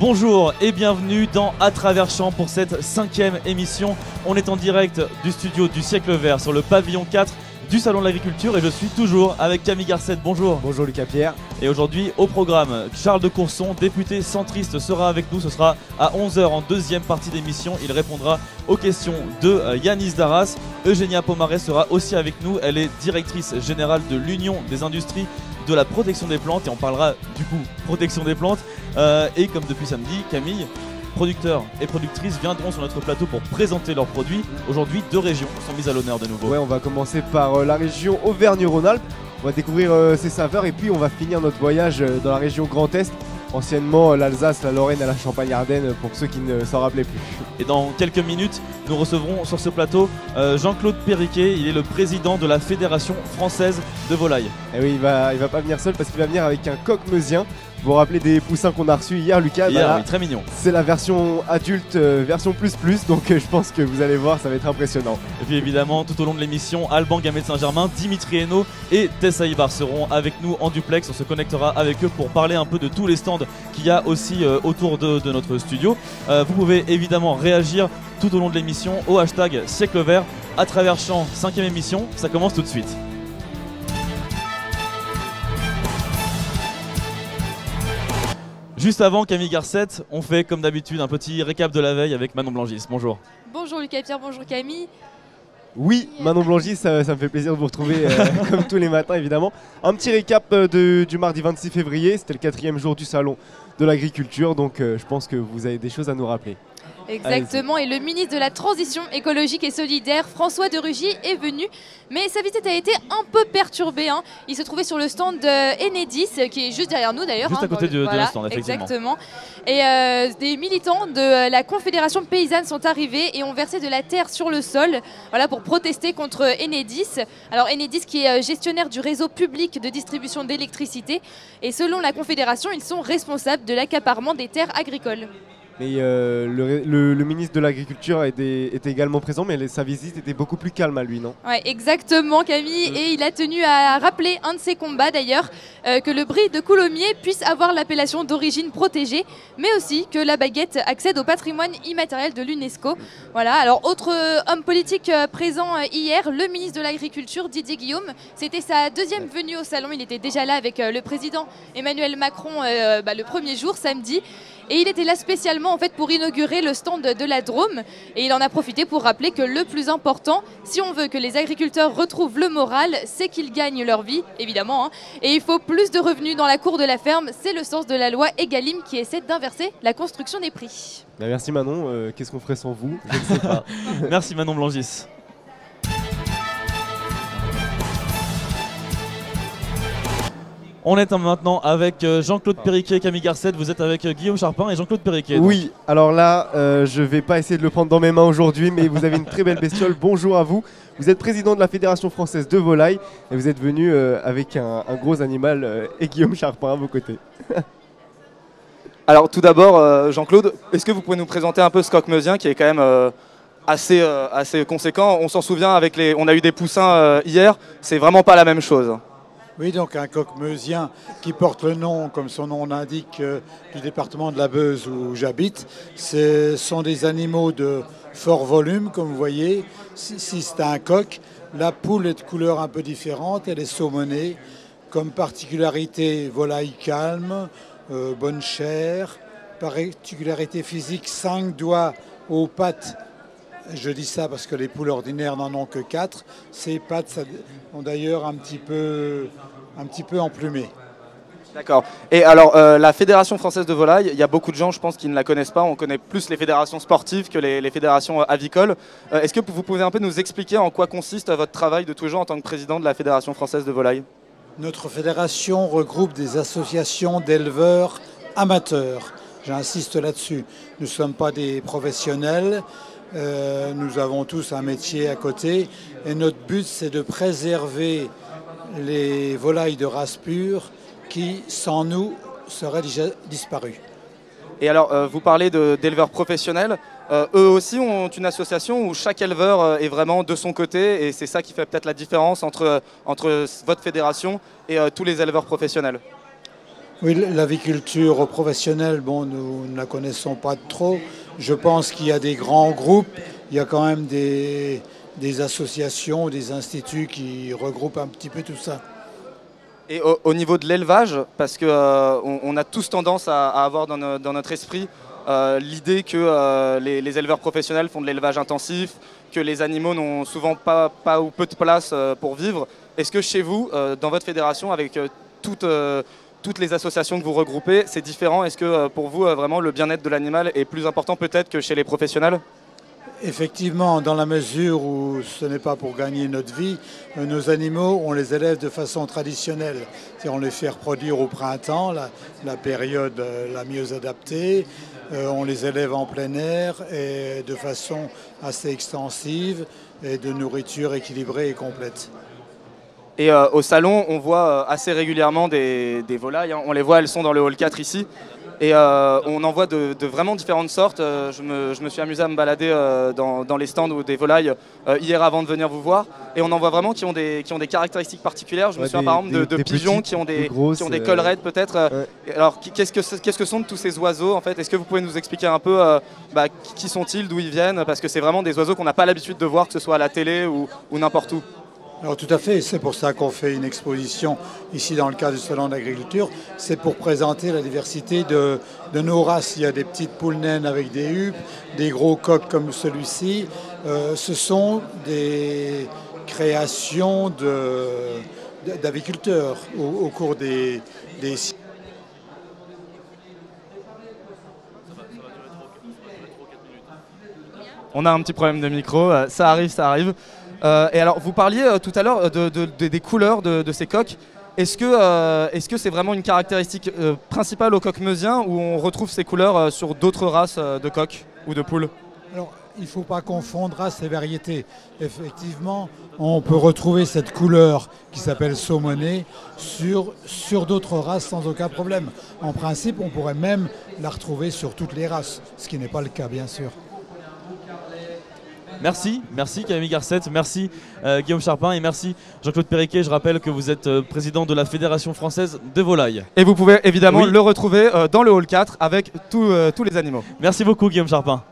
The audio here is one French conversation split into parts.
Bonjour et bienvenue dans À Travers Champs pour cette 5e émission. On est en direct du studio du Siècle Vert sur le pavillon 4 du Salon de l'Agriculture et je suis toujours avec Camille Garcette. Bonjour. Bonjour Lucas Pierre. Et aujourd'hui au programme, Charles de Courson, député centriste, sera avec nous. Ce sera à 11h en deuxième partie d'émission. Il répondra aux questions de Yanis Darras. Eugénia Pomaret sera aussi avec nous. Elle est directrice générale de l'Union des industries de la protection des plantes et on parlera du coup protection des plantes. Et comme depuis samedi, Camille, producteurs et productrices viendront sur notre plateau pour présenter leurs produits. Aujourd'hui, 2 régions sont mises à l'honneur de nouveau. Ouais, on va commencer par la région Auvergne-Rhône-Alpes. On va découvrir ses saveurs et puis on va finir notre voyage dans la région Grand Est, anciennement l'Alsace, la Lorraine et la Champagne-Ardenne pour ceux qui ne s'en rappelaient plus. Et dans quelques minutes, nous recevrons sur ce plateau Jean-Claude Périquet. Il est le président de la Fédération française de volailles. Et oui, il va pas venir seul parce qu'il va venir avec un coq meusien. Vous vous rappelez des poussins qu'on a reçus hier, Lucas? Hier, oui, très mignon. C'est la version adulte, version plus, donc je pense que vous allez voir, ça va être impressionnant. Et puis évidemment, tout au long de l'émission, Alban Gamet de Saint-Germain, Dimitri Hainaut et Tessa Ibar seront avec nous en duplex. On se connectera avec eux pour parler un peu de tous les stands qu'il y a aussi autour de notre studio. Vous pouvez évidemment réagir tout au long de l'émission au hashtag Siècle Vert. À Travers Champs, 5e émission, ça commence tout de suite. Juste avant, Camille Garcette, on fait comme d'habitude un petit récap de la veille avec Manon Blangis. Bonjour. Bonjour Lucas Pierre, bonjour Camille. Oui, Manon Blangis, ça me fait plaisir de vous retrouver comme tous les matins évidemment. Un petit récap du mardi 26 février, c'était le 4e jour du salon de l'agriculture, donc je pense que vous avez des choses à nous rappeler. Exactement, et le ministre de la Transition écologique et solidaire, François de Rugy, est venu. Mais sa visite a été un peu perturbée. Il se trouvait sur le stand d'Enedis, qui est juste derrière nous d'ailleurs. Juste à côté de le stand, effectivement. Exactement. Et des militants de la Confédération paysanne sont arrivés et ont versé de la terre sur le sol, voilà, pour protester contre Enedis. Alors Enedis qui est gestionnaire du réseau public de distribution d'électricité. Et selon la Confédération, ils sont responsables de l'accaparement des terres agricoles. Mais le ministre de l'Agriculture était également présent, mais sa visite était beaucoup plus calme à lui, non? Ouais, exactement Camille, et il a tenu à rappeler un de ses combats d'ailleurs, que le brie de Coulommiers puisse avoir l'appellation d'origine protégée, mais aussi que la baguette accède au patrimoine immatériel de l'UNESCO. Voilà, alors autre homme politique présent hier, le ministre de l'Agriculture, Didier Guillaume. C'était sa 2e venue au salon, il était déjà là avec le président Emmanuel Macron le premier jour, samedi. Et il était là spécialement en fait pour inaugurer le stand de la Drôme. Et il en a profité pour rappeler que le plus important, si on veut que les agriculteurs retrouvent le moral, c'est qu'ils gagnent leur vie, évidemment. Et il faut plus de revenus dans la cour de la ferme. C'est le sens de la loi Egalim qui essaie d'inverser la construction des prix. Merci Manon, qu'est-ce qu'on ferait sans vous? Je ne sais pas. Merci Manon Blangis. On est maintenant avec Jean-Claude Périquet, Camille Garcette. Vous êtes avec Guillaume Charpin et Jean-Claude Périquet. Oui, alors là, je ne vais pas essayer de le prendre dans mes mains aujourd'hui, mais vous avez une très belle bestiole. Bonjour à vous. Vous êtes président de la Fédération française de volailles et vous êtes venu avec un gros animal et Guillaume Charpin à vos côtés. Alors tout d'abord, Jean-Claude, est-ce que vous pouvez nous présenter un peu ce coq meusien qui est quand même assez conséquent? On s'en souvient, on a eu des poussins hier, c'est vraiment pas la même chose. Oui, donc un coq meusien qui porte le nom, comme son nom l'indique, du département de la Beuse où j'habite. Ce sont des animaux de fort volume, comme vous voyez. Si c'est un coq, la poule est de couleur un peu différente, elle est saumonée. Comme particularité, volaille calme, bonne chair. Particularité physique, 5 doigts aux pattes. Je dis ça parce que les poules ordinaires n'en ont que 4. Ces pattes ont d'ailleurs un petit peu emplumées. D'accord. Et alors, la Fédération française de volaille, il y a beaucoup de gens, je pense, qui ne la connaissent pas. On connaît plus les fédérations sportives que les fédérations avicoles. Est-ce que vous pouvez un peu nous expliquer en quoi consiste votre travail de tous les jours en tant que président de la Fédération française de volaille? Notre fédération regroupe des associations d'éleveurs amateurs. J'insiste là-dessus. Nous ne sommes pas des professionnels. Nous avons tous un métier à côté et notre but c'est de préserver les volailles de race pure qui sans nous seraient déjà disparues. Et alors vous parlez d'éleveurs professionnels, eux aussi ont une association où chaque éleveur est vraiment de son côté et c'est ça qui fait peut-être la différence entre votre fédération et tous les éleveurs professionnels. Oui, l'aviculture professionnelle, bon, nous ne la connaissons pas trop. Je pense qu'il y a des grands groupes, il y a quand même des associations, des instituts qui regroupent un petit peu tout ça. Et au niveau de l'élevage, parce qu'on a tous tendance à avoir dans notre esprit l'idée que les éleveurs professionnels font de l'élevage intensif, que les animaux n'ont souvent pas ou peu de place pour vivre. Est-ce que chez vous, dans votre fédération, avec toutes les associations que vous regroupez, c'est différent? Est-ce que pour vous, vraiment, le bien-être de l'animal est plus important peut-être que chez les professionnels? Effectivement, dans la mesure où ce n'est pas pour gagner notre vie, nos animaux, on les élève de façon traditionnelle. On les fait reproduire au printemps, la période la mieux adaptée. On les élève en plein air et de façon assez extensive et de nourriture équilibrée et complète. Et au salon, on voit assez régulièrement des volailles. Hein. On les voit, elles sont dans le hall 4 ici. Et on en voit de vraiment différentes sortes. Je me suis amusé à me balader dans les stands ou des volailles hier avant de venir vous voir. Et on en voit vraiment qui ont des caractéristiques particulières. Je me souviens par exemple de pigeons qui ont des collerets peut-être. Ouais. Alors qu'est-ce que sont tous ces oiseaux en fait? Est-ce que vous pouvez nous expliquer un peu qui sont-ils, d'où ils viennent? Parce que c'est vraiment des oiseaux qu'on n'a pas l'habitude de voir, que ce soit à la télé ou n'importe où. Alors tout à fait, c'est pour ça qu'on fait une exposition ici dans le cadre du Salon d'agriculture. C'est pour présenter la diversité de nos races. Il y a des petites poules naines avec des huppes, des gros coqs comme celui-ci. Ce sont des créations d'aviculteurs au cours des On a un petit problème de micro, ça arrive. Et alors, vous parliez tout à l'heure des couleurs de ces coqs. Est-ce que c'est vraiment une caractéristique principale au coq meusien ou on retrouve ces couleurs sur d'autres races de coqs ou de poules? Alors, il ne faut pas confondre races et variétés. Effectivement, on peut retrouver cette couleur qui s'appelle saumonée sur d'autres races sans aucun problème. En principe, on pourrait même la retrouver sur toutes les races, ce qui n'est pas le cas, bien sûr. Merci Camille Garcette, merci Guillaume Charpin et merci Jean-Claude Périquet. Je rappelle que vous êtes président de la Fédération Française de Volailles. Et vous pouvez évidemment le retrouver dans le hall 4 avec tous les animaux. Merci beaucoup Guillaume Charpin.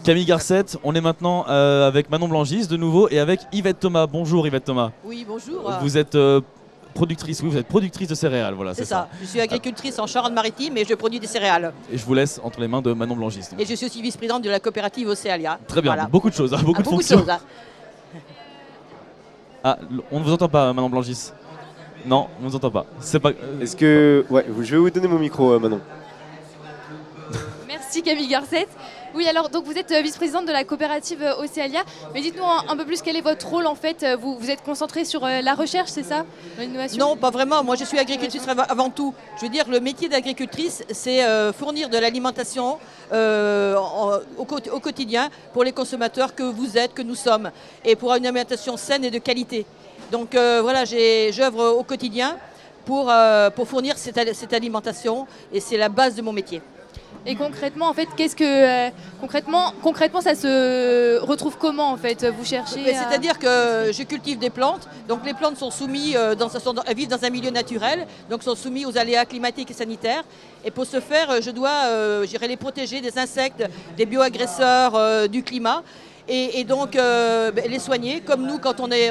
Camille Garcette, on est maintenant avec Manon Blangis de nouveau et avec Yvette Thomas. Bonjour Yvette Thomas. Oui, bonjour. Vous êtes productrice, oui, vous êtes productrice de céréales, voilà. C'est ça. Je suis agricultrice en Charente-Maritime et je produis des céréales. Et je vous laisse entre les mains de Manon Blangis. Et je suis aussi vice-présidente de la coopérative Océalia. Très bien, voilà. Beaucoup de choses, beaucoup de fonctions. Beaucoup de choses. Ah, on ne vous entend pas, Manon Blangis. Non, on ne vous entend pas. C'est pas. Est-ce que, ouais, je vais vous donner mon micro, Manon. Merci Camille Garcette. Oui, alors donc vous êtes vice-présidente de la coopérative Océalia, mais dites-nous un peu plus quel est votre rôle en fait. Vous êtes concentrée sur la recherche, c'est ça, l'innovation? Non, pas vraiment. Moi, je suis agricultrice avant tout. Je veux dire, le métier d'agricultrice, c'est fournir de l'alimentation au quotidien pour les consommateurs que vous êtes, que nous sommes, et pour une alimentation saine et de qualité. Donc voilà, j'œuvre au quotidien pour fournir cette alimentation, et c'est la base de mon métier. Et concrètement, en fait, concrètement, ça se retrouve comment en fait? Vous cherchez C'est-à-dire que je cultive des plantes. Donc les plantes sont soumises, elles vivent dans un milieu naturel, donc sont soumises aux aléas climatiques et sanitaires. Et pour ce faire, je dois, les protéger des insectes, des bioagresseurs, du climat. Et donc les soigner, comme nous quand on est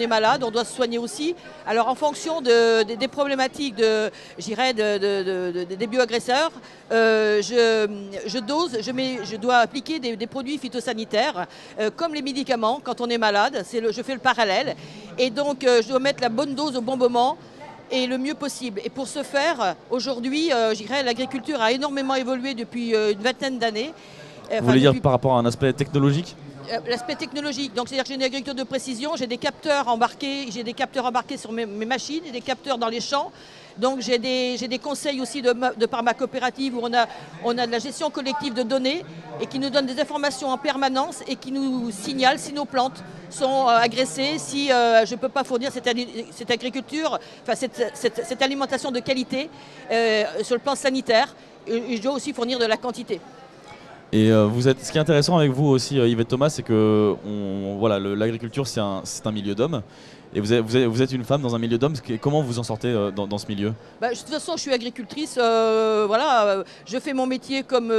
malade, on doit se soigner aussi. Alors en fonction des problématiques des bioagresseurs, je dois appliquer des produits phytosanitaires, comme les médicaments quand on est malade, je fais le parallèle. Et donc je dois mettre la bonne dose au bon moment et le mieux possible. Et pour ce faire, aujourd'hui, l'agriculture a énormément évolué depuis une vingtaine d'années. Vous voulez dire par rapport à un aspect technologique? L'aspect technologique, donc c'est-à-dire que j'ai une agriculture de précision, j'ai des capteurs embarqués sur mes machines, j'ai des capteurs dans les champs. Donc j'ai des conseils aussi de par ma coopérative où on a de la gestion collective de données et qui nous donne des informations en permanence et qui nous signale si nos plantes sont agressées, si je ne peux pas fournir cette agriculture, enfin cette alimentation de qualité sur le plan sanitaire. Et je dois aussi fournir de la quantité. Et ce qui est intéressant avec vous aussi, Yvette Thomas, c'est que voilà, l'agriculture, c'est un milieu d'hommes. Et vous êtes une femme dans un milieu d'hommes. Comment vous en sortez dans ce milieu? De toute façon, je suis agricultrice. Voilà, je fais mon métier comme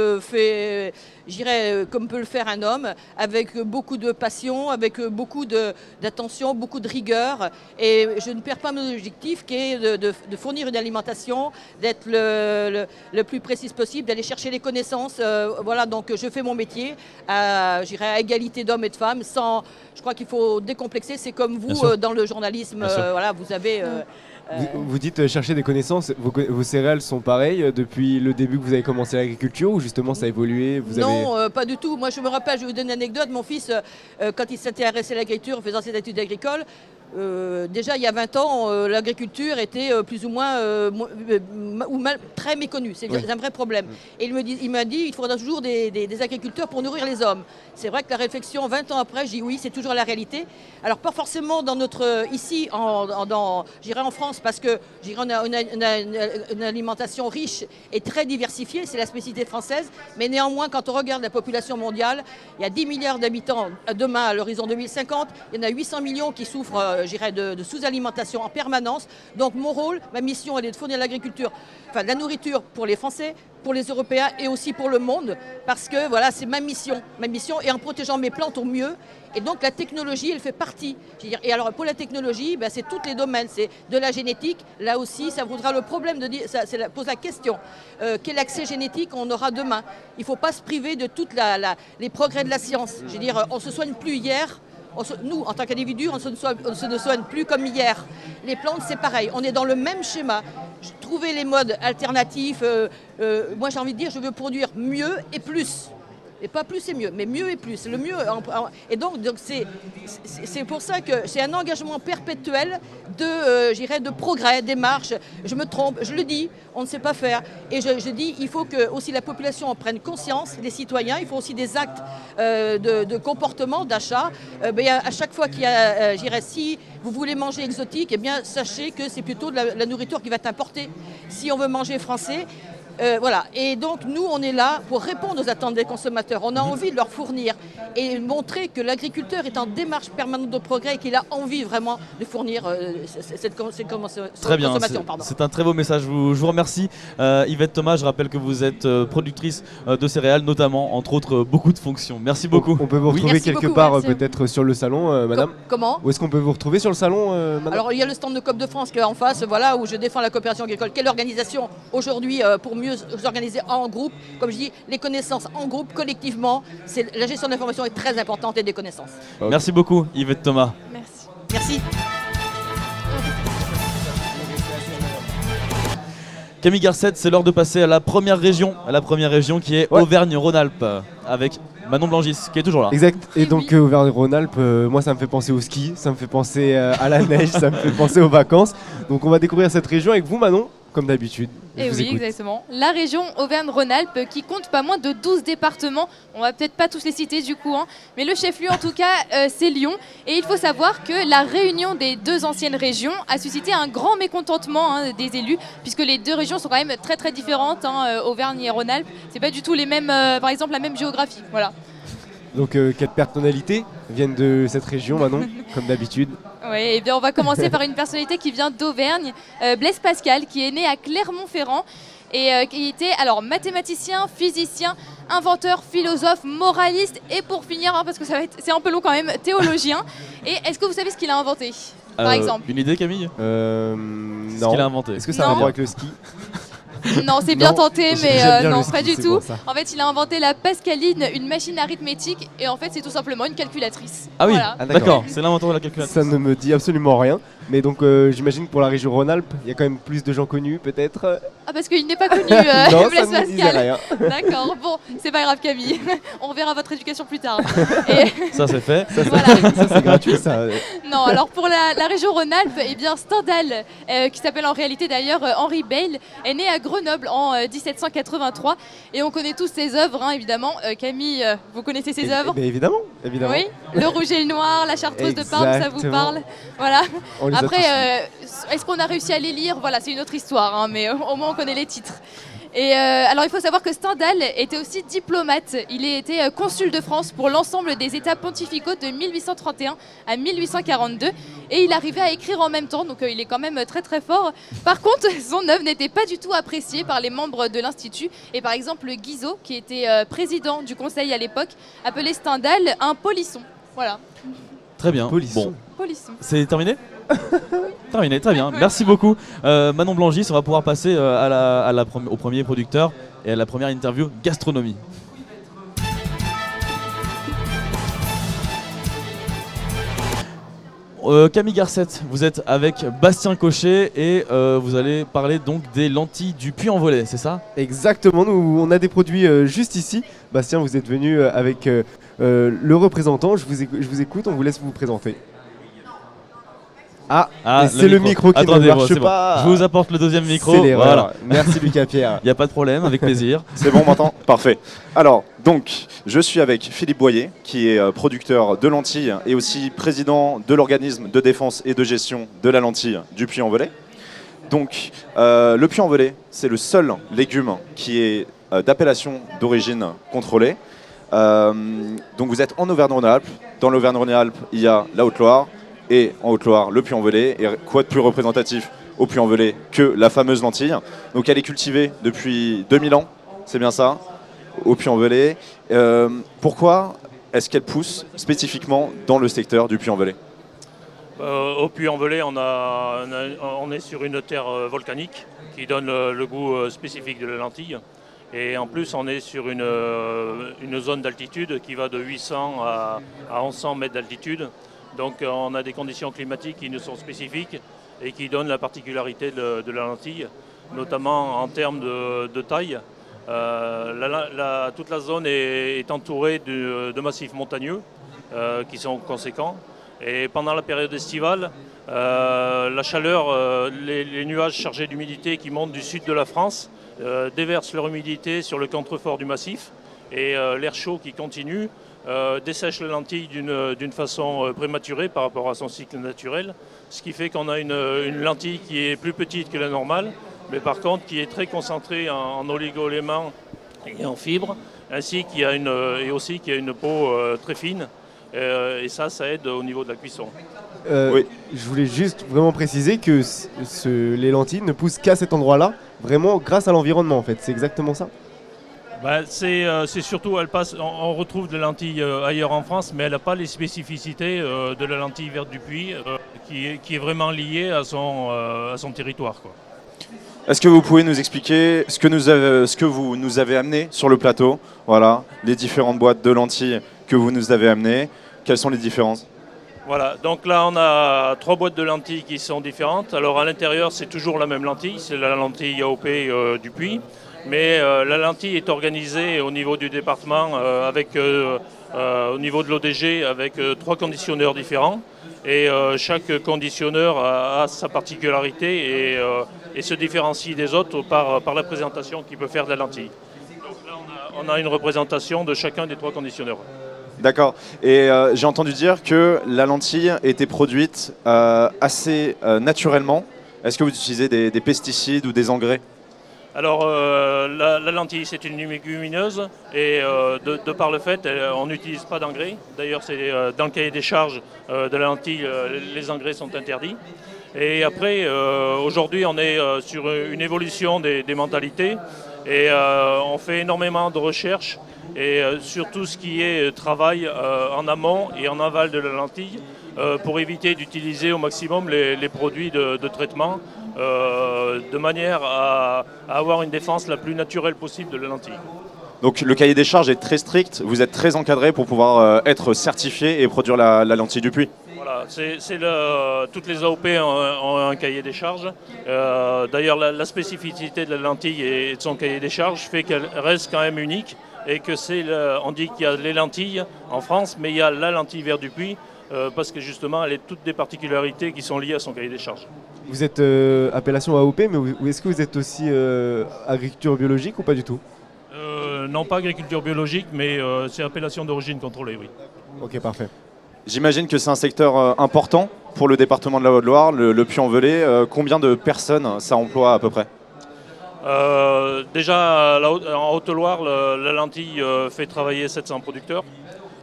comme peut le faire un homme, avec beaucoup de passion, avec beaucoup d'attention, beaucoup de rigueur. Et je ne perds pas mon objectif, qui est de fournir une alimentation, d'être le plus précise possible, d'aller chercher les connaissances. Voilà, donc je fais mon métier à égalité d'hommes et de femmes. Je crois qu'il faut décomplexer. C'est comme vous dans le journalisme. Voilà, vous avez. Vous dites chercher des connaissances, vos céréales sont pareilles depuis le début que vous avez commencé l'agriculture ou justement ça a évolué? Non, pas du tout. Moi je me rappelle, je vais vous donner une anecdote, mon fils, quand il s'intéressait à l'agriculture en faisant ses études agricoles, déjà il y a 20 ans, l'agriculture était plus ou moins très méconnue. C'est un vrai problème. Et il m'a dit il faudra toujours des agriculteurs pour nourrir les hommes. C'est vrai que la réflexion, 20 ans après, je dis oui, c'est toujours la réalité. Alors pas forcément dans ici, en France, parce que on a une alimentation riche et très diversifiée, c'est la spécificité française. Mais néanmoins, quand on regarde la population mondiale, il y a 10 milliards d'habitants demain à l'horizon 2050. Il y en a 800 millions qui souffrent de sous-alimentation en permanence. Donc mon rôle, ma mission, elle est de fournir l'agriculture, enfin de la nourriture pour les Français, pour les Européens et aussi pour le monde, parce que voilà, c'est ma mission, et en protégeant mes plantes au mieux. Et donc la technologie, elle fait partie. Et alors pour la technologie, c'est tous les domaines, c'est de la génétique. Là aussi, ça voudra le problème de dire, pose la question quel accès génétique on aura demain. Il ne faut pas se priver de tous les progrès de la science. Je veux dire, on ne se soigne plus hier. Nous, en tant qu'individus, on ne se soigne plus comme hier. Les plantes, c'est pareil. On est dans le même schéma. Trouver les modes alternatifs. Moi, j'ai envie de dire, je veux produire mieux et plus. Et pas plus et mieux, mais mieux et plus. Le mieux. Et donc c'est pour ça que c'est un engagement perpétuel de progrès, des marches. Je me trompe, je le dis, on ne sait pas faire. Et je dis, il faut que aussi la population en prenne conscience, les citoyens. Il faut aussi des actes de comportement, d'achat. À chaque fois qu'il y a, si vous voulez manger exotique, eh bien sachez que c'est plutôt de la nourriture qui va être importée. Si on veut manger français. Voilà. Et donc nous, on est là pour répondre aux attentes des consommateurs. On a envie de leur fournir et montrer que l'agriculteur est en démarche permanente de progrès et qu'il a envie vraiment de fournir cette consommation. Très bien, c'est un très beau message. Je vous remercie. Yvette Thomas, je rappelle que vous êtes productrice de céréales, notamment, entre autres, beaucoup de fonctions. Merci beaucoup. On peut vous retrouver quelque part, peut-être sur le salon, madame. Comment? Où est-ce qu'on peut vous retrouver sur le salon, madame? Alors il y a le stand de COP de France qui est en face, voilà, où je défends la coopération agricole. Quelle organisation aujourd'hui pour mieux s'organiser en groupe, comme je dis, les connaissances en groupe, collectivement, la gestion de l'information est très importante et des connaissances. Okay. Merci beaucoup Yvette Thomas. Merci. Merci. Camille Garcette, c'est l'heure de passer à la première région qui est Auvergne-Rhône-Alpes, avec Manon Blangis qui est toujours là. Exact, et donc Auvergne-Rhône-Alpes, moi ça me fait penser au ski, ça me fait penser à la neige, ça me fait penser aux vacances. Donc on va découvrir cette région avec vous Manon, comme d'habitude. Et oui, exactement. La région Auvergne-Rhône-Alpes qui compte pas moins de 12 départements. On va peut-être pas tous les citer du coup, mais le chef-lieu en tout cas c'est Lyon. Et il faut savoir que la réunion des deux anciennes régions a suscité un grand mécontentement des élus, puisque les deux régions sont quand même très très différentes. Auvergne et Rhône-Alpes, c'est pas du tout les mêmes, par exemple la même géographie. Voilà. Donc quelles personnalités viennent de cette région Manon, comme d'habitude? Oui, et bien on va commencer par une personnalité qui vient d'Auvergne, Blaise Pascal, qui est né à Clermont-Ferrand et qui était alors mathématicien, physicien, inventeur, philosophe, moraliste et pour finir, parce que c'est un peu long quand même, théologien. Et est-ce que vous savez ce qu'il a inventé, par exemple? Une idée Camille? Non. Ce qu'il a inventé. Est-ce que ça a un rapport avec le ski? Non, c'est bien tenté, mais non, ski, pas du tout. En fait, il a inventé la Pascaline, une machine arithmétique, et en fait, c'est tout simplement une calculatrice. Ah oui, voilà. D'accord, c'est l'inventeur de la calculatrice. Ça ne me dit absolument rien. Mais donc, j'imagine que pour la région Rhône-Alpes, il y a quand même plus de gens connus, peut-être. Ah, parce qu'il n'est pas connu, non, Blaise ça me disait rien. D'accord, bon, c'est pas grave, Camille. On verra votre éducation plus tard. Et... Ça, c'est fait. Ça, c'est gratuit, ça. Non, alors pour la région Rhône-Alpes, eh bien Stendhal, qui s'appelle en réalité d'ailleurs Henri Beyle, est né à Grenoble en 1783 et on connaît tous ses œuvres, évidemment. Camille, vous connaissez ses œuvres? Évidemment. Oui, Le Rouge et le Noir, La Chartreuse de Parme, ça vous parle? Voilà. Après, est-ce qu'on a réussi à les lire? Voilà, c'est une autre histoire, mais au moins on connaît les titres. Et alors il faut savoir que Stendhal était aussi diplomate. Il a été consul de France pour l'ensemble des États pontificaux de 1831 à 1842 et il arrivait à écrire en même temps, donc il est quand même très très fort. Par contre, son œuvre n'était pas du tout appréciée par les membres de l'Institut et par exemple Guizot, qui était président du conseil à l'époque, appelait Stendhal un polisson. Voilà. Très bien. Polisson. Bon, Polisson. c'est terminé. Terminé, très bien. Merci beaucoup. Manon Blangis, on va pouvoir passer au premier producteur et à la première interview gastronomie. Camille Garcette, vous êtes avec Bastien Cochet et vous allez parler donc des lentilles du Puy-en-Velay, c'est ça? Exactement, nous on a des produits juste ici. Bastien, vous êtes venu avec le représentant, je vous écoute, on vous laisse vous présenter. C'est le micro qui ne marche pas. Je vous apporte le deuxième micro. C'est l'erreur. Voilà. Merci Lucas Pierre. Il n'y a pas de problème, avec plaisir. C'est bon, on m'entend? Parfait. Alors, donc, je suis avec Philippe Boyer, qui est producteur de lentilles et aussi président de l'organisme de défense et de gestion de la lentille du Puy-en-Velay. Donc, le Puy-en-Velay, c'est le seul légume qui est d'appellation d'origine contrôlée. Donc, vous êtes en Auvergne-Rhône-Alpes. Dans l'Auvergne-Rhône-Alpes, il y a la Haute-Loire. Et en Haute-Loire, le Puy-en-Velay. Et quoi de plus représentatif au Puy-en-Velay que la fameuse lentille. Donc elle est cultivée depuis 2000 ans, c'est bien ça, au Puy-en-Velay. Pourquoi est-ce qu'elle pousse spécifiquement dans le secteur du Puy-en-Velay? Au Puy-en-Velay, on est sur une terre volcanique qui donne le goût spécifique de la lentille. Et en plus, on est sur une zone d'altitude qui va de 800 à 1100 mètres d'altitude. Donc on a des conditions climatiques qui nous sont spécifiques et qui donnent la particularité de la lentille, notamment en termes de taille. Toute la zone est entourée de massifs montagneux qui sont conséquents. Et pendant la période estivale, la chaleur, les nuages chargés d'humidité qui montent du sud de la France déversent leur humidité sur le contrefort du massif. Et l'air chaud qui continue dessèche la lentille d'une façon prématurée par rapport à son cycle naturel, ce qui fait qu'on a une lentille qui est plus petite que la normale, mais par contre qui est très concentrée en oligo-éléments et en fibres, ainsi qu'il y a une peau très fine, et ça aide au niveau de la cuisson. Oui. Je voulais juste vraiment préciser que les lentilles ne poussent qu'à cet endroit-là, vraiment grâce à l'environnement en fait, c'est exactement ça? C'est surtout, on retrouve de la lentille ailleurs en France, mais elle n'a pas les spécificités de la lentille verte du Puy, qui est vraiment liée à son territoire, quoi. Est-ce que vous pouvez nous expliquer ce que vous nous avez amené sur le plateau? Voilà, les différentes boîtes de lentilles que vous nous avez amenées. Quelles sont les différences? Voilà, donc là on a 3 boîtes de lentilles qui sont différentes. Alors à l'intérieur c'est toujours la même lentille, c'est la lentille AOP du Puy. Mais la lentille est organisée au niveau du département au niveau de l'ODG avec 3 conditionneurs différents. Et chaque conditionneur a sa particularité et se différencie des autres par la présentation qu'il peut faire de la lentille. Donc là on a une représentation de chacun des 3 conditionneurs. D'accord. Et j'ai entendu dire que la lentille était produite assez naturellement. Est-ce que vous utilisez des pesticides ou des engrais? Alors la lentille c'est une légumineuse et de par le fait on n'utilise pas d'engrais. D'ailleurs c'est dans le cahier des charges de la lentille les engrais sont interdits. Et après aujourd'hui on est sur une évolution des mentalités et on fait énormément de recherches et sur tout ce qui est travail en amont et en aval de la lentille pour éviter d'utiliser au maximum les produits de traitement de manière à avoir une défense la plus naturelle possible de la lentille. Donc le cahier des charges est très strict, vous êtes très encadré pour pouvoir être certifié et produire la lentille du Puy. Voilà, toutes les AOP ont un cahier des charges. D'ailleurs la spécificité de la lentille et de son cahier des charges fait qu'elle reste quand même unique et que on dit qu'il y a les lentilles en France, mais il y a la lentille verte du Puy parce que justement elle a toutes des particularités qui sont liées à son cahier des charges. Vous êtes appellation AOP, mais est-ce que vous êtes aussi agriculture biologique ou pas du tout? Non, pas agriculture biologique, mais c'est appellation d'origine contrôlée, oui. Ok, parfait. J'imagine que c'est un secteur important pour le département de la Haute-Loire, le Puy-en-Velay. Combien de personnes ça emploie à peu près? Déjà, en Haute-Loire, la lentille fait travailler 700 producteurs.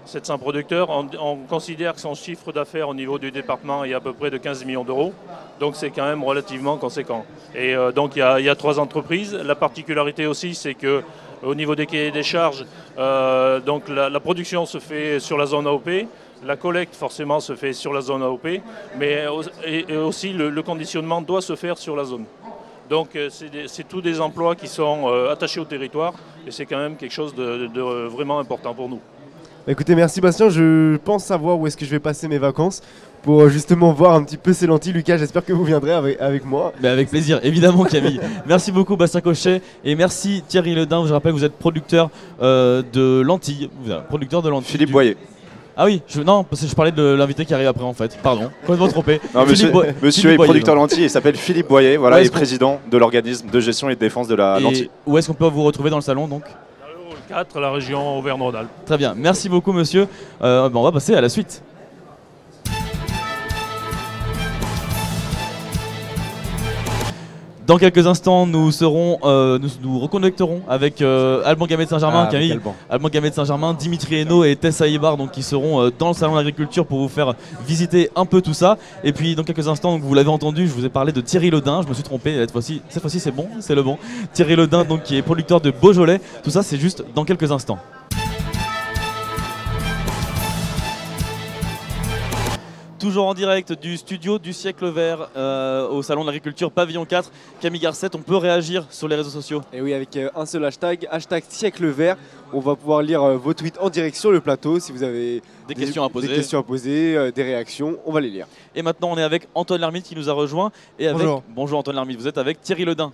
700 producteurs, on considère que son chiffre d'affaires au niveau du département est à peu près de 15 millions d'euros. Donc c'est quand même relativement conséquent. Et donc il y a 3 entreprises. La particularité aussi, c'est qu'au niveau des cahiers des charges, donc la production se fait sur la zone AOP. La collecte, forcément, se fait sur la zone AOP, mais et aussi le conditionnement doit se faire sur la zone. Donc c'est tous des emplois qui sont attachés au territoire et c'est quand même quelque chose de vraiment important pour nous. Écoutez, merci Bastien, je pense savoir où est-ce que je vais passer mes vacances pour justement voir un petit peu ces lentilles. Lucas, j'espère que vous viendrez avec moi. Mais avec plaisir, évidemment Camille. Merci beaucoup Bastien Cochet et merci Thierry Ledin. Je rappelle que vous êtes producteur de lentilles. Producteur de lentilles. Philippe Boyer. Ah oui, non, parce que je parlais de l'invité qui arrive après en fait. Pardon, complètement trompé. Non, monsieur est Boyer, producteur lentilles, il s'appelle Philippe Boyer, voilà, et est-ce président de l'organisme de gestion et de défense de la lentille. Où est-ce qu'on peut vous retrouver dans le salon donc? 4, la région Auvergne-Rhône-Alpes. Très bien, merci beaucoup monsieur. On va passer à la suite. Dans quelques instants, nous reconnecterons avec Alban Gamet de Saint-Germain, Camille, Alban Gamet de Saint-Germain, Dimitri Hainaut et Tessa Ibar, donc qui seront dans le salon d'agriculture pour vous faire visiter un peu tout ça. Et puis dans quelques instants, donc, vous l'avez entendu, je vous ai parlé de Thierry Ledin. Je me suis trompé cette fois-ci c'est bon, c'est le bon. Thierry Ledin, donc qui est producteur de Beaujolais. Tout ça, c'est juste dans quelques instants. Toujours en direct du studio du siècle vert au salon de l'agriculture Pavillon 4. Camille Garcette, on peut réagir sur les réseaux sociaux. Et oui, avec un seul hashtag, siècle vert. On va pouvoir lire vos tweets en direct sur le plateau. Si vous avez des questions à poser, des réactions, on va les lire. Et maintenant, on est avec Antoine Lermite qui nous a rejoint. Et Bonjour Antoine Lermite, vous êtes avec Thierry Ledin.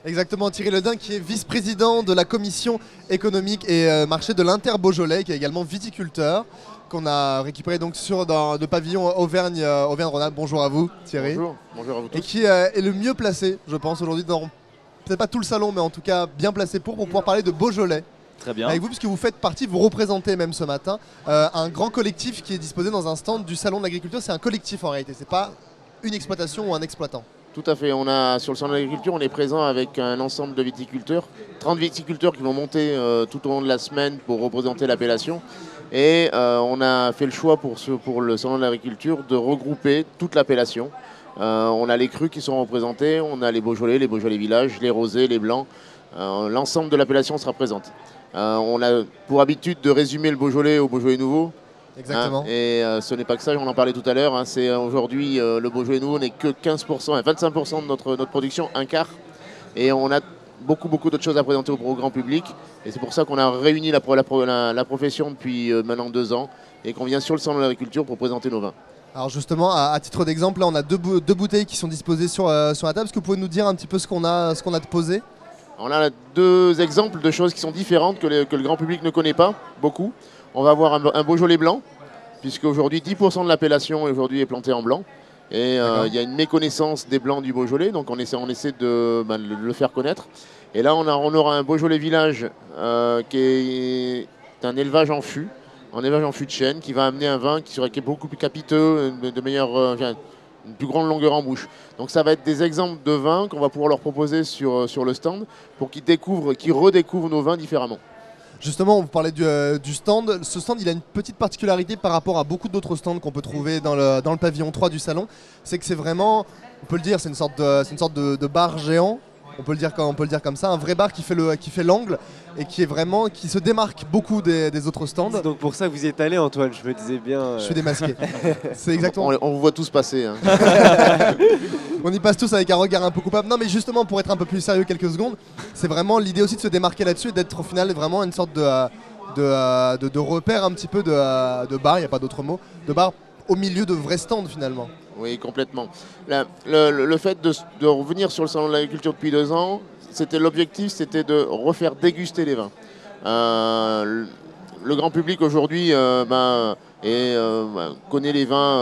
Exactement, Thierry Ledin qui est vice-président de la commission économique et marché de l'Inter-Beaujolais, qui est également viticulteur, qu'on a récupéré donc de pavillon Auvergne-Rhône-Alpes. Bonjour à vous Thierry. Bonjour à vous tous. Et qui est le mieux placé, je pense, aujourd'hui, dans peut-être pas tout le salon, mais en tout cas bien placé pour pouvoir parler de Beaujolais. Très bien. Avec vous, puisque vous faites partie, vous représentez même ce matin un grand collectif qui est disposé dans un stand du salon de l'agriculture. C'est un collectif en réalité, c'est pas une exploitation ou un exploitant. Tout à fait, sur le salon de l'agriculture, on est présent avec un ensemble de viticulteurs, 30 viticulteurs qui vont monter tout au long de la semaine pour représenter l'appellation. Et on a fait le choix pour le salon de l'agriculture de regrouper toute l'appellation. On a les crus qui sont représentés, on a les Beaujolais villages, les rosés, les blancs. L'ensemble de l'appellation sera présente. On a pour habitude de résumer le Beaujolais au Beaujolais nouveau. Exactement. Et ce n'est pas que ça, on en parlait tout à l'heure. C'est aujourd'hui le Beaujolais nouveau n'est que 15%, 25% de notre production, un quart. Et on a beaucoup d'autres choses à présenter au grand public. Et c'est pour ça qu'on a réuni la profession depuis maintenant 2 ans et qu'on vient sur le salon de l'agriculture pour présenter nos vins. Alors justement, à titre d'exemple, là on a deux bouteilles qui sont disposées sur la table. Est-ce que vous pouvez nous dire un petit peu ce qu'on a de posé? On a 2 exemples de choses qui sont différentes que le grand public ne connaît pas beaucoup. On va avoir un Beaujolais blanc, puisque aujourd'hui 10% de l'appellation est plantée en blanc. Et il y a une méconnaissance des blancs du Beaujolais, donc on essaie de le faire connaître. Et là on aura un Beaujolais village qui est un élevage en fût de chêne, qui va amener un vin qui est beaucoup plus capiteux, une plus grande longueur en bouche. Donc ça va être des exemples de vins qu'on va pouvoir leur proposer sur le stand pour qu'ils redécouvrent nos vins différemment. Justement, vous parlez du stand. Ce stand, il a une petite particularité par rapport à beaucoup d'autres stands qu'on peut trouver dans le pavillon 3 du salon. C'est que c'est vraiment, on peut le dire, c'est une sorte de bar géant. On peut le dire comme ça, un vrai bar qui fait l'angle et qui se démarque beaucoup des autres stands. C'est donc pour ça que vous y êtes allé, Antoine, je me disais bien. Je suis démasqué. C'est exactement. On vous voit tous passer. Hein. On y passe tous avec un regard un peu coupable. Non, mais justement, pour être un peu plus sérieux quelques secondes, c'est vraiment l'idée aussi de se démarquer là-dessus et d'être au final vraiment une sorte de repère un petit peu de bar, il n'y a pas d'autre mot, de bar au milieu de vrais stands finalement. Oui, complètement. Le fait de revenir sur le salon de l'agriculture depuis 2 ans, l'objectif c'était de refaire déguster les vins. Le grand public aujourd'hui connaît les vins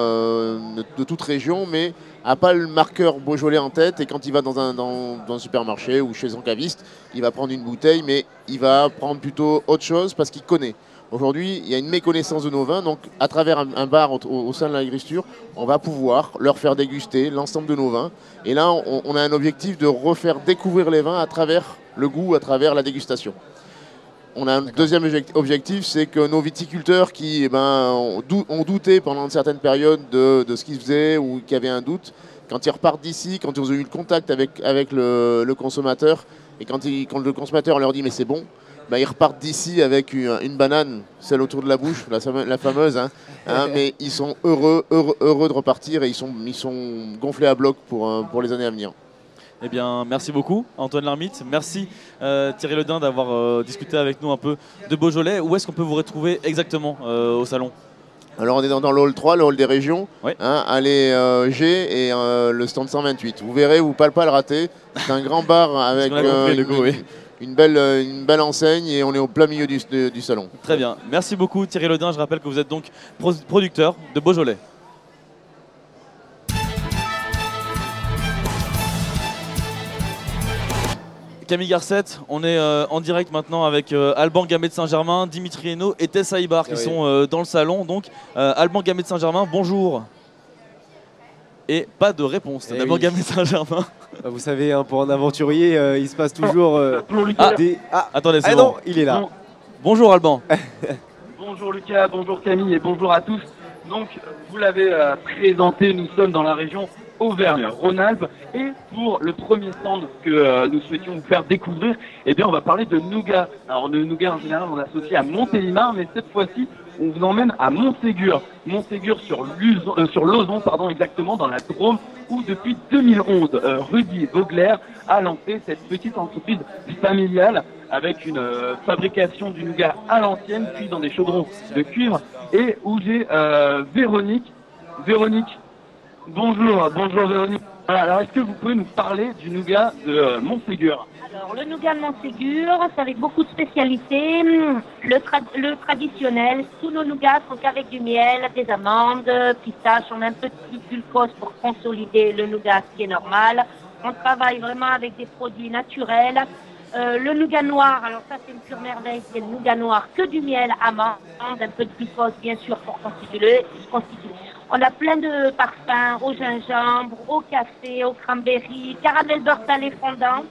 de toute région, mais n'a pas le marqueur Beaujolais en tête, et quand il va dans un supermarché ou chez un caviste, il va prendre une bouteille, mais il va prendre plutôt autre chose parce qu'il connaît. Aujourd'hui, il y a une méconnaissance de nos vins, donc à travers un bar au sein de l'agriculture, on va pouvoir leur faire déguster l'ensemble de nos vins. Et là, on a un objectif de refaire découvrir les vins à travers le goût, à travers la dégustation. On a un deuxième objectif, c'est que nos viticulteurs qui ont douté pendant une certaine période de ce qu'ils faisaient ou qui avaient un doute, quand ils repartent d'ici, quand ils ont eu le contact avec le consommateur, et quand le consommateur leur dit mais c'est bon, ils repartent d'ici avec une banane, celle autour de la bouche, la fameuse, mais ils sont heureux de repartir, et ils sont gonflés à bloc pour les années à venir. Eh bien, merci beaucoup Antoine Lhermitte, merci Thierry Ledin d'avoir discuté avec nous un peu de Beaujolais. Où est-ce qu'on peut vous retrouver exactement au salon? Alors on est dans le hall 3, le hall des régions, oui. Allez G et le stand 128. Vous verrez, vous ne pouvez pas le rater, c'est un grand bar avec une belle enseigne, et on est au plein milieu du salon. Très bien, merci beaucoup Thierry Ledin, je rappelle que vous êtes donc producteur de Beaujolais. Camille Garcette, on est en direct maintenant avec Alban Gamay de Saint-Germain, Dimitri Hainaut et Tessa Ibar qui sont dans le salon. Donc Alban Gamay de Saint-Germain, bonjour. Et pas de réponse d'Alban Gamay de Saint-Germain. Vous savez, pour un aventurier, il se passe toujours attendez, c'est bon. Non, il est là. Bon. Bonjour Alban. Bonjour Lucas, bonjour Camille et bonjour à tous. Donc vous l'avez présenté, nous sommes dans la région Auvergne-Rhône-Alpes, et pour le premier stand que nous souhaitions vous faire découvrir, eh bien on va parler de nougat. Alors le nougat en général on associe à Montélimar, mais cette fois-ci on vous emmène à Montségur. Montségur sur l'Ozon, exactement dans la Drôme, où depuis 2011 Rudy Vogler a lancé cette petite entreprise familiale avec une fabrication du nougat à l'ancienne, puis dans des chaudrons de cuivre, et où j'ai Véronique. Bonjour Véronique. Alors, est-ce que vous pouvez nous parler du nougat de Montségur? Alors, le nougat de Montségur, c'est avec beaucoup de spécialités. Le traditionnel, tous nos nougats sont avec du miel, des amandes, pistaches. On a un peu de glucose pour consolider le nougat, ce qui est normal. On travaille vraiment avec des produits naturels. Le nougat noir, alors ça c'est une pure merveille, c'est le nougat noir que du miel, amande, un peu de glucose bien sûr pour constituer. On a plein de parfums au gingembre, au café, au cranberry, caramel beurre salé fondant.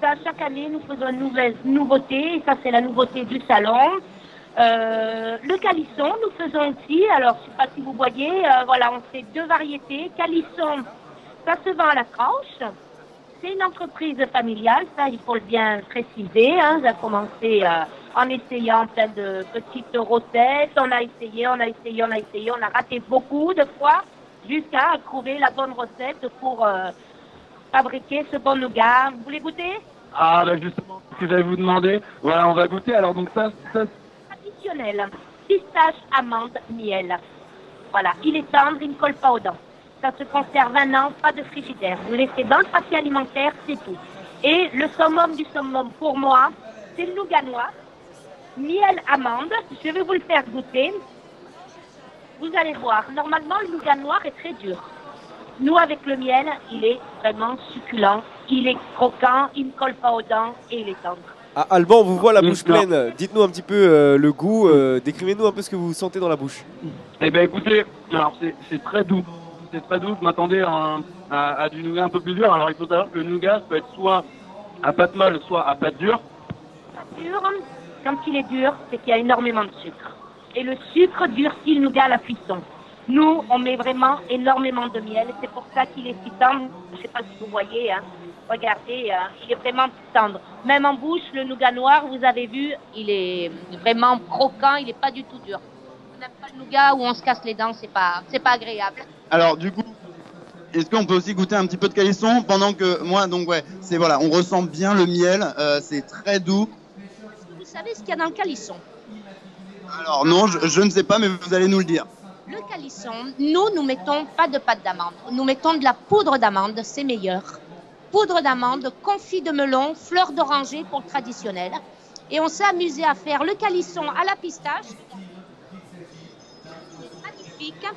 Ça, chaque année, nous faisons une nouvelle nouveauté, et ça c'est la nouveauté du salon. Le calisson, nous faisons aussi, alors je ne sais pas si vous voyez, voilà, on fait deux variétés. Calisson, ça se vend à la Crouche. C'est une entreprise familiale, ça il faut le bien préciser. Ça a commencé en essayant plein de petites recettes. On a essayé, on a raté beaucoup de fois jusqu'à trouver la bonne recette pour fabriquer ce bon nougat. Vous voulez goûter? Ah, ben justement, ce que j'allais vous demander. Voilà, on va goûter. Alors, donc ça... Traditionnel, pistache, amande, miel. Voilà, il est tendre, il ne colle pas aux dents. Ça se conserve 1 an, pas de frigidaire. Vous laissez dans le papier alimentaire, c'est tout. Et le summum du summum, pour moi, c'est le nougat noir, miel, amande. Je vais vous le faire goûter. Vous allez voir, normalement, le nougat noir est très dur. Nous, avec le miel, il est vraiment succulent, il est croquant, il ne colle pas aux dents et il est tendre. Ah, Alban, on vous voit la bouche pleine. Dites-nous un petit peu le goût, décrivez-nous un peu ce que vous sentez dans la bouche. Eh bien écoutez, alors c'est très doux. C'est très doux, je m'attendais à du nougat un peu plus dur. Alors il faut savoir que le nougat peut être soit à pâte molle, soit à pâte dure. Dur, quand il est dur, c'est qu'il y a énormément de sucre. Et le sucre durcit le nougat à la cuisson. Nous, on met vraiment énormément de miel. C'est pour ça qu'il est si tendre. Je ne sais pas si vous voyez. Regardez, il est vraiment tendre. Même en bouche, le nougat noir, vous avez vu, il est vraiment croquant. Il n'est pas du tout dur. On n'aime pas le nougat où on se casse les dents. C'est pas agréable. Alors du coup, est-ce qu'on peut aussi goûter un petit peu de calisson pendant que moi, donc ouais, c'est voilà, on ressent bien le miel, c'est très doux. Vous savez ce qu'il y a dans le calisson? Alors non, je ne sais pas, mais vous allez nous le dire. Le calisson, nous mettons pas de pâte d'amande, nous mettons de la poudre d'amande, c'est meilleur. Poudre d'amande, confit de melon, fleur d'oranger pour le traditionnel. Et on s'est amusé à faire le calisson à la pistache. C'est magnifique.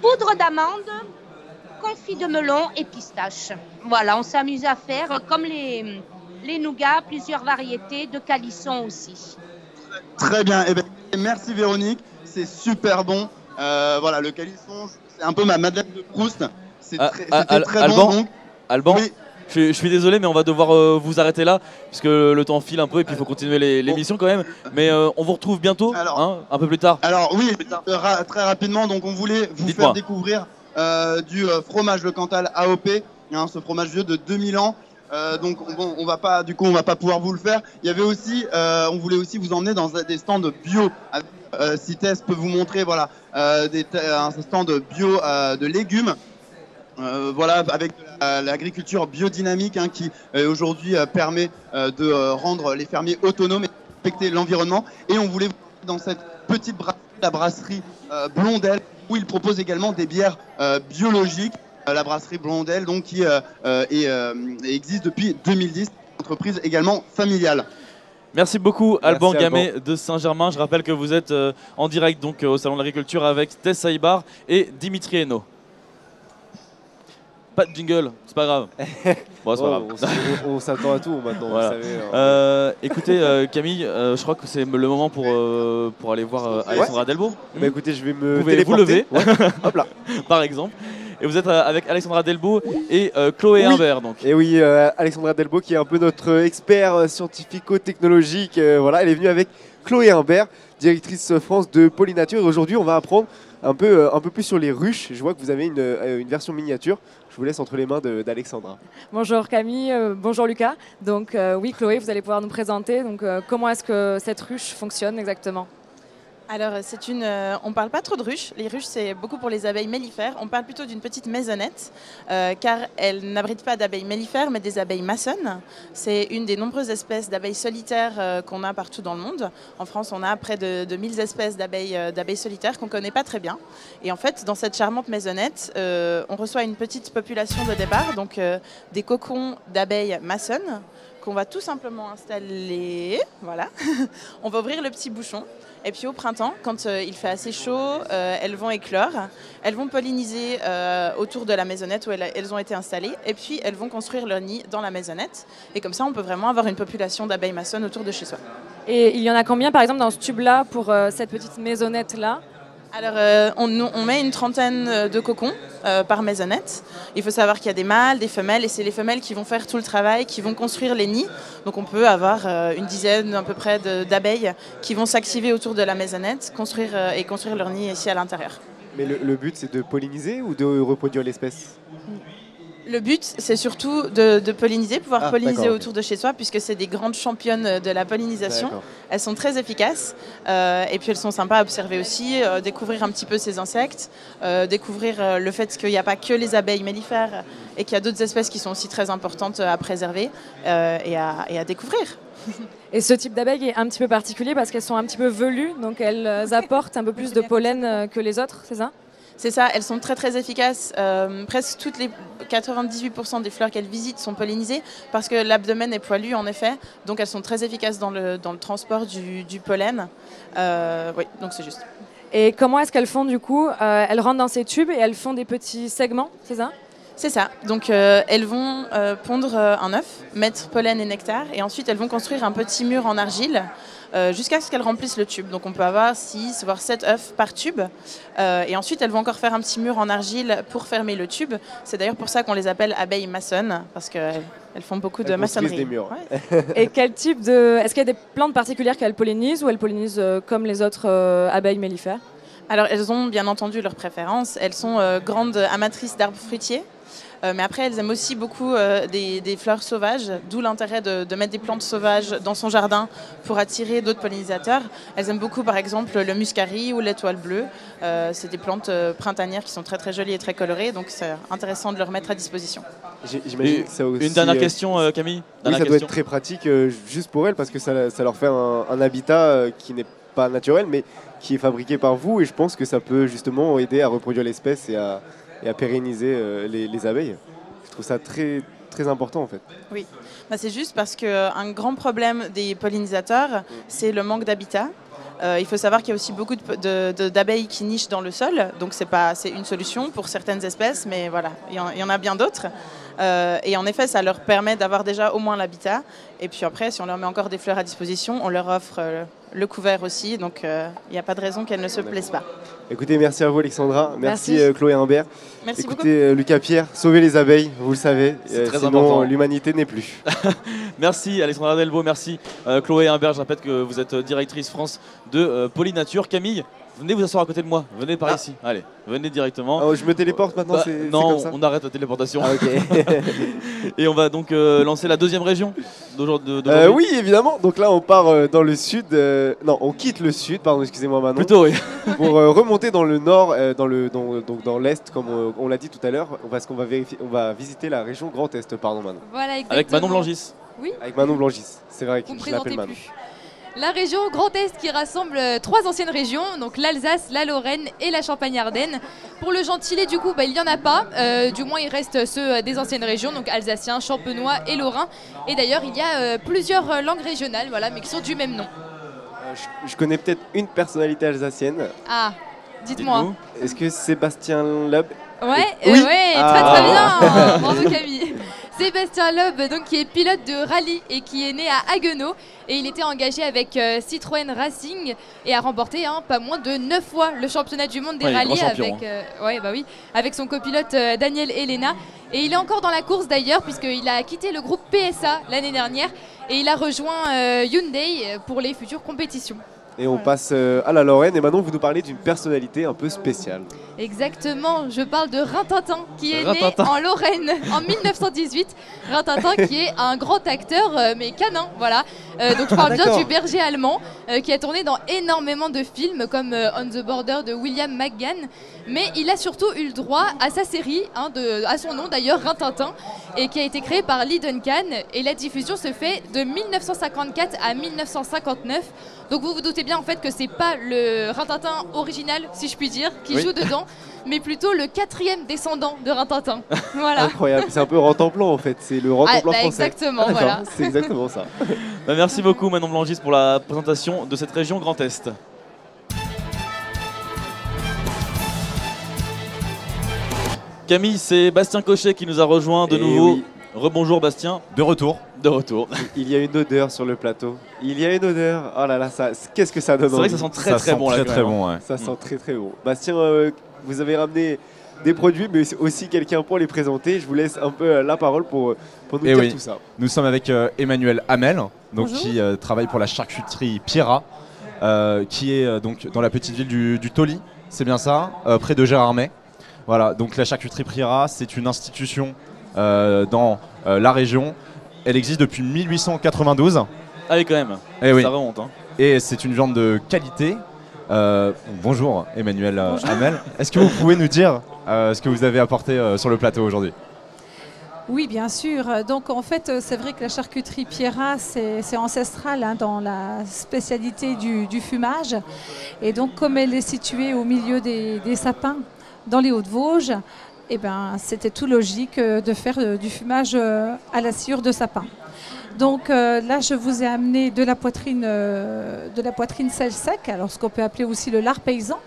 Poudre d'amande, confit de melon et pistache. Voilà, on s'amuse à faire comme les nougats, plusieurs variétés de calisson aussi. Très bien. Eh ben, merci Véronique, c'est super bon. Voilà, le calisson, c'est un peu ma Madeleine de Proust. C'était très Alban, bon. Donc... Alban, oui. je suis désolé, mais on va devoir vous arrêter là, puisque le temps file un peu et puis il faut continuer l'émission quand même. Mais on vous retrouve bientôt, un peu plus tard. Alors oui, très rapidement, donc on voulait vous faire découvrir du fromage Le Cantal AOP, ce fromage vieux de 2000 ans. Donc bon, on va pas pouvoir vous le faire. Il y avait aussi, on voulait aussi vous emmener dans des stands bio. Cites peut vous montrer, voilà, un stand bio de légumes. Voilà, avec l'agriculture biodynamique qui aujourd'hui permet de rendre les fermiers autonomes et de respecter l'environnement. Et on voulait vous dans cette petite brasserie, la brasserie Blondel, où ils proposent également des bières biologiques. La brasserie Blondel, donc, qui existe depuis 2010, entreprise également familiale. Merci beaucoup Alban Merci, Gamay Alban. de Saint-Germain. Je rappelle que vous êtes en direct donc, au Salon de l'Agriculture avec Tess Saïbar et Dimitri Hainaut. Pas de jingle, c'est pas grave. Bon, c'est pas grave. On s'attend à tout maintenant, voilà. vous savez. Écoutez Camille, je crois que c'est le moment pour aller voir Alexandra Delbo. Bah écoutez, je vais me Vous pouvez vous lever, Hop là. par exemple. Et vous êtes avec Alexandra Delbo et Chloé Imbert. Donc. Et oui, Alexandra Delbo qui est un peu notre expert scientifico-technologique. Voilà, elle est venue avec Chloé Imbert, directrice France de Pollinature. Et aujourd'hui, on va apprendre un peu plus sur les ruches. Je vois que vous avez une version miniature. Je vous laisse entre les mains d'Alexandra. Bonjour Camille, bonjour Lucas. Donc oui Chloé, vous allez pouvoir nous présenter comment est-ce que cette ruche fonctionne exactement. Alors, on ne parle pas trop de ruches. Les ruches, c'est beaucoup pour les abeilles mellifères. On parle plutôt d'une petite maisonnette, car elle n'abrite pas d'abeilles mellifères, mais des abeilles maçonnes. C'est une des nombreuses espèces d'abeilles solitaires qu'on a partout dans le monde. En France, on a près de 1000 espèces d'abeilles solitaires qu'on ne connaît pas très bien. Et en fait, dans cette charmante maisonnette, on reçoit une petite population de départ, donc des cocons d'abeilles maçonnes, qu'on va tout simplement installer. Voilà. On va ouvrir le petit bouchon. Et puis au printemps, quand il fait assez chaud, elles vont éclore, elles vont polliniser autour de la maisonnette où elles ont été installées, et puis elles vont construire leur nid dans la maisonnette. Et comme ça, on peut vraiment avoir une population d'abeilles maçonnes autour de chez soi. Et il y en a combien par exemple dans ce tube-là pour cette petite maisonnette-là? Alors, on met une trentaine de cocons par maisonnette. Il faut savoir qu'il y a des mâles, des femelles, et c'est les femelles qui vont faire tout le travail, qui vont construire les nids. Donc on peut avoir une dizaine à peu près d'abeilles qui vont s'activer autour de la maisonnette, construire leur nid ici à l'intérieur. Mais le but, c'est de polliniser ou de reproduire l'espèce ? Le but, c'est surtout de polliniser, pouvoir polliniser autour de chez soi, puisque c'est des grandes championnes de la pollinisation. Elles sont très efficaces, et puis elles sont sympas à observer aussi, découvrir un petit peu ces insectes, découvrir le fait qu'il n'y a pas que les abeilles mellifères, et qu'il y a d'autres espèces qui sont aussi très importantes à préserver et à découvrir. Et ce type d'abeilles est un petit peu particulier parce qu'elles sont un petit peu velues, donc elles apportent un peu plus de pollen que les autres, c'est ça ? C'est ça, elles sont très très efficaces. Presque toutes les 98% des fleurs qu'elles visitent sont pollinisées parce que l'abdomen est poilu en effet. Donc elles sont très efficaces dans le transport du pollen. Oui, donc c'est juste. Et comment est-ce qu'elles font du coup Elles rentrent dans ces tubes et elles font des petits segments, c'est ça ? C'est ça. Donc elles vont pondre un œuf, mettre pollen et nectar, et ensuite elles vont construire un petit mur en argile jusqu'à ce qu'elles remplissent le tube. Donc on peut avoir 6 voire 7 œufs par tube. Et ensuite elles vont encore faire un petit mur en argile pour fermer le tube. C'est d'ailleurs pour ça qu'on les appelle abeilles maçonnes, parce qu'elles font beaucoup de maçonnerie. Des murs. Ouais. Et quel type de... Est-ce qu'il y a des plantes particulières qu'elles pollinisent ou elles pollinisent comme les autres abeilles mellifères ? Alors elles ont bien entendu leurs préférences. Elles sont grandes amatrices d'arbres fruitiers. Mais après, elles aiment aussi beaucoup des fleurs sauvages, d'où l'intérêt de mettre des plantes sauvages dans son jardin pour attirer d'autres pollinisateurs. Elles aiment beaucoup, par exemple, le muscari ou l'étoile bleue. C'est des plantes printanières qui sont très très jolies et très colorées, donc c'est intéressant de leur mettre à disposition. J'imagine que ça aussi, une dernière question, Camille. Oui, ça doit être très pratique juste pour elles, parce que ça leur fait un habitat qui n'est pas naturel, mais qui est fabriqué par vous, et je pense que ça peut justement aider à reproduire l'espèce et à pérenniser les abeilles. Je trouve ça très, très important en fait. Oui, c'est juste parce qu'un grand problème des pollinisateurs, c'est le manque d'habitat. Il faut savoir qu'il y a aussi beaucoup d'abeilles qui nichent dans le sol, donc c'est une solution pour certaines espèces, mais voilà, il y en a bien d'autres. Et en effet, ça leur permet d'avoir déjà au moins l'habitat. Et puis après, si on leur met encore des fleurs à disposition, on leur offre le couvert aussi. Donc il n'y a pas de raison qu'elles ne se plaisent pas. Écoutez, merci à vous Alexandra, merci, Chloé Imbert. Merci Écoutez, Lucas Pierre, sauvez les abeilles, vous le savez, très sinon important. l'humanité n'est plus. Merci Alexandra Delvaux, merci Chloé Imbert. Je répète que vous êtes directrice France de Polynature. Camille, venez vous asseoir à côté de moi, venez par ici. Allez, venez directement. Oh, je me téléporte maintenant, c'est non, comme ça. on arrête la téléportation. Ah, ok. Et on va donc lancer la deuxième région d'aujourd'hui. Oui, évidemment. Donc là, on part dans le sud. Non, on quitte le sud, pardon, excusez-moi Manon. Plutôt, oui. Pour remonter dans le nord, donc dans l'est, comme on l'a dit tout à l'heure, parce qu'on va on va visiter la région Grand Est, pardon Manon. Voilà, exactement. Avec Manon Blangis. Oui. Avec Manon Blangis, c'est vrai que Vous me je l'appelle présentez Manon. plus. La région Grand Est qui rassemble 3 anciennes régions, donc l'Alsace, la Lorraine et la Champagne-Ardenne. Pour le gentilé, du coup, il n'y en a pas. Du moins, il reste ceux des anciennes régions, donc alsaciens, champenois et lorrains. Et d'ailleurs, il y a plusieurs langues régionales, voilà, mais qui sont du même nom. Je connais peut-être une personnalité alsacienne. Ah, dites-moi. Est-ce que Sébastien Loeb? Ouais, Oui. très bien. Bravo Camille. Sébastien Loeb, donc, qui est pilote de rallye et qui est né à Haguenau. Et il était engagé avec Citroën Racing et a remporté pas moins de 9 fois le championnat du monde des rallyes avec son copilote Daniel Elena. Et il est encore dans la course d'ailleurs puisqu'il a quitté le groupe PSA l'année dernière et il a rejoint Hyundai pour les futures compétitions. Et on passe à la Lorraine et maintenant vous nous parlez d'une personnalité un peu spéciale. Exactement, je parle de Rintintin qui est Rintintin. né en Lorraine en 1918. Rintintin qui est un grand acteur mais canin, voilà. Donc je parle bien d'accord. du berger allemand qui a tourné dans énormément de films comme On the Border de William McGann. Mais il a surtout eu le droit à sa série, à son nom d'ailleurs, Rintintin, et qui a été créée par Lee Duncan. Et la diffusion se fait de 1954 à 1959. Donc vous vous doutez bien en fait que c'est pas le Rintintin original, si je puis dire, qui joue dedans, mais plutôt le 4e descendant de Rintintin. Voilà. Incroyable, c'est un peu Rantanplan en fait, c'est le Rantanplan français. Exactement, d'accord, voilà. C'est exactement ça. Merci beaucoup Manon Blangis pour la présentation de cette région Grand Est. Camille, c'est Bastien Cochet qui nous a rejoint de nouveau. Oui. Rebonjour Bastien. De retour. De retour. Il y a une odeur sur le plateau. Il y a une odeur. Oh là là, qu'est-ce que ça donne. C'est vrai que ça sent très bon là. Très bon, ouais. Ça sent très bon. Bastien, vous avez ramené des produits, mais aussi quelqu'un pour les présenter. Je vous laisse un peu la parole pour nous dire tout ça. Nous sommes avec Emmanuel Hamel, donc, Bonjour. qui travaille pour la charcuterie Pierrat, qui est donc dans la petite ville du Tauly, c'est bien ça, près de Gérardmer. Voilà, donc la charcuterie Pierrat, c'est une institution dans la région. Elle existe depuis 1892. Allez quand même, Eh oui. ça remonte. Hein. Et c'est une viande de qualité. Bonjour Emmanuel Hamel. Est-ce que vous pouvez nous dire ce que vous avez apporté sur le plateau aujourd'hui? Oui, bien sûr. Donc en fait, c'est vrai que la charcuterie Pierrat, c'est ancestral dans la spécialité du fumage. Et donc comme elle est située au milieu des sapins dans les Hauts-de-Vosges, eh ben, c'était tout logique de faire du fumage à la sciure de sapin. Donc là, je vous ai amené de la poitrine sel sec, alors ce qu'on peut appeler aussi le lard paysan.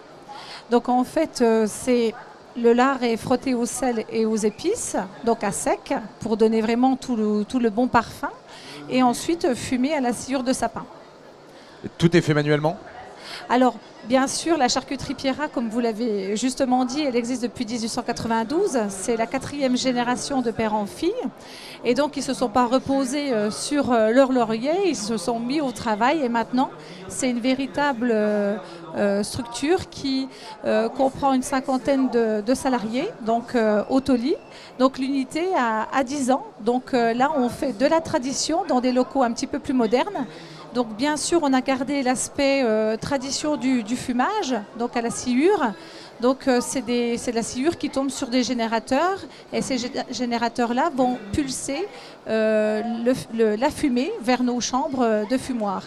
Donc en fait, le lard est frotté au sel et aux épices, donc à sec, pour donner vraiment tout le bon parfum, et ensuite fumé à la sciure de sapin. Tout est fait manuellement? Alors, bien sûr, la charcuterie Pierrat, comme vous l'avez justement dit, elle existe depuis 1892. C'est la 4e génération de père en fille. Et donc, ils ne se sont pas reposés sur leur laurier, ils se sont mis au travail. Et maintenant, c'est une véritable structure qui comprend une 50aine de salariés, donc au Tauly. Donc, l'unité a 10 ans. Donc là, on fait de la tradition dans des locaux un petit peu plus modernes. Donc bien sûr, on a gardé l'aspect tradition du fumage, donc à la sciure. Donc c'est de la sciure qui tombe sur des générateurs et ces générateurs-là vont pulser la fumée vers nos chambres de fumoir.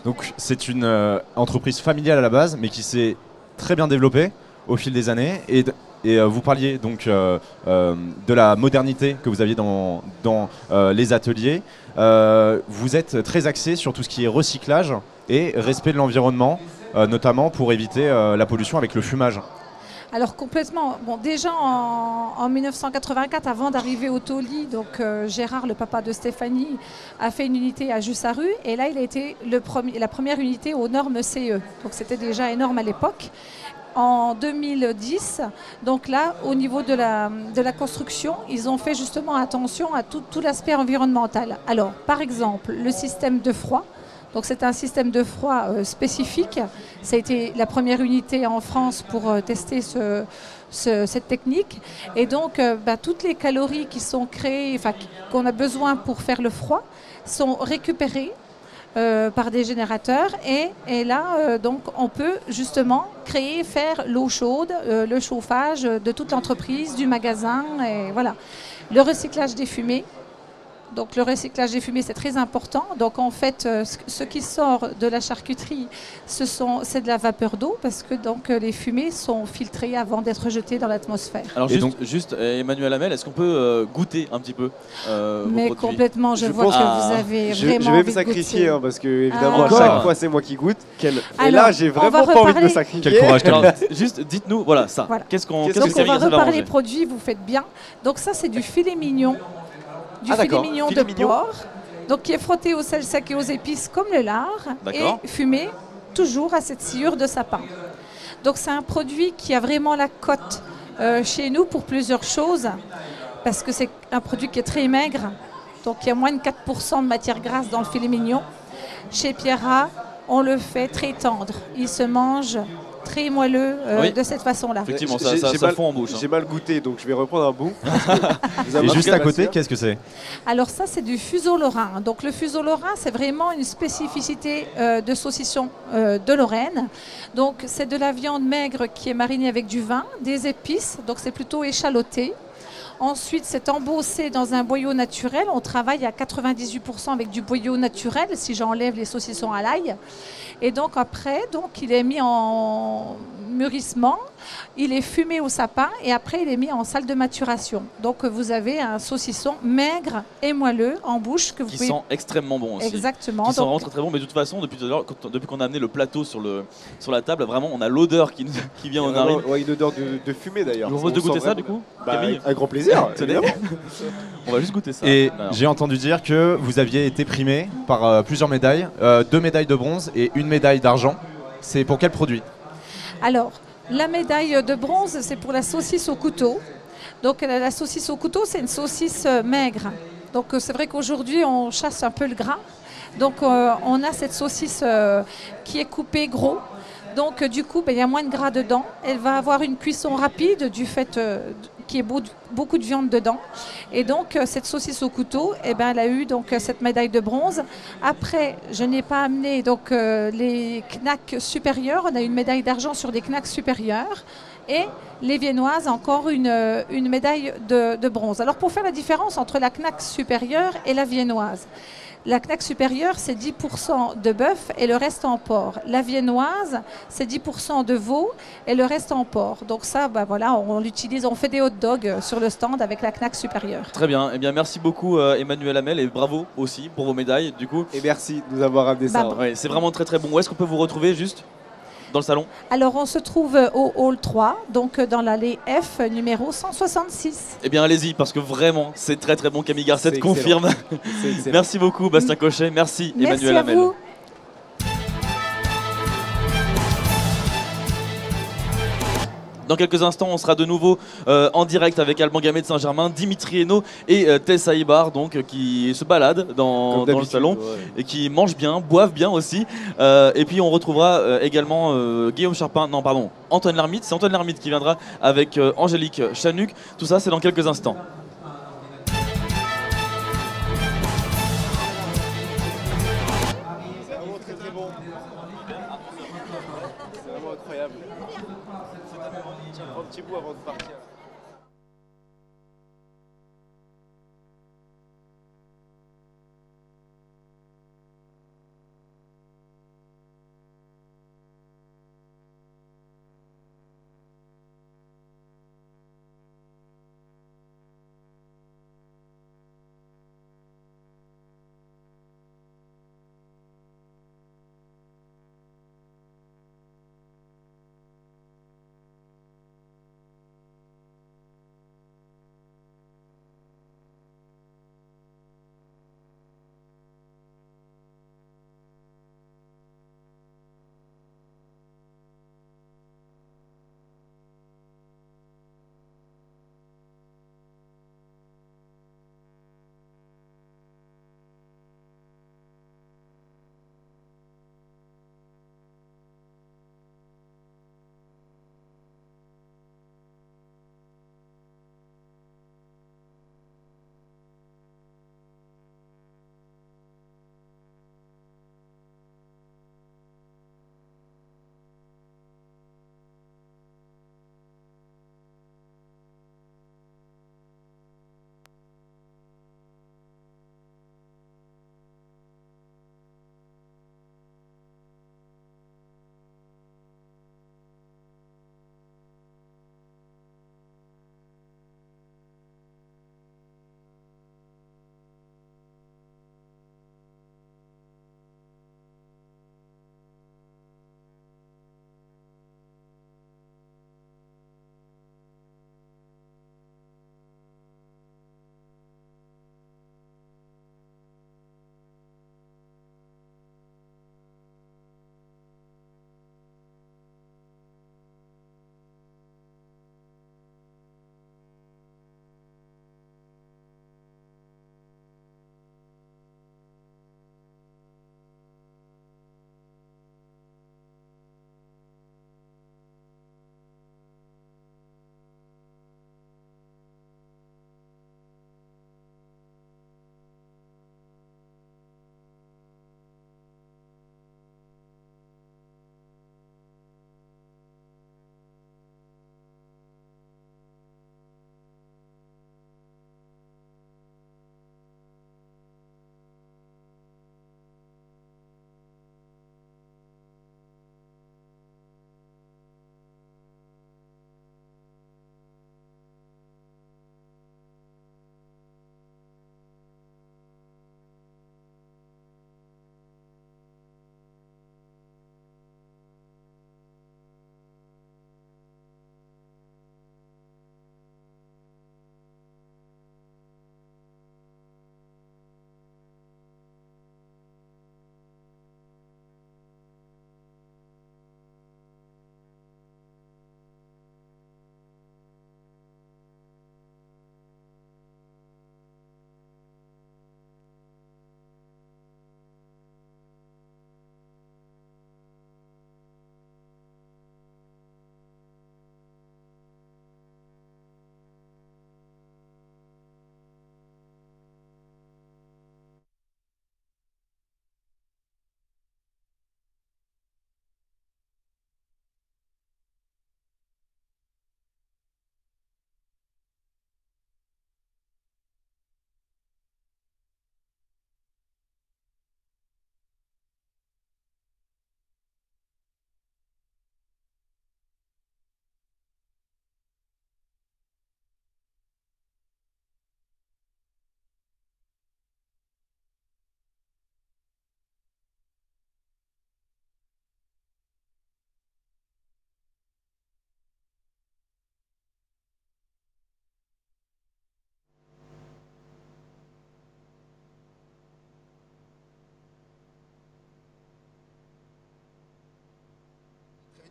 Donc c'est une entreprise familiale à la base, mais qui s'est très bien développée au fil des années. Et vous parliez donc de la modernité que vous aviez dans les ateliers. Vous êtes très axé sur tout ce qui est recyclage et respect de l'environnement. notamment pour éviter la pollution avec le fumage. Alors complètement. Bon, déjà en 1984, avant d'arriver au Tauly, donc Gérard, le papa de Stéphanie, a fait une unité à Jussarru et là il a été la première unité aux normes CE. Donc c'était déjà énorme à l'époque. En 2010, donc là, au niveau de la construction, ils ont fait justement attention à tout l'aspect environnemental. Alors, par exemple, le système de froid. Donc c'est un système de froid spécifique. Ça a été la première unité en France pour tester cette technique. Et donc toutes les calories qui sont créées, qu'on a besoin pour faire le froid, sont récupérées par des générateurs. Et là, donc on peut justement faire l'eau chaude, le chauffage de toute l'entreprise, du magasin. Et voilà. Le recyclage des fumées. Donc le recyclage des fumées, c'est très important. Donc en fait, ce qui sort de la charcuterie, c'est de la vapeur d'eau parce que donc, les fumées sont filtrées avant d'être jetées dans l'atmosphère. Alors juste Emmanuel Hamel, est-ce qu'on peut goûter un petit peu Mais vos produits? complètement, je vois que vous avez vraiment Je vais me sacrifier parce que évidemment à chaque fois c'est moi qui goûte. Et là j'ai vraiment pas envie de me sacrifier. Quel courage. Alors, juste dites-nous, voilà ça. Voilà. Qu'est-ce Donc que on Camille va Garcelle va reparler manger? produits, vous faites bien. Donc ça c'est du filet mignon. Filet mignon de porc, donc qui est frotté au sel sec et aux épices comme le lard et fumé toujours à cette sciure de sapin. Donc c'est un produit qui a vraiment la cote chez nous pour plusieurs choses, parce que c'est un produit qui est très maigre, donc il y a moins de 4% de matière grasse dans le filet mignon. Chez Pierrat, on le fait très tendre, il se mange très moelleux de cette façon-là. Effectivement, ça fond en bouche. J'ai mal goûté, donc je vais reprendre un bout. Et juste à côté, qu'est-ce que c'est? Alors ça, c'est du fuseau lorrain. Donc le fuseau lorrain, c'est vraiment une spécificité de saucisson de Lorraine. Donc c'est de la viande maigre qui est marinée avec du vin, des épices, donc c'est plutôt échaloté. Ensuite, c'est embossé dans un boyau naturel. On travaille à 98% avec du boyau naturel, si j'enlève les saucissons à l'ail. Et donc après, il est mis en mûrissement, il est fumé au sapin et après il est mis en salle de maturation. Donc vous avez un saucisson maigre et moelleux en bouche que vous pouvez... Qui sent extrêmement bon aussi. Exactement. Qui sent vraiment très très bon. Mais de toute façon, depuis tout à l'heure, depuis qu'on a amené le plateau sur la table, vraiment on a l'odeur qui vient aux narines. Ouais, une odeur de fumée d'ailleurs. Je vous propose de goûter ça du coup, Camille. Avec grand plaisir. On va juste goûter ça. Et j'ai entendu dire que vous aviez été primé par plusieurs médailles, 2 médailles de bronze et 1 médaille d'argent. C'est pour quel produit? Alors, la médaille de bronze, c'est pour la saucisse au couteau. Donc la saucisse au couteau, c'est une saucisse maigre. Donc c'est vrai qu'aujourd'hui, on chasse un peu le gras. Donc on a cette saucisse qui est coupée gros. Donc du coup, il y a moins de gras dedans. Elle va avoir une cuisson rapide du fait qu'il y ait beaucoup de viande dedans. Et donc cette saucisse au couteau, elle a eu donc cette médaille de bronze. Après, je n'ai pas amené donc les knacks supérieurs. On a une médaille d'argent sur des knacks supérieurs. Et les viennoises, encore une médaille de bronze. Alors pour faire la différence entre la knack supérieure et la viennoise, la knack supérieure, c'est 10% de bœuf et le reste en porc. La viennoise, c'est 10% de veau et le reste en porc. Donc ça, voilà, on l'utilise, on fait des hot dogs sur le stand avec la knack supérieure. Très bien. Eh bien, merci beaucoup Emmanuel Hamel et bravo aussi pour vos médailles du coup. Et merci de nous avoir amené ça. Ouais, c'est vraiment très très bon. Où est-ce qu'on peut vous retrouver juste dans le salon? Alors on se trouve au hall 3, donc dans l'allée F numéro 166. Eh bien allez-y parce que vraiment c'est très très bon. Camille Garcelle confirme. Merci beaucoup Bastien Cochet, merci Emmanuel Hamel. Vous. Dans quelques instants, on sera de nouveau en direct avec Alban Gamet de Saint-Germain, Dimitri Hainaut et Tessa Ibar, donc qui se baladent dans le salon et qui mangent bien, boivent bien aussi. Et puis on retrouvera également Guillaume Charpin, non pardon, Antoine Lermite. C'est Antoine Lermite qui viendra avec Angélique Chanuc. Tout ça, c'est dans quelques instants. C'est vraiment très très bon. C'est vraiment incroyable. Tiens, un petit bout avant de partir.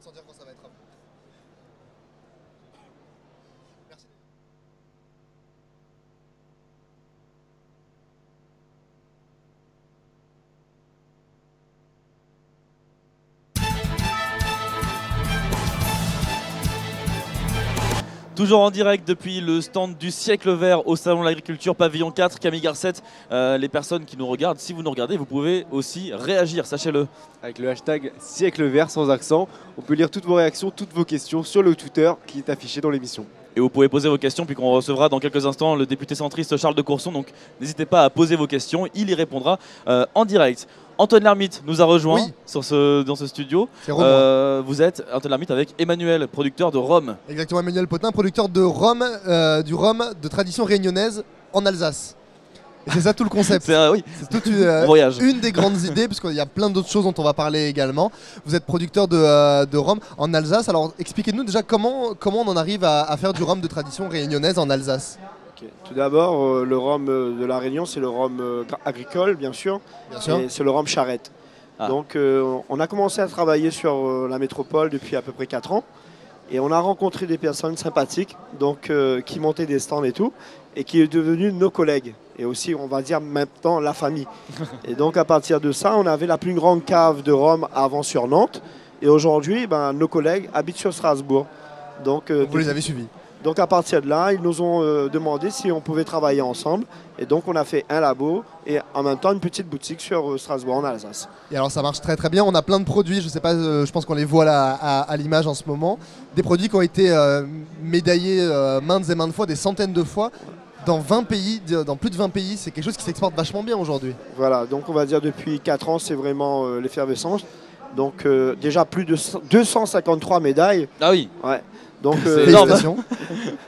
sans dire quand ça va être à vous. Merci. Toujours en direct depuis le stand du siècle vert au Salon de l'Agriculture, pavillon 4, Camille Garcette. Les personnes qui nous regardent, si vous nous regardez, vous pouvez aussi réagir, sachez-le. Avec le hashtag siècle vert sans accent, on peut lire toutes vos réactions, toutes vos questions sur le Twitter qui est affiché dans l'émission. Et vous pouvez poser vos questions, puis qu'on recevra dans quelques instants le député centriste Charles de Courson. Donc n'hésitez pas à poser vos questions, il y répondra en direct. Antoine Lhermitte nous a rejoint dans ce studio. Vous êtes Antoine Lhermitte avec Emmanuel, producteur de rhum. Exactement, Emmanuel Potin, producteur de rhum, du rhum de tradition réunionnaise en Alsace. Et c'est ça tout le concept. C'est toute une des grandes idées, puisqu'il y a plein d'autres choses dont on va parler également. Vous êtes producteur de rhum en Alsace. Alors expliquez-nous déjà comment on en arrive à faire du rhum de tradition réunionnaise en Alsace. Tout d'abord, le rhum de la Réunion, c'est le rhum agricole, bien sûr. Et c'est le rhum charrette. Donc, on a commencé à travailler sur la métropole depuis à peu près 4 ans. Et on a rencontré des personnes sympathiques, donc, qui montaient des stands et tout, et qui est devenus nos collègues. Et aussi, on va dire maintenant, la famille. Et donc, à partir de ça, on avait la plus grande cave de rhum avant sur Nantes. Et aujourd'hui, nos collègues habitent sur Strasbourg. Donc, vous les avez suivis. Donc à partir de là, ils nous ont demandé si on pouvait travailler ensemble. Et donc on a fait un labo et en même temps une petite boutique sur Strasbourg en Alsace. Et alors ça marche très très bien, on a plein de produits, je sais pas, je pense qu'on les voit là à l'image en ce moment. Des produits qui ont été médaillés maintes et maintes fois, des centaines de fois. Dans 20 pays, dans plus de 20 pays, c'est quelque chose qui s'exporte vachement bien aujourd'hui. Voilà, donc on va dire depuis 4 ans, c'est vraiment l'effervescence. Donc déjà plus de 253 médailles. Ah oui. Ouais. Donc,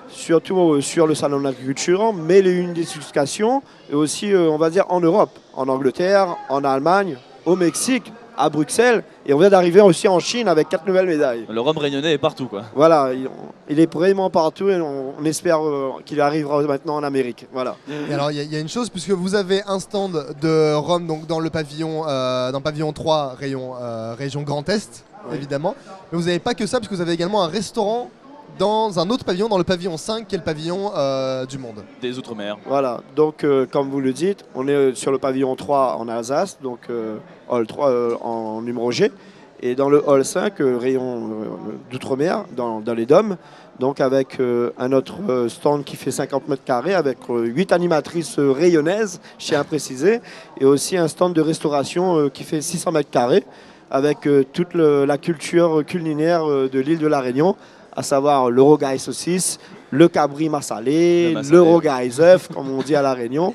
surtout sur le salon de l'agriculture, mais les une d'éducation, et aussi, on va dire, en Europe, en Angleterre, en Allemagne, au Mexique, à Bruxelles, et on vient d'arriver aussi en Chine avec 4 nouvelles médailles. Le rhum réunionnais est partout, quoi. Voilà, il est vraiment partout, et on espère qu'il arrivera maintenant en Amérique. Voilà. Et alors, il y a une chose, puisque vous avez un stand de rhum donc, dans le pavillon, dans pavillon 3, région Grand Est, évidemment, mais vous n'avez pas que ça, puisque vous avez également un restaurant dans un autre pavillon, dans le pavillon 5, qui est le pavillon du monde. Des Outre-mer. Voilà, donc comme vous le dites, on est sur le pavillon 3 en Alsace, donc hall 3 en numéro G, et dans le hall 5, rayon d'Outre-mer, dans les Dômes, donc avec un autre stand qui fait 50 mètres carrés, avec 8 animatrices rayonnaises, je tiens à préciser, et aussi un stand de restauration qui fait 600 mètres carrés, avec toute la culture culinaire de l'île de la Réunion, à savoir le rogaille saucisse, le cabri massalé, le rogaille œuf, comme on dit à La Réunion,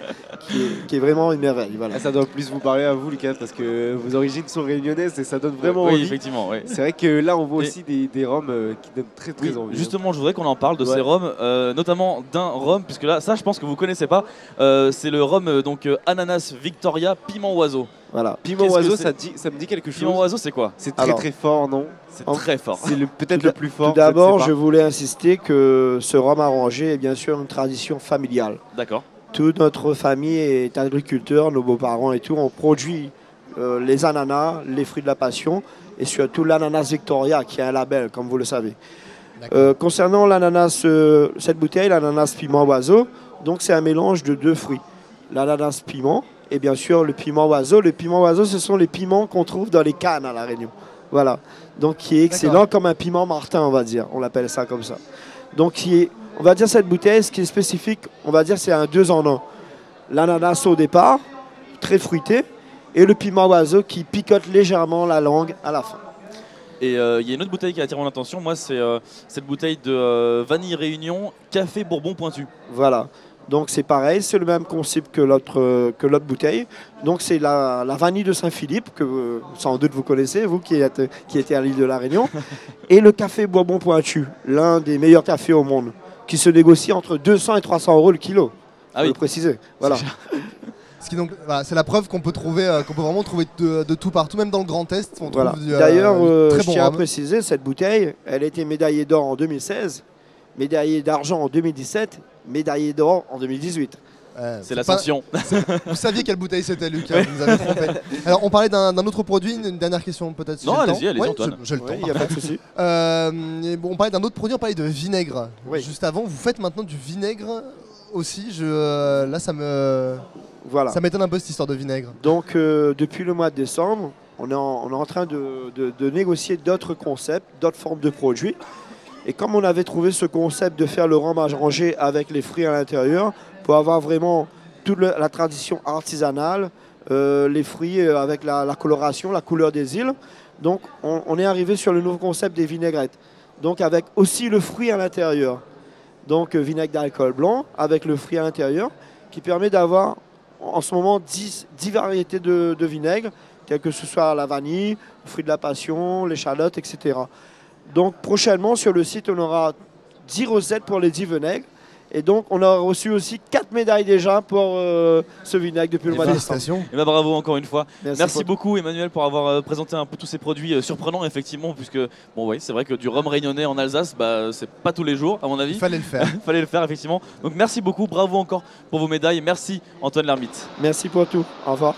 qui est vraiment une merveille. Voilà. Ça doit plus vous parler à vous, Lucas, parce que vos origines sont réunionnaises et ça donne vraiment envie. Oui, effectivement. Oui. C'est vrai que là, on voit aussi des rhums qui donnent très envie. Justement, je voudrais qu'on en parle de ces rhums, notamment d'un rhum, puisque là, ça, je pense que vous ne connaissez pas. C'est le rhum Ananas Victoria Piment Oiseau. Voilà, piment oiseau, ça me dit quelque chose. Piment oiseau, c'est quoi? C'est très fort, non? C'est très fort. C'est peut-être le plus fort. Tout d'abord, je voulais insister que ce rhum arrangé est bien sûr une tradition familiale. D'accord. Toute notre famille est agriculteur, nos beaux-parents et tout. On produit les ananas, les fruits de la passion et surtout l'ananas Victoria qui est un label, comme vous le savez. Concernant l'ananas, cette bouteille, l'ananas piment oiseau, donc c'est un mélange de 2 fruits. L'ananas piment et bien sûr le piment oiseau. Le piment oiseau, ce sont les piments qu'on trouve dans les cannes à La Réunion. Voilà. Donc qui est excellent comme un piment martin, on va dire. On l'appelle ça comme ça. Donc on va dire cette bouteille, ce qui est spécifique, on va dire c'est un 2 en 1. L'ananas au départ, très fruité, et le piment oiseau qui picote légèrement la langue à la fin. Et il y a une autre bouteille qui attire mon attention, moi c'est cette bouteille de Vanille Réunion, café Bourbon pointu. Voilà. Donc c'est pareil, c'est le même concept que l'autre bouteille. Donc c'est la vanille de Saint-Philippe, que sans doute vous connaissez, vous qui étiez à l'île de La Réunion. Et le café Bourbon pointu, l'un des meilleurs cafés au monde, qui se négocie entre 200 et 300 euros le kilo. Ah oui, préciser. Voilà. C'est la preuve qu'on peut vraiment trouver de tout partout, même dans le Grand Est. Voilà. D'ailleurs, je tiens à préciser, cette bouteille, elle a été médaillée d'or en 2016, médaillée d'argent en 2017, médaillée d'or en 2018. C'est l'ascension. Vous saviez quelle bouteille c'était, Lucas, vous nous avez trompé. Alors, on parlait d'un autre produit, une dernière question peut-être. Non, allez-y, Antoine. J'ai le temps. Il n'y a pas de souci. On parlait d'un autre produit, on parlait de vinaigre. Oui. Juste avant, vous faites maintenant du vinaigre aussi. Là, ça m'étonne un peu cette histoire de vinaigre. Donc, depuis le mois de décembre, on est en train de négocier d'autres concepts, d'autres formes de produits. Et comme on avait trouvé ce concept de faire le rhum arrangé avec les fruits à l'intérieur, pour avoir vraiment toute la tradition artisanale, les fruits avec la coloration, la couleur des îles. Donc on est arrivé sur le nouveau concept des vinaigrettes. Donc avec aussi le fruit à l'intérieur. Donc vinaigre d'alcool blanc avec le fruit à l'intérieur, qui permet d'avoir en ce moment 10 variétés de vinaigre, quel que ce soit la vanille, le fruit de la passion, l'échalote, etc. Donc prochainement sur le site, on aura 10 recettes pour les 10 vinaigres. Et donc on a reçu aussi 4 médailles déjà pour ce vinaigre depuis le mois de décembre. Et bravo encore une fois. Merci beaucoup Emmanuel pour avoir présenté un peu tous ces produits surprenants effectivement, puisque bon oui, c'est vrai que du rhum réunionnais en Alsace, c'est pas tous les jours à mon avis. Il fallait le faire. Fallait le faire effectivement. Donc merci beaucoup, bravo encore pour vos médailles. Merci Antoine Lermite. Merci pour tout. Au revoir.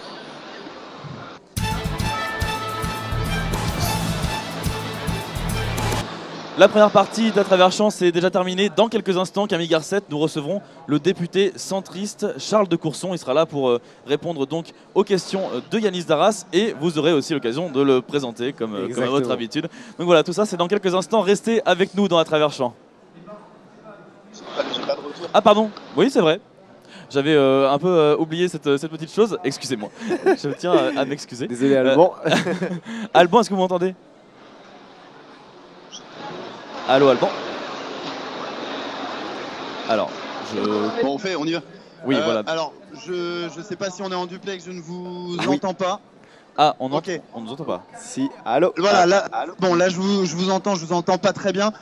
La première partie d'À travers champs est déjà terminée. Dans quelques instants, Camille Garcette, nous recevrons le député centriste Charles de Courson. Il sera là pour répondre donc aux questions de Yanis Darras et vous aurez aussi l'occasion de le présenter comme à votre habitude. Donc voilà, tout ça c'est dans quelques instants. Restez avec nous dans À travers champs. Ah pardon, oui c'est vrai. J'avais un peu oublié cette petite chose. Excusez-moi. Je tiens à m'excuser. Désolé Alban. Alban, est-ce que vous m'entendez ? Allô Alban. Alors, Bon, on y va. Oui, voilà. Alors, je sais pas si on est en duplex, je ne vous entends pas. Ah, on nous entend pas. Si, allô. Voilà, là, bon, là, je vous entends pas très bien.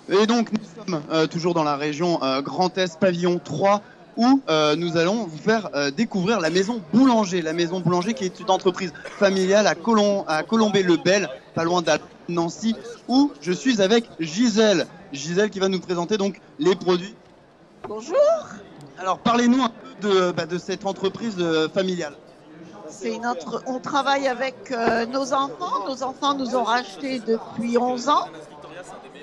Et donc, nous sommes toujours dans la région Grand Est, pavillon 3, où nous allons vous faire découvrir la Maison Boulanger. La Maison Boulanger qui est une entreprise familiale à Colombey-le-Bel, pas loin de Nancy, où je suis avec Gisèle. Gisèle qui va nous présenter donc les produits. Bonjour. Alors parlez-nous un peu de cette entreprise familiale. On travaille avec nos enfants. Nos enfants nous ont racheté depuis 11 ans.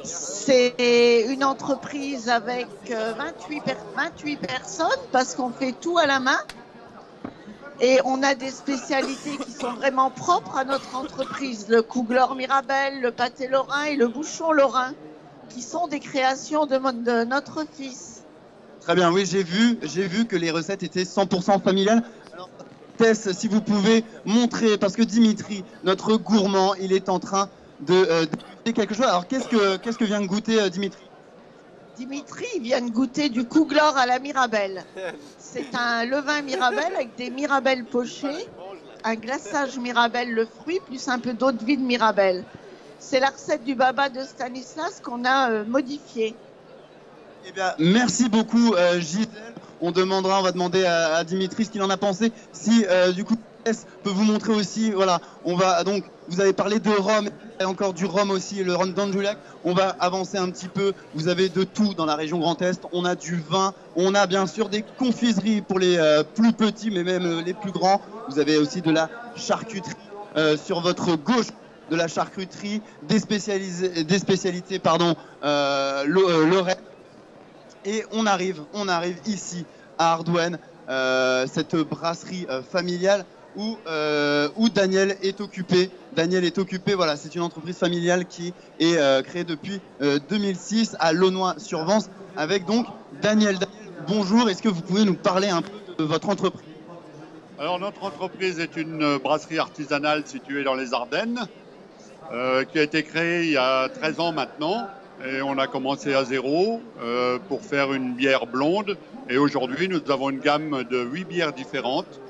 C'est une entreprise avec 28 personnes parce qu'on fait tout à la main. Et on a des spécialités qui sont vraiment propres à notre entreprise. Le Kugler Mirabelle, le pâté lorrain et le bouchon lorrain, qui sont des créations de notre fils. Très bien, oui, j'ai vu que les recettes étaient 100% familiales. Alors, Tess, si vous pouvez montrer, parce que Dimitri, notre gourmand, il est en train de goûter quelque chose. Alors, qu'est-ce que vient de goûter Dimitri ? Dimitri vient de goûter du Kugler à la Mirabelle. C'est un levain Mirabelle avec des Mirabelles pochées, un glaçage Mirabelle le fruit, plus un peu d'eau de vie de Mirabelle. C'est la recette du baba de Stanislas qu'on a modifiée. Eh bien, merci beaucoup Gisèle. On va demander à Dimitri ce qu'il en a pensé. Si du coup Tess peut vous montrer aussi, voilà, on va donc, vous avez parlé de rhum, et encore du rhum aussi, le rhum d'Anjulac. On va avancer un petit peu. Vous avez de tout dans la région Grand Est. On a du vin, on a bien sûr des confiseries pour les plus petits, mais même les plus grands. Vous avez aussi de la charcuterie sur votre gauche, de la charcuterie, des spécialités, lorraine. Et on arrive ici à Ardouenne, cette brasserie familiale où Daniel est occupé. Voilà, c'est une entreprise familiale qui est créée depuis 2006 à Launois-sur-Vence avec donc Daniel. Bonjour, est-ce que vous pouvez nous parler un peu de votre entreprise ? Alors notre entreprise est une brasserie artisanale située dans les Ardennes qui a été créée il y a 13 ans maintenant. Et on a commencé à zéro pour faire une bière blonde. Et aujourd'hui, nous avons une gamme de 8 bières différentes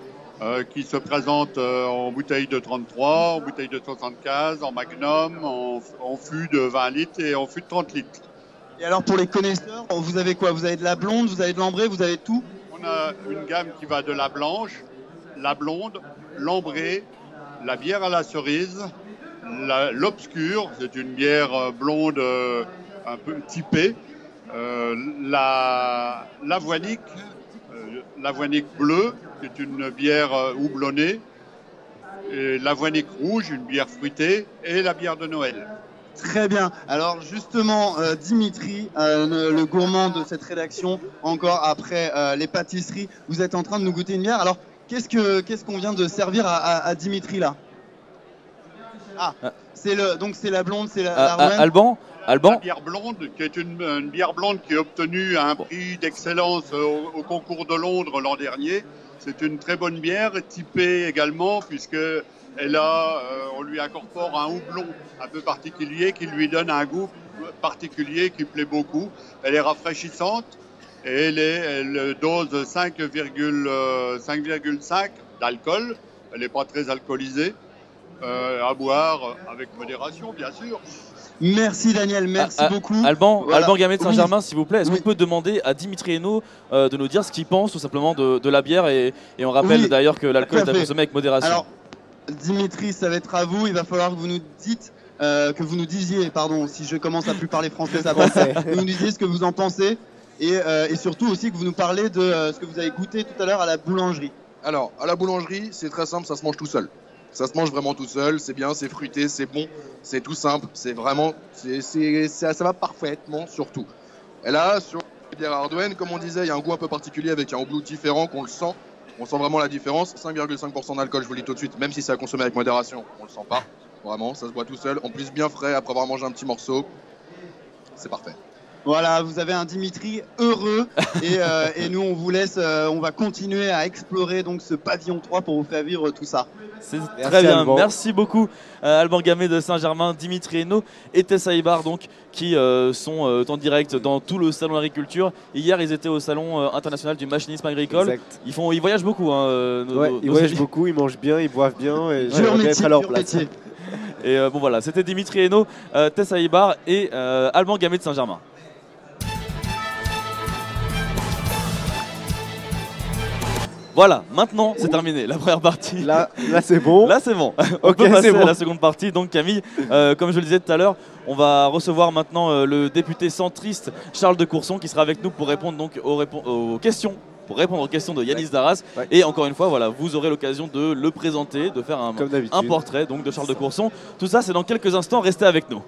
qui se présentent en bouteille de 33, en bouteille de 75, en magnum, en fût de 20 litres et en fût de 30 litres. Et alors pour les connaisseurs, vous avez quoi ? Vous avez de la blonde, vous avez de l'ambrée, vous avez tout ? On a une gamme qui va de la blanche, la blonde, l'ambrée, la bière à la cerise, l'obscure, c'est une bière blonde un peu typée, l'avoinique, l'Avoinique bleue, qui est une bière houblonnée, et l'Avoinique rouge, une bière fruitée, et la bière de Noël. Très bien. Alors justement, Dimitri, le gourmand de cette rédaction, encore après les pâtisseries, vous êtes en train de nous goûter une bière. Alors qu'est-ce qu'on vient de servir à Dimitri là? Ah, c'est la blonde, c'est la rouenne. Alban, La bière blonde, qui est une bière blonde qui a obtenu un prix d'excellence au concours de Londres l'an dernier. C'est une très bonne bière, typée également, puisque on lui incorpore un houblon un peu particulier qui lui donne un goût particulier qui plaît beaucoup. Elle est rafraîchissante et elle dose 5,5 d'alcool. Elle n'est pas très alcoolisée. À boire avec modération, bien sûr. Merci Daniel, merci beaucoup. Alban Gamay de Saint-Germain, Oui. s'il vous plaît, est-ce qu'on peut demander à Dimitri Hainaut de nous dire ce qu'il pense tout simplement de la bière et on rappelle d'ailleurs que l'alcool est à consommer avec modération. Alors, Dimitri, ça va être à vous. Il va falloir que vous nous disiez, si je commence à plus parler français, ça va. Que vous nous disiez ce que vous en pensez et surtout aussi que vous nous parlez de ce que vous avez goûté tout à l'heure à la boulangerie. Alors, à la boulangerie, c'est très simple, ça se mange tout seul. Ça se mange vraiment tout seul, c'est bien, c'est fruité, c'est bon, c'est tout simple, c'est vraiment, ça va parfaitement sur tout. Et là, sur les bières Ardouenne, comme on disait, il y a un goût un peu particulier avec un houblon différent qu'on le sent. On sent vraiment la différence. 5,5% d'alcool, je vous le dis tout de suite, même si c'est à consommer avec modération, on le sent pas. Vraiment, ça se boit tout seul. En plus, bien frais après avoir mangé un petit morceau. C'est parfait. Voilà, vous avez un Dimitri heureux et nous on vous laisse, on va continuer à explorer donc ce pavillon 3 pour vous faire vivre tout ça. C'est très bien, merci beaucoup Alban Gamay de Saint-Germain, Dimitri Hainaut et Tessa Ibar donc, qui sont en direct dans tout le salon d'agriculture. Hier ils étaient au salon international du machinisme agricole. Exact. Ils voyagent beaucoup. Ils voyagent beaucoup, ils mangent bien, ils boivent bien et j'aimerais bien être à leur place. Et bon voilà, c'était Dimitri Hainaut, Tessa Ibar et Alban Gamay de Saint-Germain. Voilà, maintenant c'est terminé, la première partie. Là c'est bon. Là c'est bon. On peut passer à la seconde partie. Donc Camille, comme je le disais tout à l'heure, on va recevoir maintenant le député centriste Charles de Courson qui sera avec nous pour répondre donc aux questions. Pour répondre aux questions de Yanis Darras. Et encore une fois, voilà, vous aurez l'occasion de le présenter, de faire un portrait donc, de Charles de Courson. Tout ça, c'est dans quelques instants. Restez avec nous.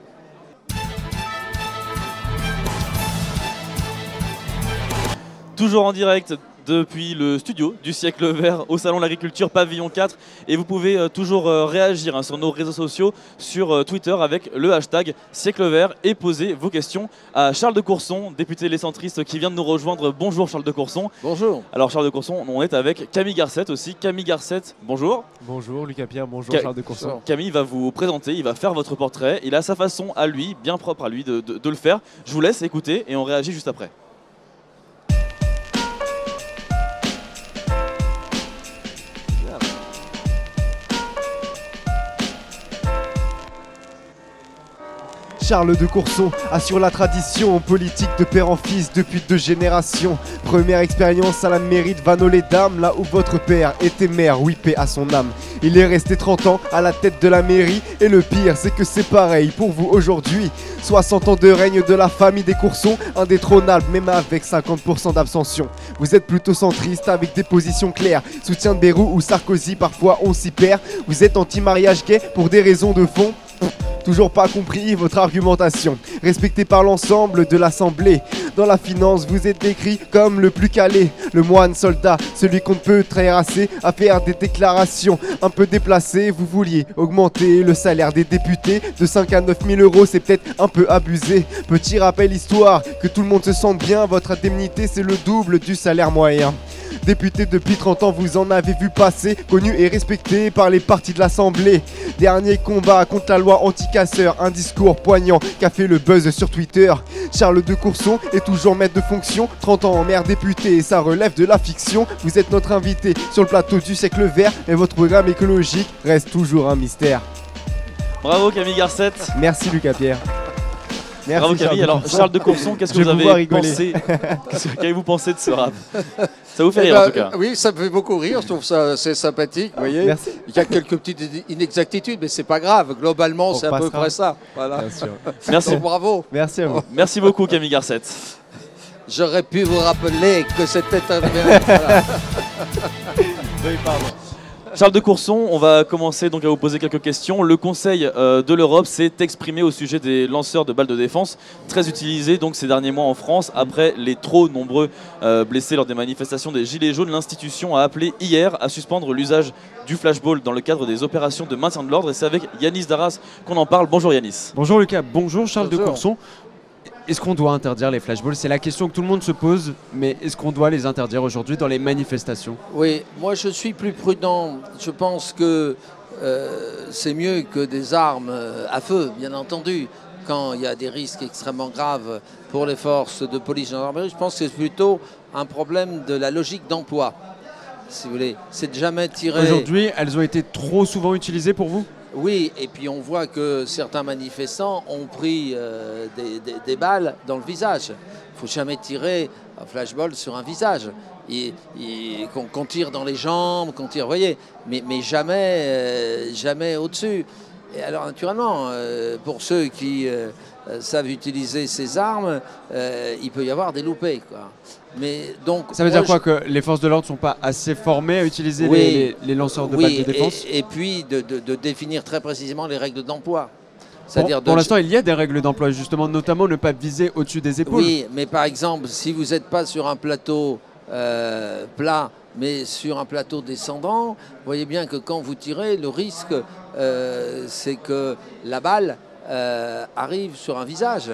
Toujours en direct depuis le studio du Siècle Vert au Salon de l'Agriculture Pavillon 4 et vous pouvez toujours réagir sur nos réseaux sociaux, sur Twitter avec le hashtag Siècle Vert et poser vos questions à Charles de Courson, député Les Centristes qui vient de nous rejoindre. Bonjour Charles de Courson. Bonjour. Alors Charles de Courson, on est avec Camille Garcette aussi. Camille Garcette, bonjour. Bonjour Lucas Pierre, bonjour Charles de Courson. Camille va vous présenter, il va faire votre portrait. Il a sa façon à lui, bien propre à lui de le faire. Je vous laisse écouter et on réagit juste après. Charles de Courson assure la tradition politique de père en fils depuis 2 générations. Première expérience à la mairie de Vannes-les-Dames, là où votre père était maire, oui paix à son âme. Il est resté 30 ans à la tête de la mairie et le pire c'est que c'est pareil pour vous aujourd'hui. 60 ans de règne de la famille des Coursons, indétrônable même avec 50% d'abstention. Vous êtes plutôt centriste avec des positions claires, soutien de Bayrou ou Sarkozy, parfois on s'y perd. Vous êtes anti-mariage gay pour des raisons de fond. Toujours pas compris votre argumentation. Respecté par l'ensemble de l'Assemblée. Dans la finance, vous êtes décrit comme le plus calé. Le moine soldat, celui qu'on ne peut traire assez à faire des déclarations un peu déplacées. Vous vouliez augmenter le salaire des députés de 5 à 9 000 euros, c'est peut-être un peu abusé. Petit rappel histoire, que tout le monde se sente bien. Votre indemnité, c'est le double du salaire moyen. Député depuis 30 ans, vous en avez vu passer, connu et respecté par les partis de l'Assemblée. Dernier combat contre la loi anti-casseur, un discours poignant qui a fait le buzz sur Twitter. Charles de Courson est toujours maître de fonction, 30 ans en maire député et ça relève de la fiction. Vous êtes notre invité sur le plateau du Siècle Vert et votre programme écologique reste toujours un mystère. Bravo Camille Garcette. Merci Lucas Pierre. Merci bravo Camille. Alors Charles de Courson, qu'est-ce que vous avez pensé? Qu'avez-vous pensé de ce rap? Ça vous fait rire en tout cas? Oui, ça me fait beaucoup rire, je trouve ça c'est sympathique, vous voyez. Merci. Il y a quelques petites inexactitudes, mais c'est pas grave. Globalement, c'est à peu près ça. Voilà. Merci. Donc, bravo. Merci à vous. Merci beaucoup Camille Garcette. j'aurais pu vous rappeler que c'était un... Voilà. Oui, pardon. Charles de Courson, on va commencer donc à vous poser quelques questions. Le Conseil de l'Europe s'est exprimé au sujet des lanceurs de balles de défense, très utilisés donc ces derniers mois en France. Après les trop nombreux blessés lors des manifestations des Gilets jaunes, l'institution a appelé hier à suspendre l'usage du flashball dans le cadre des opérations de maintien de l'ordre. Et c'est avec Yanis Darras qu'on en parle. Bonjour Yanis. Bonjour Lucas, bonjour Charles Bonjour. de Courson. Est-ce qu'on doit interdire les flashballs? C'est la question que tout le monde se pose, mais est-ce qu'on doit les interdire aujourd'hui dans les manifestations? Oui, moi je suis plus prudent. Je pense que c'est mieux que des armes à feu, bien entendu. Quand il y a des risques extrêmement graves pour les forces de police et gendarmerie, je pense que c'est plutôt un problème de la logique d'emploi. Si vous voulez, c'est de jamais tirer... Aujourd'hui, elles ont été trop souvent utilisées pour vous? Oui, et puis on voit que certains manifestants ont pris des balles dans le visage. Il ne faut jamais tirer un flashball sur un visage. Qu'on tire dans les jambes, qu'on tire, vous voyez, mais jamais au-dessus. Et alors naturellement, pour ceux qui savent utiliser ces armes, il peut y avoir des loupés, quoi. Mais donc, ça veut dire quoi, que les forces de l'ordre ne sont pas assez formées à utiliser les lanceurs de balles de défense? et puis de définir très précisément les règles d'emploi. Pour l'instant, il y a des règles d'emploi, justement, notamment ne pas viser au-dessus des épaules. Oui, mais par exemple, si vous n'êtes pas sur un plateau plat, mais sur un plateau descendant, vous voyez bien que quand vous tirez, le risque, c'est que la balle arrive sur un visage.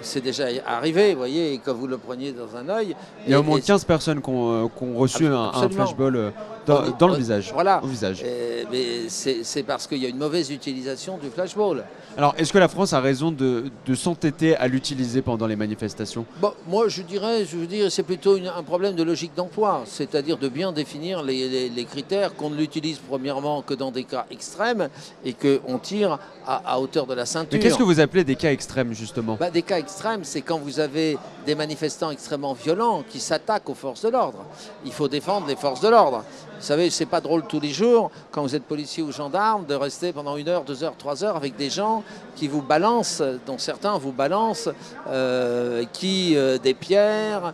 C'est déjà arrivé, vous voyez, quand vous le preniez dans un œil. Il y a au moins 15 personnes qui ont reçu un flashball dans le visage. Voilà. Au visage. Mais c'est parce qu'il y a une mauvaise utilisation du flashball. Alors, est-ce que la France a raison de s'entêter à l'utiliser pendant les manifestations? Bon, moi, je dirais, c'est plutôt un problème de logique d'emploi, c'est-à-dire de bien définir les critères, qu'on ne l'utilise premièrement que dans des cas extrêmes et qu'on tire à hauteur de la ceinture. Mais qu'est-ce que vous appelez des cas extrêmes, justement? Des cas extrêmes, c'est quand vous avez des manifestants extrêmement violents qui s'attaquent aux forces de l'ordre. Il faut défendre les forces de l'ordre. Vous savez, c'est pas drôle tous les jours, quand vous êtes policier ou gendarme, de rester pendant 1 heure, 2 heures, 3 heures avec des gens qui vous balancent, dont certains vous balancent, des pierres,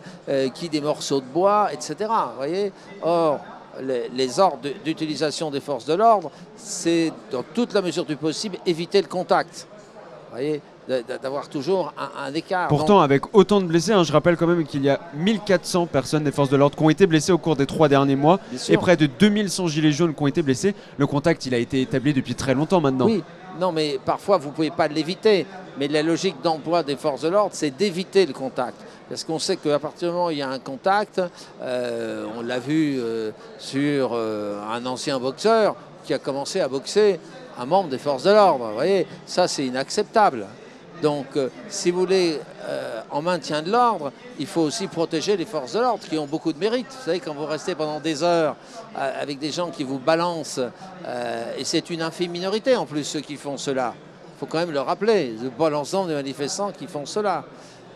qui des morceaux de bois, etc. Vous voyez. Or, les ordres d'utilisation des forces de l'ordre, c'est, dans toute la mesure du possible, éviter le contact. Vous voyez, d'avoir toujours un écart. Pourtant, avec autant de blessés, je rappelle quand même qu'il y a 1400 personnes des forces de l'ordre qui ont été blessées au cours des 3 derniers mois et près de 2100 gilets jaunes qui ont été blessés. Le contact, il a été établi depuis très longtemps maintenant. Oui, non, mais parfois, vous ne pouvez pas l'éviter. Mais la logique d'emploi des forces de l'ordre, c'est d'éviter le contact. Parce qu'on sait qu'à partir du moment où il y a un contact, on l'a vu sur un ancien boxeur qui a commencé à boxer un membre des forces de l'ordre. Vous voyez, ça, c'est inacceptable. Donc, si vous voulez, en maintien de l'ordre, il faut aussi protéger les forces de l'ordre qui ont beaucoup de mérite. Vous savez, quand vous restez pendant des heures avec des gens qui vous balancent, et c'est une infime minorité en plus ceux qui font cela, il faut quand même le rappeler, c'est pas l'ensemble des manifestants qui font cela.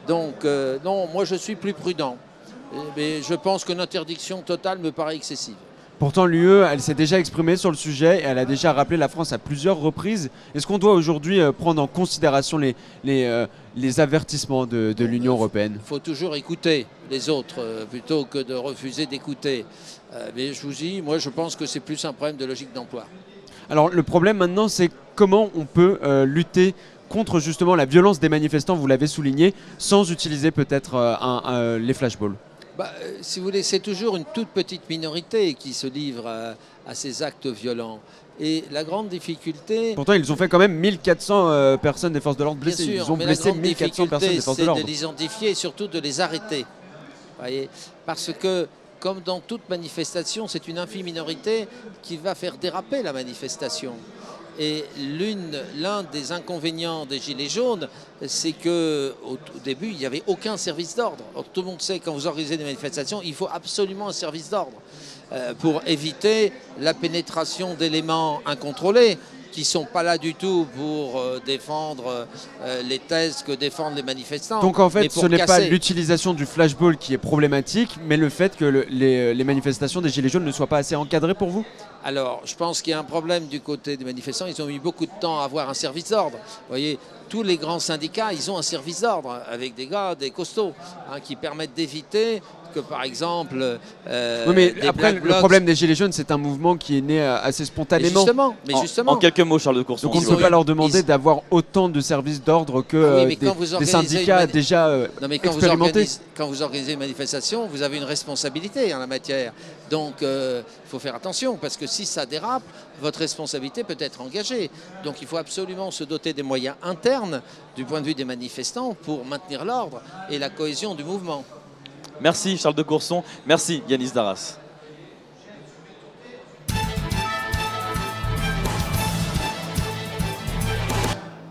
Donc, non, moi je suis plus prudent. Mais je pense qu'une interdiction totale me paraît excessive. Pourtant, l'UE, elle s'est déjà exprimée sur le sujet et elle a déjà rappelé la France à plusieurs reprises. Est-ce qu'on doit aujourd'hui prendre en considération les avertissements de l'Union européenne? Il faut toujours écouter les autres plutôt que de refuser d'écouter. Mais je vous dis, moi je pense que c'est plus un problème de logique d'emploi. Alors le problème maintenant, c'est comment on peut lutter contre justement la violence des manifestants, vous l'avez souligné, sans utiliser peut-être les flashballs. Si vous voulez, c'est toujours une toute petite minorité qui se livre à ces actes violents. Et la grande difficulté... Pourtant, ils ont fait quand même 1400 personnes des forces de l'ordre blessées. Bien sûr, ils ont blessé 1400 personnes des forces de l'ordre. C'est de les identifier et surtout de les arrêter. Voyez, parce que, comme dans toute manifestation, c'est une infime minorité qui va faire déraper la manifestation. Et l'un des inconvénients des Gilets jaunes, c'est qu'au début, il n'y avait aucun service d'ordre. Tout le monde sait que quand vous organisez des manifestations, il faut absolument un service d'ordre pour éviter la pénétration d'éléments incontrôlés. qui ne sont pas là du tout pour défendre les thèses que défendent les manifestants. Donc en fait, ce n'est pas casser. l'utilisation du flashball qui est problématique, mais le fait que les manifestations des Gilets jaunes ne soient pas assez encadrées pour vous? Alors, je pense qu'il y a un problème du côté des manifestants. Ils ont mis beaucoup de temps à avoir un service d'ordre. Vous voyez, tous les grands syndicats, ils ont un service d'ordre avec des gars, des costauds, qui permettent d'éviter que, par exemple, oui, mais après, le problème des Gilets jaunes, c'est un mouvement qui est né assez spontanément. Mais justement. En quelques mots, Charles de Courson. Donc on ne peut pas leur demander d'avoir autant de services d'ordre que des syndicats déjà expérimentés. Quand vous organisez une manifestation, vous avez une responsabilité en la matière. Donc il faut faire attention, parce que si ça dérape, votre responsabilité peut être engagée. Donc il faut absolument se doter des moyens internes du point de vue des manifestants pour maintenir l'ordre et la cohésion du mouvement. Merci Charles de Courson, merci Yanis Darras.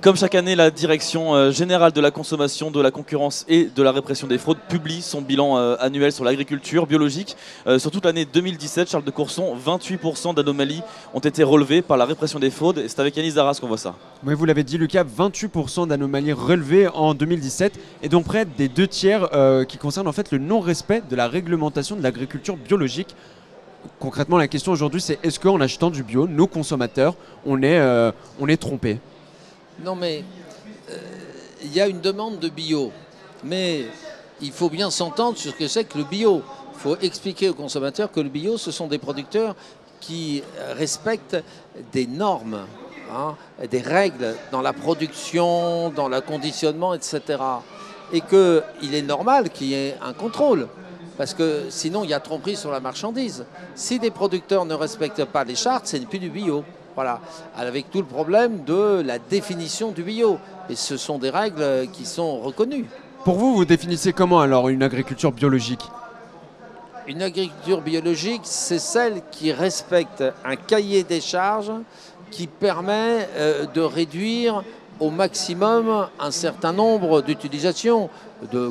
Comme chaque année, la Direction générale de la consommation, de la concurrence et de la répression des fraudes publie son bilan annuel sur l'agriculture biologique. Sur toute l'année 2017, Charles de Courson, 28% d'anomalies ont été relevées par la répression des fraudes. Et c'est avec Yanis Darras qu'on voit ça. Oui, vous l'avez dit Lucas, 28% d'anomalies relevées en 2017 et donc près des 2/3 qui concernent en fait le non-respect de la réglementation de l'agriculture biologique. Concrètement, la question aujourd'hui, c'est est-ce qu'en achetant du bio, nos consommateurs, on est trompés? Non, mais il y a une demande de bio, mais il faut bien s'entendre sur ce que c'est que le bio. Il faut expliquer aux consommateurs que le bio, ce sont des producteurs qui respectent des normes, des règles dans la production, dans le conditionnement, etc. Et qu'il est normal qu'il y ait un contrôle, parce que sinon il y a tromperie sur la marchandise. Si des producteurs ne respectent pas les chartes, ce n'est plus du bio. Voilà, avec tout le problème de la définition du bio. Et ce sont des règles qui sont reconnues. Pour vous, vous définissez comment alors une agriculture biologique? Une agriculture biologique, c'est celle qui respecte un cahier des charges qui permet de réduire au maximum un certain nombre d'utilisations,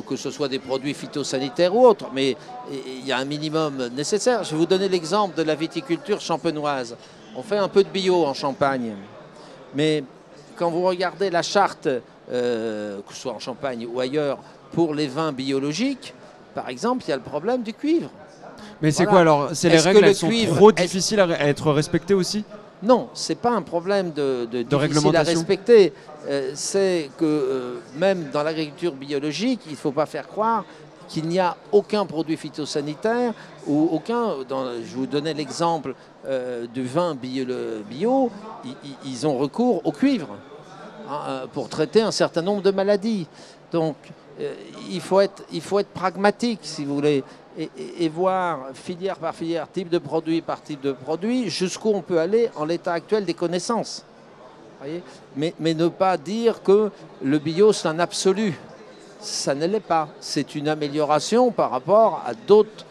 que ce soit des produits phytosanitaires ou autres, mais il y a un minimum nécessaire. Je vais vous donner l'exemple de la viticulture champenoise. On fait un peu de bio en Champagne, mais quand vous regardez la charte, que ce soit en Champagne ou ailleurs, pour les vins biologiques, par exemple, il y a le problème du cuivre. Mais c'est quoi alors? C'est les règles, elles sont trop difficiles à être respectées aussi? Non, ce n'est pas un problème de difficile à respecter. C'est que même dans l'agriculture biologique, il ne faut pas faire croire qu'il n'y a aucun produit phytosanitaire ou aucun. Je vous donnais l'exemple du vin bio, ils ont recours au cuivre pour traiter un certain nombre de maladies. Donc il faut être pragmatique, si vous voulez, et voir filière par filière, type de produit par type de produit, jusqu'où on peut aller en l'état actuel des connaissances. Voyez, mais ne pas dire que le bio c'est un absolu. Ça ne l'est pas. C'est une amélioration par rapport à d'autres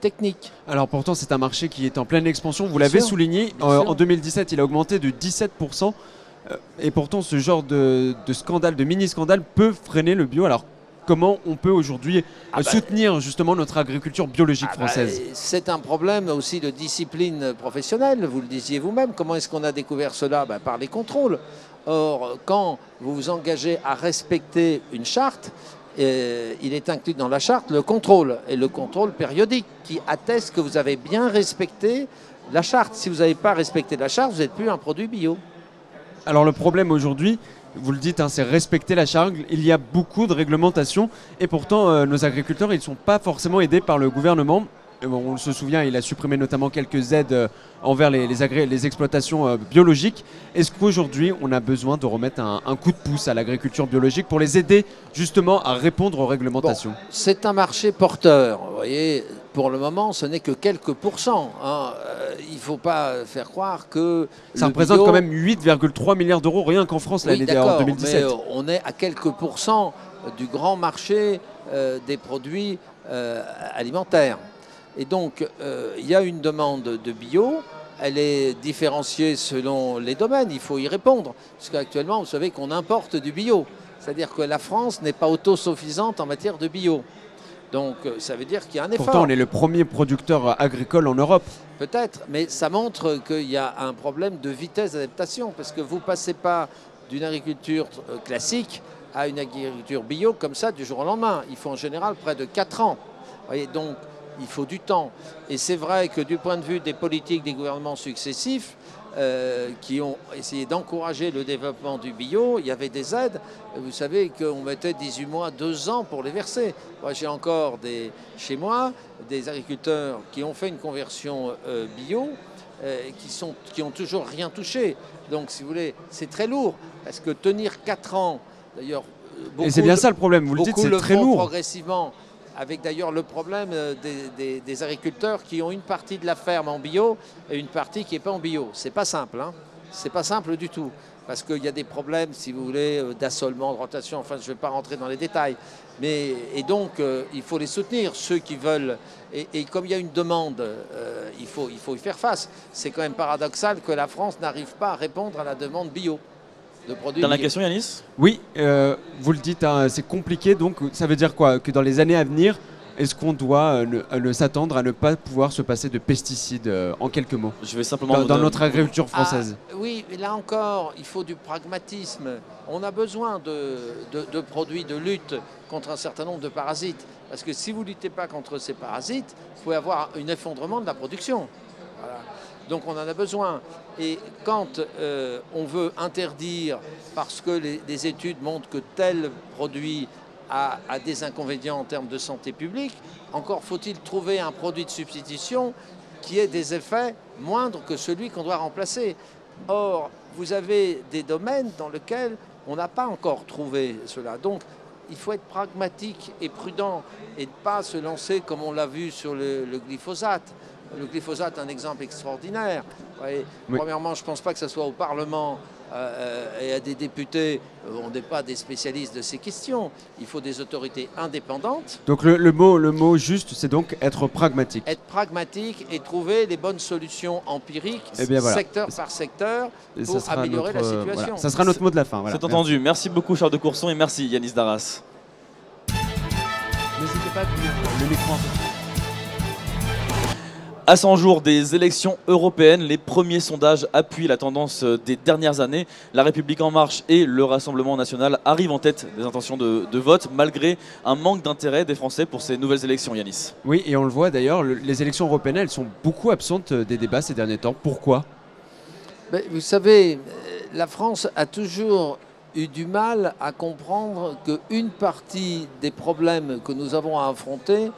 techniques. Alors pourtant, c'est un marché qui est en pleine expansion. Vous l'avez souligné, en 2017, il a augmenté de 17%. Et pourtant, ce genre de scandale, de mini-scandale, peut freiner le bio. Alors comment on peut aujourd'hui soutenir justement notre agriculture biologique française? C'est un problème aussi de discipline professionnelle, vous le disiez vous-même. Comment est-ce qu'on a découvert cela? Par les contrôles. Or, quand vous vous engagez à respecter une charte, il est inclus dans la charte le contrôle, et le contrôle périodique, qui atteste que vous avez bien respecté la charte. Si vous n'avez pas respecté la charte, vous n'êtes plus un produit bio. Alors le problème aujourd'hui, vous le dites, c'est respecter la charte. Il y a beaucoup de réglementations et pourtant nos agriculteurs, ils ne sont pas forcément aidés par le gouvernement. On se souvient, il a supprimé notamment quelques aides envers les exploitations biologiques. Est-ce qu'aujourd'hui, on a besoin de remettre un coup de pouce à l'agriculture biologique pour les aider justement à répondre aux réglementations? C'est un marché porteur. Vous voyez, pour le moment, ce n'est que quelques pourcents. Il ne faut pas faire croire que... Ça représente quand même 8,3 milliards d'euros rien qu'en France l'année dernière, en 2017. Mais on est à quelques pourcents du grand marché des produits alimentaires. Et donc, il y a une demande de bio, elle est différenciée selon les domaines, il faut y répondre. Parce qu'actuellement, vous savez qu'on importe du bio. C'est-à-dire que la France n'est pas autosuffisante en matière de bio. Donc ça veut dire qu'il y a un effort. Pourtant, on est le premier producteur agricole en Europe. Peut-être, mais ça montre qu'il y a un problème de vitesse d'adaptation, parce que vous ne passez pas d'une agriculture classique à une agriculture bio comme ça du jour au lendemain. Il faut en général près de 4 ans. Vous voyez, donc il faut du temps. Et c'est vrai que du point de vue des politiques des gouvernements successifs, qui ont essayé d'encourager le développement du bio, il y avait des aides. Vous savez qu'on mettait 18 mois, 2 ans pour les verser. Moi, j'ai encore chez moi des agriculteurs qui ont fait une conversion bio, qui ont toujours rien touché. Donc, si vous voulez, c'est très lourd. Parce que tenir 4 ans, d'ailleurs... Et c'est bien ça le problème, vous le dites, c'est très lourd. Progressivement, avec d'ailleurs le problème des agriculteurs qui ont une partie de la ferme en bio et une partie qui n'est pas en bio. C'est pas simple, hein. C'est pas simple du tout. Parce qu'il y a des problèmes, si vous voulez, d'assolement, de rotation, enfin je ne vais pas rentrer dans les détails. Et donc, il faut les soutenir, ceux qui veulent. Et comme il y a une demande, il faut y faire face. C'est quand même paradoxal que la France n'arrive pas à répondre à la demande bio. Dans la question, Yanis? Oui, vous le dites, hein, c'est compliqué. Donc, ça veut dire quoi? Que dans les années à venir, est-ce qu'on doit s'attendre à ne pas pouvoir se passer de pesticides en quelques mots? Je vais simplement dans notre agriculture française. Oui, mais là encore, il faut du pragmatisme. On a besoin de produits de lutte contre un certain nombre de parasites. Parce que si vous ne luttez pas contre ces parasites, vous pouvez avoir un effondrement de la production. Voilà. Donc on en a besoin. Et quand on veut interdire, parce que les études montrent que tel produit a des inconvénients en termes de santé publique, encore faut-il trouver un produit de substitution qui ait des effets moindres que celui qu'on doit remplacer. Or, vous avez des domaines dans lesquels on n'a pas encore trouvé cela. Donc, il faut être pragmatique et prudent et ne pas se lancer comme on l'a vu sur le glyphosate. Le glyphosate est un exemple extraordinaire. Oui. Premièrement, je ne pense pas que ce soit au Parlement et à des députés. On n'est pas des spécialistes de ces questions. Il faut des autorités indépendantes. Donc le mot juste, c'est donc être pragmatique. Être pragmatique et trouver les bonnes solutions empiriques, voilà. Secteur par secteur, pour améliorer la situation. Voilà. Ça sera notre mot de la fin. Voilà. C'est entendu. Merci beaucoup, Charles de Courson, et merci, Yanis Darras. N'hésitez pas à tenir le micro un peu. À 100 jours des élections européennes, les premiers sondages appuient la tendance des dernières années. La République En Marche et le Rassemblement National arrivent en tête des intentions de vote, malgré un manque d'intérêt des Français pour ces nouvelles élections, Yanis. Oui, et on le voit d'ailleurs, les élections européennes, elles sont beaucoup absentes des débats ces derniers temps. Pourquoi? Vous savez, la France a toujours eu du mal à comprendre qu'une partie des problèmes que nous avons à affronter,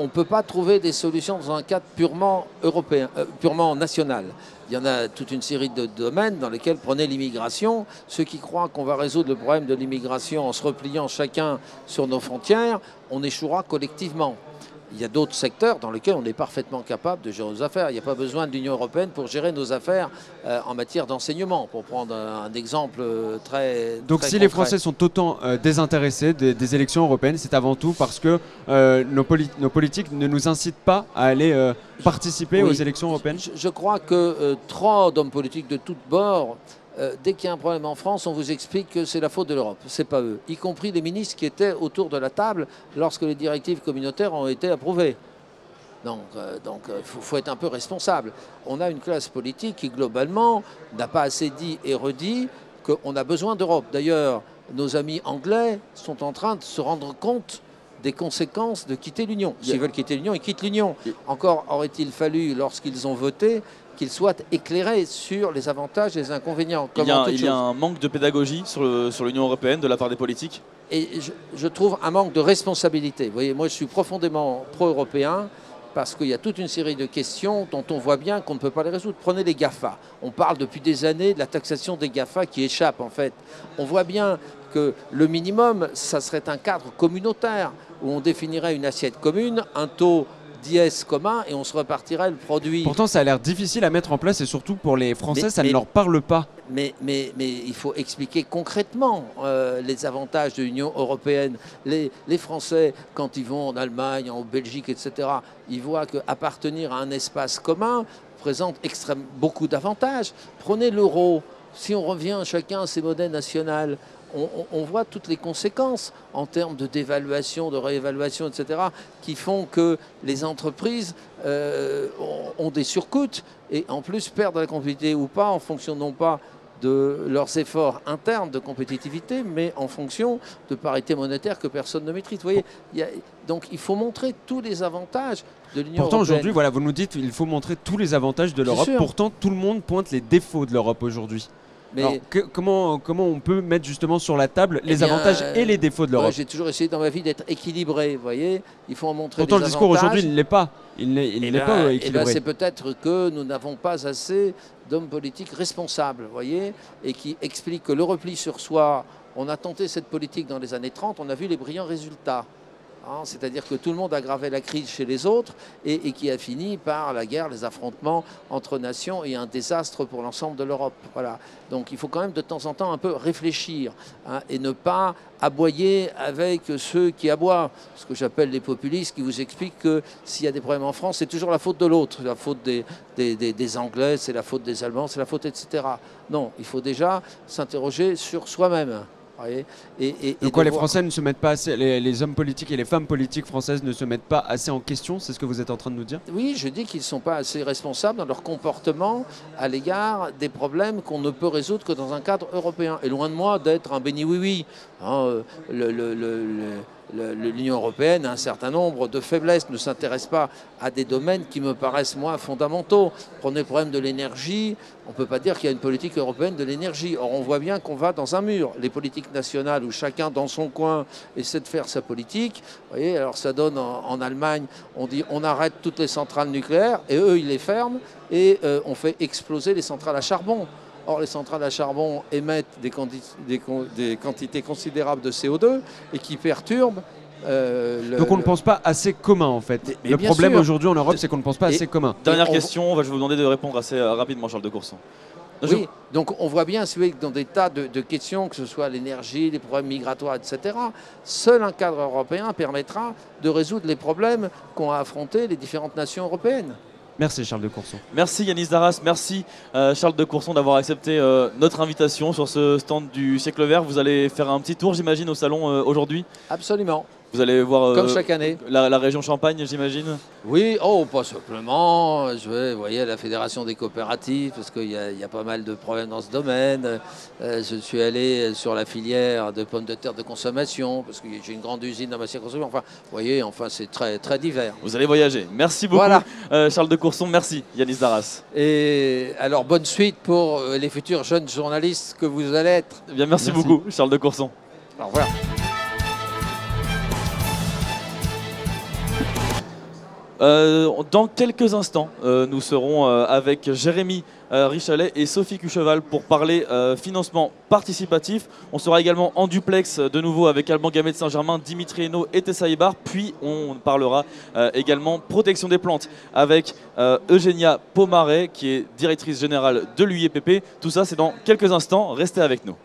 on ne peut pas trouver des solutions dans un cadre purement européen, purement national. Il y en a toute une série de domaines dans lesquels, prenez l'immigration, ceux qui croient qu'on va résoudre le problème de l'immigration en se repliant chacun sur nos frontières, on échouera collectivement. Il y a d'autres secteurs dans lesquels on est parfaitement capable de gérer nos affaires. Il n'y a pas besoin de l'Union européenne pour gérer nos affaires en matière d'enseignement, pour prendre un exemple très Donc très si concret. les Français sont autant désintéressés des élections européennes, c'est avant tout parce que nos politiques ne nous incitent pas à aller participer aux élections européennes. Je crois que trop d'hommes politiques de toutes bords, dès qu'il y a un problème en France, on vous explique que c'est la faute de l'Europe. C'est pas eux. Y compris les ministres qui étaient autour de la table lorsque les directives communautaires ont été approuvées. Donc, faut être un peu responsable. On a une classe politique qui, globalement, n'a pas assez dit et redit qu'on a besoin d'Europe. D'ailleurs, nos amis anglais sont en train de se rendre compte des conséquences de quitter l'Union. S'ils veulent quitter l'Union, ils quittent l'Union. Encore aurait-il fallu, lorsqu'ils ont voté, qu'ils soient éclairés sur les avantages et les inconvénients. Il y a un manque de pédagogie sur l'Union européenne de la part des politiques. Et je trouve un manque de responsabilité. Vous voyez, moi je suis profondément pro-européen parce qu'il y a toute une série de questions dont on voit bien qu'on ne peut pas les résoudre. Prenez les GAFA. On parle depuis des années de la taxation des GAFA qui échappe en fait. On voit bien que le minimum, ça serait un cadre communautaire où on définirait une assiette commune, un taux d'IS commun et on se repartirait le produit. Pourtant, ça a l'air difficile à mettre en place et surtout pour les Français, ça ne leur parle pas. Mais il faut expliquer concrètement les avantages de l'Union européenne. Les Français, quand ils vont en Allemagne, en Belgique, etc., ils voient qu'appartenir à un espace commun présente beaucoup d'avantages. Prenez l'euro. Si on revient chacun à ses monnaies nationales, on voit toutes les conséquences en termes de dévaluation, de réévaluation, etc., qui font que les entreprises ont des surcoûts et en plus perdent la compétitivité ou pas en fonction non pas de leurs efforts internes de compétitivité, mais en fonction de parité monétaire que personne ne maîtrise. Vous voyez, donc il faut montrer tous les avantages de l'Union européenne. Pourtant aujourd'hui, voilà, vous nous dites qu'il faut montrer tous les avantages de l'Europe. Pourtant, tout le monde pointe les défauts de l'Europe aujourd'hui. Mais alors, comment on peut mettre justement sur la table les avantages et les défauts de l'Europe? J'ai toujours essayé dans ma vie d'être équilibré, vous voyez. Il faut en montrer Pourtant, les le discours aujourd'hui, il ne l'est pas. pas équilibré. C'est peut-être que nous n'avons pas assez d'hommes politiques responsables, vous voyez, et qui expliquent que le repli sur soi, on a tenté cette politique dans les années 30, on a vu les brillants résultats. C'est-à-dire que tout le monde aggravait la crise chez les autres et qui a fini par la guerre, les affrontements entre nations et un désastre pour l'ensemble de l'Europe. Voilà. Donc il faut quand même de temps en temps un peu réfléchir et ne pas aboyer avec ceux qui aboient. Ce que j'appelle les populistes qui vous expliquent que s'il y a des problèmes en France, c'est toujours la faute de l'autre. La faute des Anglais, c'est la faute des Allemands, c'est la faute, etc. Non, il faut déjà s'interroger sur soi-même. Donc quoi, les Français ne se mettent pas assez, les hommes politiques et les femmes politiques françaises ne se mettent pas assez en question, c'est ce que vous êtes en train de nous dire? Oui, je dis qu'ils ne sont pas assez responsables dans leur comportement à l'égard des problèmes qu'on ne peut résoudre que dans un cadre européen. Et loin de moi d'être un béni oui-oui. L'Union européenne a un certain nombre de faiblesses, ne s'intéresse pas à des domaines qui me paraissent, moi, fondamentaux. Prenez le problème de l'énergie, on ne peut pas dire qu'il y a une politique européenne de l'énergie. Or, on voit bien qu'on va dans un mur. Les politiques nationales, où chacun dans son coin essaie de faire sa politique, vous voyez, alors ça donne en Allemagne, on dit on arrête toutes les centrales nucléaires, et eux, ils les ferment, et on fait exploser les centrales à charbon. Or, les centrales à charbon émettent des quantités considérables de CO2 et qui perturbent... Donc on ne pense pas assez commun en fait. Le problème aujourd'hui en Europe, c'est qu'on ne pense pas assez commun. Dernière question, je vais vous demander de répondre assez rapidement, Charles de Courson. Oui, donc on voit bien que dans des tas de questions, que ce soit l'énergie, les problèmes migratoires, etc., seul un cadre européen permettra de résoudre les problèmes qu'ont à affronter les différentes nations européennes. Merci Charles de Courson. Merci Yanis Darras, merci Charles de Courson d'avoir accepté notre invitation sur ce stand du siècle vert. Vous allez faire un petit tour, j'imagine, au salon aujourd'hui? Absolument. Vous allez voir comme chaque année. La région Champagne, j'imagine? Oui, pas simplement. Je vais, vous voyez, à la Fédération des coopératives, parce qu'il y a pas mal de problèmes dans ce domaine. Je suis allé sur la filière de pommes de terre de consommation, parce que j'ai une grande usine dans ma circonscription. Enfin, vous voyez, c'est très, très divers. Vous allez voyager. Merci beaucoup, Charles de Courson. Merci, Yanis Darras. Et alors, bonne suite pour les futurs jeunes journalistes que vous allez être. Eh bien, merci beaucoup, Charles de Courson. Au revoir. Dans quelques instants, nous serons avec Jérémy Richalet et Sophie Cucheval pour parler financement participatif. On sera également en duplex de nouveau avec Alban Gamet de Saint-Germain, Dimitri Hainaut et Tessa Ibar. Puis on parlera également protection des plantes avec Eugénia Pomaret qui est directrice générale de l'UIPP. Tout ça c'est dans quelques instants, restez avec nous.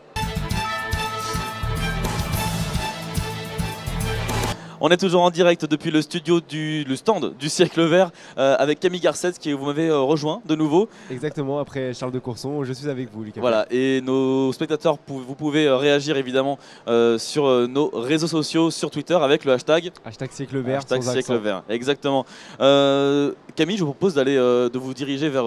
On est toujours en direct depuis le studio le stand du siècle vert avec Camille Garcette qui vous m'avez rejoint de nouveau. Exactement, après Charles de Courson, je suis avec vous Lucas. Voilà, et nos spectateurs, vous pouvez réagir évidemment sur nos réseaux sociaux, sur Twitter avec le hashtag siècle vert. Hashtag siècle vert, exactement. Camille, je vous propose de vous diriger vers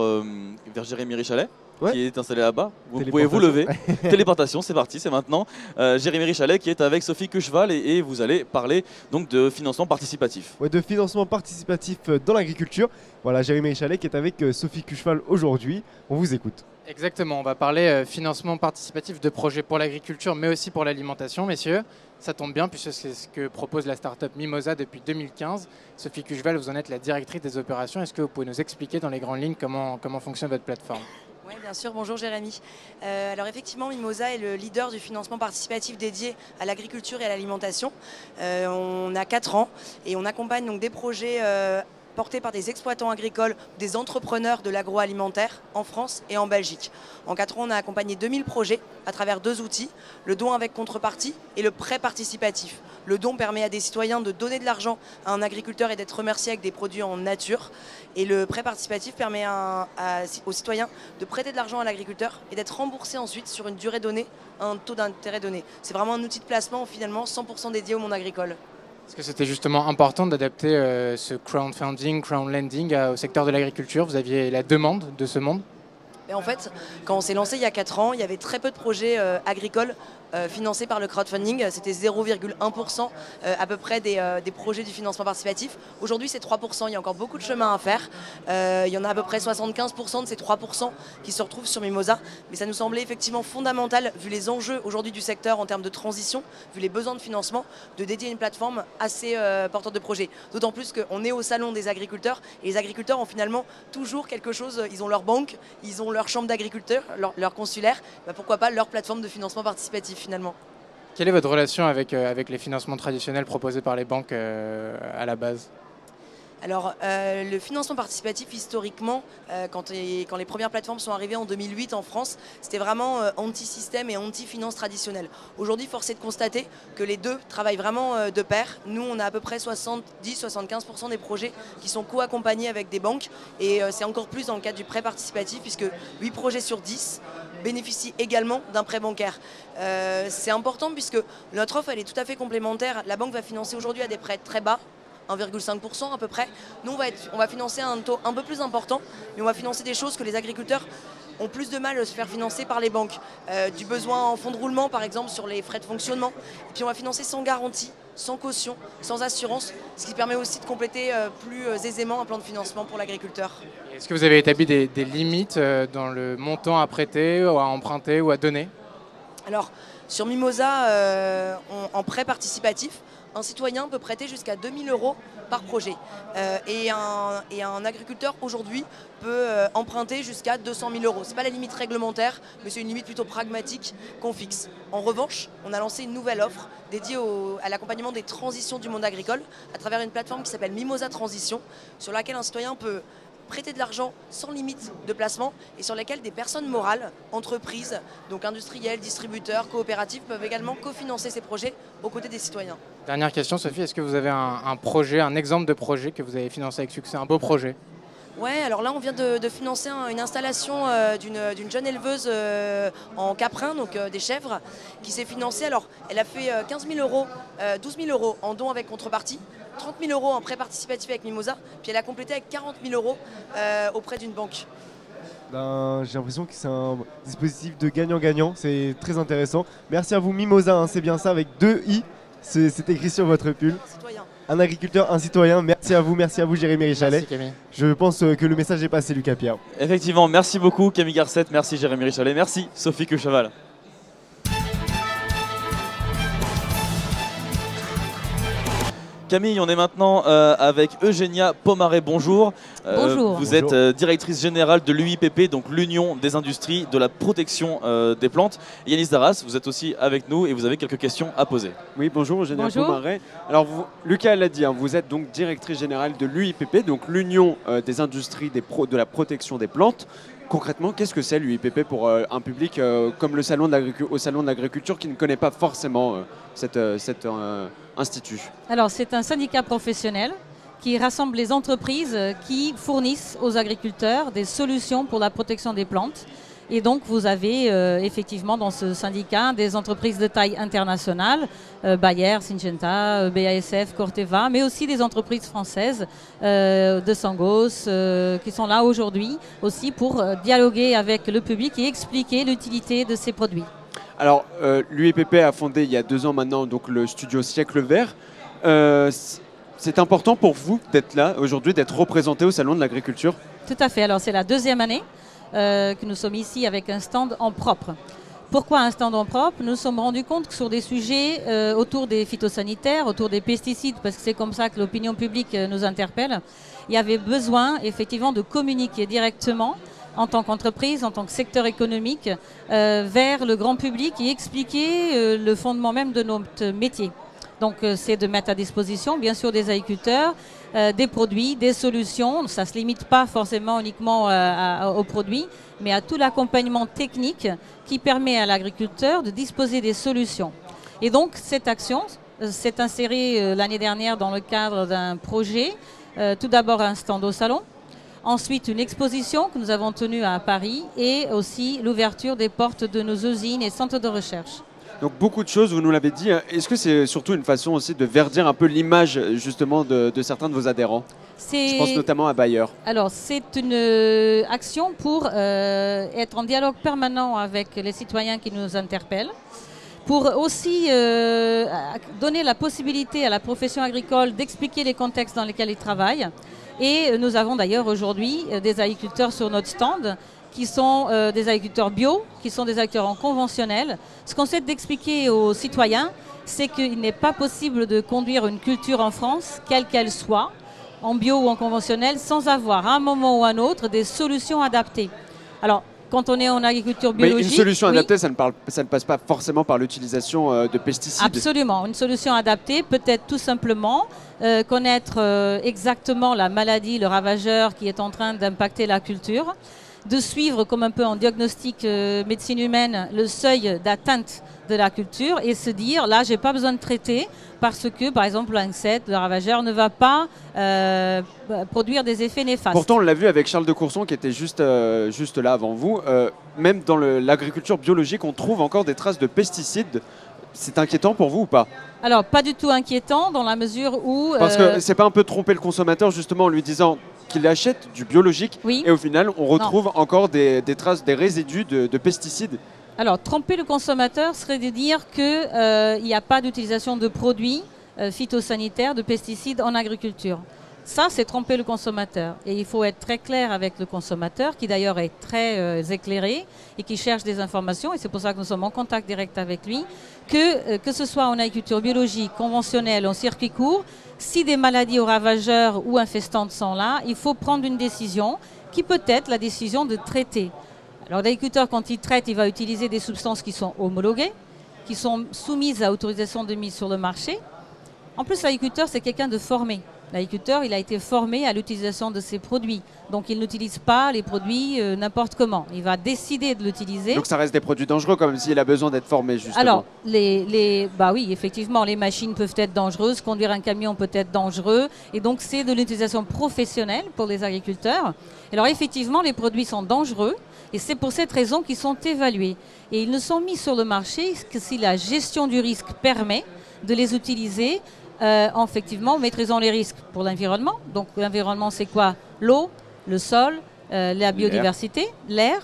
Jérémy Richalet. Qui est installé là-bas. Vous pouvez vous lever. Téléportation, c'est parti, c'est maintenant. Jérémy Richalet qui est avec Sophie Cucheval et vous allez parler donc de financement participatif. Ouais, de financement participatif dans l'agriculture. Voilà, Jérémy Richalet qui est avec Sophie Cucheval aujourd'hui. On vous écoute. Exactement, on va parler financement participatif de projets pour l'agriculture mais aussi pour l'alimentation, messieurs. Ça tombe bien puisque c'est ce que propose la start-up Mimosa depuis 2015. Sophie Cucheval, vous en êtes la directrice des opérations. Est-ce que vous pouvez nous expliquer dans les grandes lignes comment fonctionne votre plateforme ? Oui, bien sûr. Bonjour Jérémy. Alors effectivement, Mimosa est le leader du financement participatif dédié à l'agriculture et à l'alimentation. On a 4 ans et on accompagne donc des projets portés par des exploitants agricoles, des entrepreneurs de l'agroalimentaire en France et en Belgique. En 4 ans, on a accompagné 2000 projets à travers 2 outils, le don avec contrepartie et le prêt participatif. Le don permet à des citoyens de donner de l'argent à un agriculteur et d'être remercié avec des produits en nature. Et le prêt participatif permet aux citoyens de prêter de l'argent à l'agriculteur et d'être remboursé ensuite sur une durée donnée, à un taux d'intérêt donné. C'est vraiment un outil de placement finalement 100% dédié au monde agricole. Est-ce que c'était justement important d'adapter ce crowdfunding, crowdlending au secteur de l'agriculture? Vous aviez la demande de ce monde? Et en fait, quand on s'est lancé il y a 4 ans, il y avait très peu de projets agricoles financés par le crowdfunding. C'était 0,1% à peu près des projets du financement participatif. Aujourd'hui, c'est 3%. Il y a encore beaucoup de chemin à faire. Il y en a à peu près 75% de ces 3% qui se retrouvent sur Mimosa. Mais ça nous semblait effectivement fondamental, vu les enjeux aujourd'hui du secteur en termes de transition, vu les besoins de financement, de dédier une plateforme assez porteur de projets. D'autant plus qu'on est au salon des agriculteurs et les agriculteurs ont finalement toujours quelque chose. Ils ont leur banque, ils ont leur chambre d'agriculteurs, leur consulaire. Pourquoi pas leur plateforme de financement participatif finalement. Quelle est votre relation avec les financements traditionnels proposés par les banques à la base? Alors, le financement participatif, historiquement, quand les premières plateformes sont arrivées en 2008 en France, c'était vraiment anti-système et anti-finance traditionnelle. Aujourd'hui, force est de constater que les deux travaillent vraiment de pair. Nous, on a à peu près 70-75% des projets qui sont co-accompagnés avec des banques. Et c'est encore plus dans le cadre du prêt participatif, puisque 8 projets sur 10 bénéficient également d'un prêt bancaire. C'est important puisque notre offre, elle est tout à fait complémentaire. La banque va financer aujourd'hui à des prêts très bas, 1,5% à peu près. Nous, on va financer à un taux un peu plus important, mais on va financer des choses que les agriculteurs ont plus de mal à se faire financer par les banques. Du besoin en fonds de roulement, par exemple, sur les frais de fonctionnement. Et puis on va financer sans garantie, sans caution, sans assurance, ce qui permet aussi de compléter plus aisément un plan de financement pour l'agriculteur. Est-ce que vous avez établi des limites dans le montant à prêter, ou à emprunter ou à donner? Alors, sur Mimosa, en prêt participatif, un citoyen peut prêter jusqu'à 2000 € par projet. Et un agriculteur aujourd'hui peut emprunter jusqu'à 200 000 €. Ce n'est pas la limite réglementaire, mais c'est une limite plutôt pragmatique qu'on fixe. En revanche, on a lancé une nouvelle offre dédiée à l'accompagnement des transitions du monde agricole à travers une plateforme qui s'appelle Mimosa Transition, sur laquelle un citoyen peut prêter de l'argent sans limite de placement et sur lesquels des personnes morales, entreprises, donc industriels, distributeurs, coopératives peuvent également cofinancer ces projets aux côtés des citoyens. Dernière question, Sophie, est-ce que vous avez un projet, un exemple de projet que vous avez financé avec succès, un beau projet? Ouais, alors là on vient de financer une installation d'une jeune éleveuse en caprin, donc des chèvres, qui s'est financée. Alors elle a fait 15 000 €, 12 000 € en don avec contrepartie, 30 000 € en prêt participatif avec Mimosa, puis elle a complété avec 40 000 € auprès d'une banque. J'ai l'impression que c'est un dispositif de gagnant-gagnant, c'est très intéressant. Merci à vous Mimosa, hein, c'est bien ça, avec 2 i, c'est écrit sur votre pull. Un agriculteur, un citoyen, merci à vous Jérémy Richalet. Merci Camille. Je pense que le message est passé, Lucas Pierre. Effectivement, merci beaucoup Camille Garcette, merci Jérémy Richalet, merci Sophie Quecheval. Camille, on est maintenant avec Eugénia Pomaré. Bonjour. Bonjour. Vous êtes directrice générale de l'UIPP, donc l'Union des industries de la protection des plantes. Yanis Darras, vous êtes aussi avec nous et vous avez quelques questions à poser. Oui, bonjour Eugénia Pomaré. Alors, Lucas l'a dit, hein, vous êtes donc directrice générale de l'UIPP, donc l'Union des industries de la protection des plantes. Concrètement, qu'est-ce que c'est l'UIPP pour un public comme au Salon de l'Agriculture qui ne connaît pas forcément cet institut? Alors, c'est un syndicat professionnel qui rassemble les entreprises qui fournissent aux agriculteurs des solutions pour la protection des plantes. Et donc, vous avez effectivement dans ce syndicat des entreprises de taille internationale, Bayer, Syngenta, BASF, Corteva, mais aussi des entreprises françaises de Sangos qui sont là aujourd'hui aussi pour dialoguer avec le public et expliquer l'utilité de ces produits. Alors, l'UIPP a fondé il y a 2 ans maintenant donc, le studio Siècle Vert. C'est important pour vous d'être là aujourd'hui, d'être représenté au Salon de l'Agriculture? Tout à fait. Alors, c'est la 2e année que nous sommes ici avec un stand en propre. Pourquoi un stand en propre? Nous nous sommes rendus compte que sur des sujets autour des phytosanitaires, autour des pesticides, parce que c'est comme ça que l'opinion publique nous interpelle, il y avait besoin effectivement de communiquer directement en tant qu'entreprise, en tant que secteur économique, vers le grand public et expliquer le fondement même de notre métier. Donc c'est de mettre à disposition bien sûr des agriculteurs des produits, des solutions. Ça ne se limite pas forcément uniquement aux produits, mais à tout l'accompagnement technique qui permet à l'agriculteur de disposer des solutions. Et donc cette action s'est insérée l'année dernière dans le cadre d'un projet. Tout d'abord un stand au salon, ensuite une exposition que nous avons tenue à Paris et aussi l'ouverture des portes de nos usines et centres de recherche. Donc beaucoup de choses, vous nous l'avez dit. Est-ce que c'est surtout une façon aussi de verdir un peu l'image justement de certains de vos adhérents? Je pense notamment à Bayer. Alors c'est une action pour être en dialogue permanent avec les citoyens qui nous interpellent, pour aussi donner la possibilité à la profession agricole d'expliquer les contextes dans lesquels ils travaillent. Et nous avons d'ailleurs aujourd'hui des agriculteurs sur notre stand qui sont des agriculteurs bio, qui sont des agriculteurs en conventionnel. Ce qu'on essaie d'expliquer aux citoyens, c'est qu'il n'est pas possible de conduire une culture en France, quelle qu'elle soit, en bio ou en conventionnel, sans avoir à un moment ou à un autre des solutions adaptées. Alors, quand on est en agriculture biologique... Mais une solution adaptée, ça ne passe pas forcément par l'utilisation de pesticides. Absolument. Une solution adaptée peut être tout simplement connaître exactement la maladie, le ravageur qui est en train d'impacter la culture, de suivre comme un peu en diagnostic médecine humaine le seuil d'atteinte de la culture et se dire là j'ai pas besoin de traiter parce que par exemple l'insecte, le ravageur ne va pas produire des effets néfastes. Pourtant on l'a vu avec Charles de Courson qui était juste là avant vous, même dans l'agriculture biologique on trouve encore des traces de pesticides. C'est inquiétant pour vous ou pas? Alors pas du tout inquiétant dans la mesure où... Parce que c'est pas un peu tromper le consommateur justement en lui disant qu'il achète du biologique et au final on retrouve encore des traces, des résidus de pesticides? Alors tromper le consommateur serait de dire qu'il n'y a pas d'utilisation de produits phytosanitaires, de pesticides en agriculture. Ça, c'est tromper le consommateur. Et il faut être très clair avec le consommateur, qui d'ailleurs est très éclairé et qui cherche des informations. Et c'est pour ça que nous sommes en contact direct avec lui. Que ce soit en agriculture biologique, conventionnelle, en circuit court, si des maladies aux ravageurs ou infestantes sont là, il faut prendre une décision qui peut être la décision de traiter. Alors l'agriculteur, quand il traite, il va utiliser des substances qui sont homologuées, qui sont soumises à autorisation de mise sur le marché. En plus, l'agriculteur, c'est quelqu'un de formé. L'agriculteur, il a été formé à l'utilisation de ces produits. Donc, il n'utilise pas les produits n'importe comment. Il va décider de l'utiliser. Donc, ça reste des produits dangereux, comme s'il a besoin d'être formé, justement. Alors, bah oui, effectivement, les machines peuvent être dangereuses. Conduire un camion peut être dangereux. Et donc, c'est de l'utilisation professionnelle pour les agriculteurs. Alors, effectivement, les produits sont dangereux. Et c'est pour cette raison qu'ils sont évalués. Et ils ne sont mis sur le marché que si la gestion du risque permet de les utiliser effectivement, maîtrisant les risques pour l'environnement. Donc l'environnement, c'est quoi? L'eau, le sol, la biodiversité, l'air.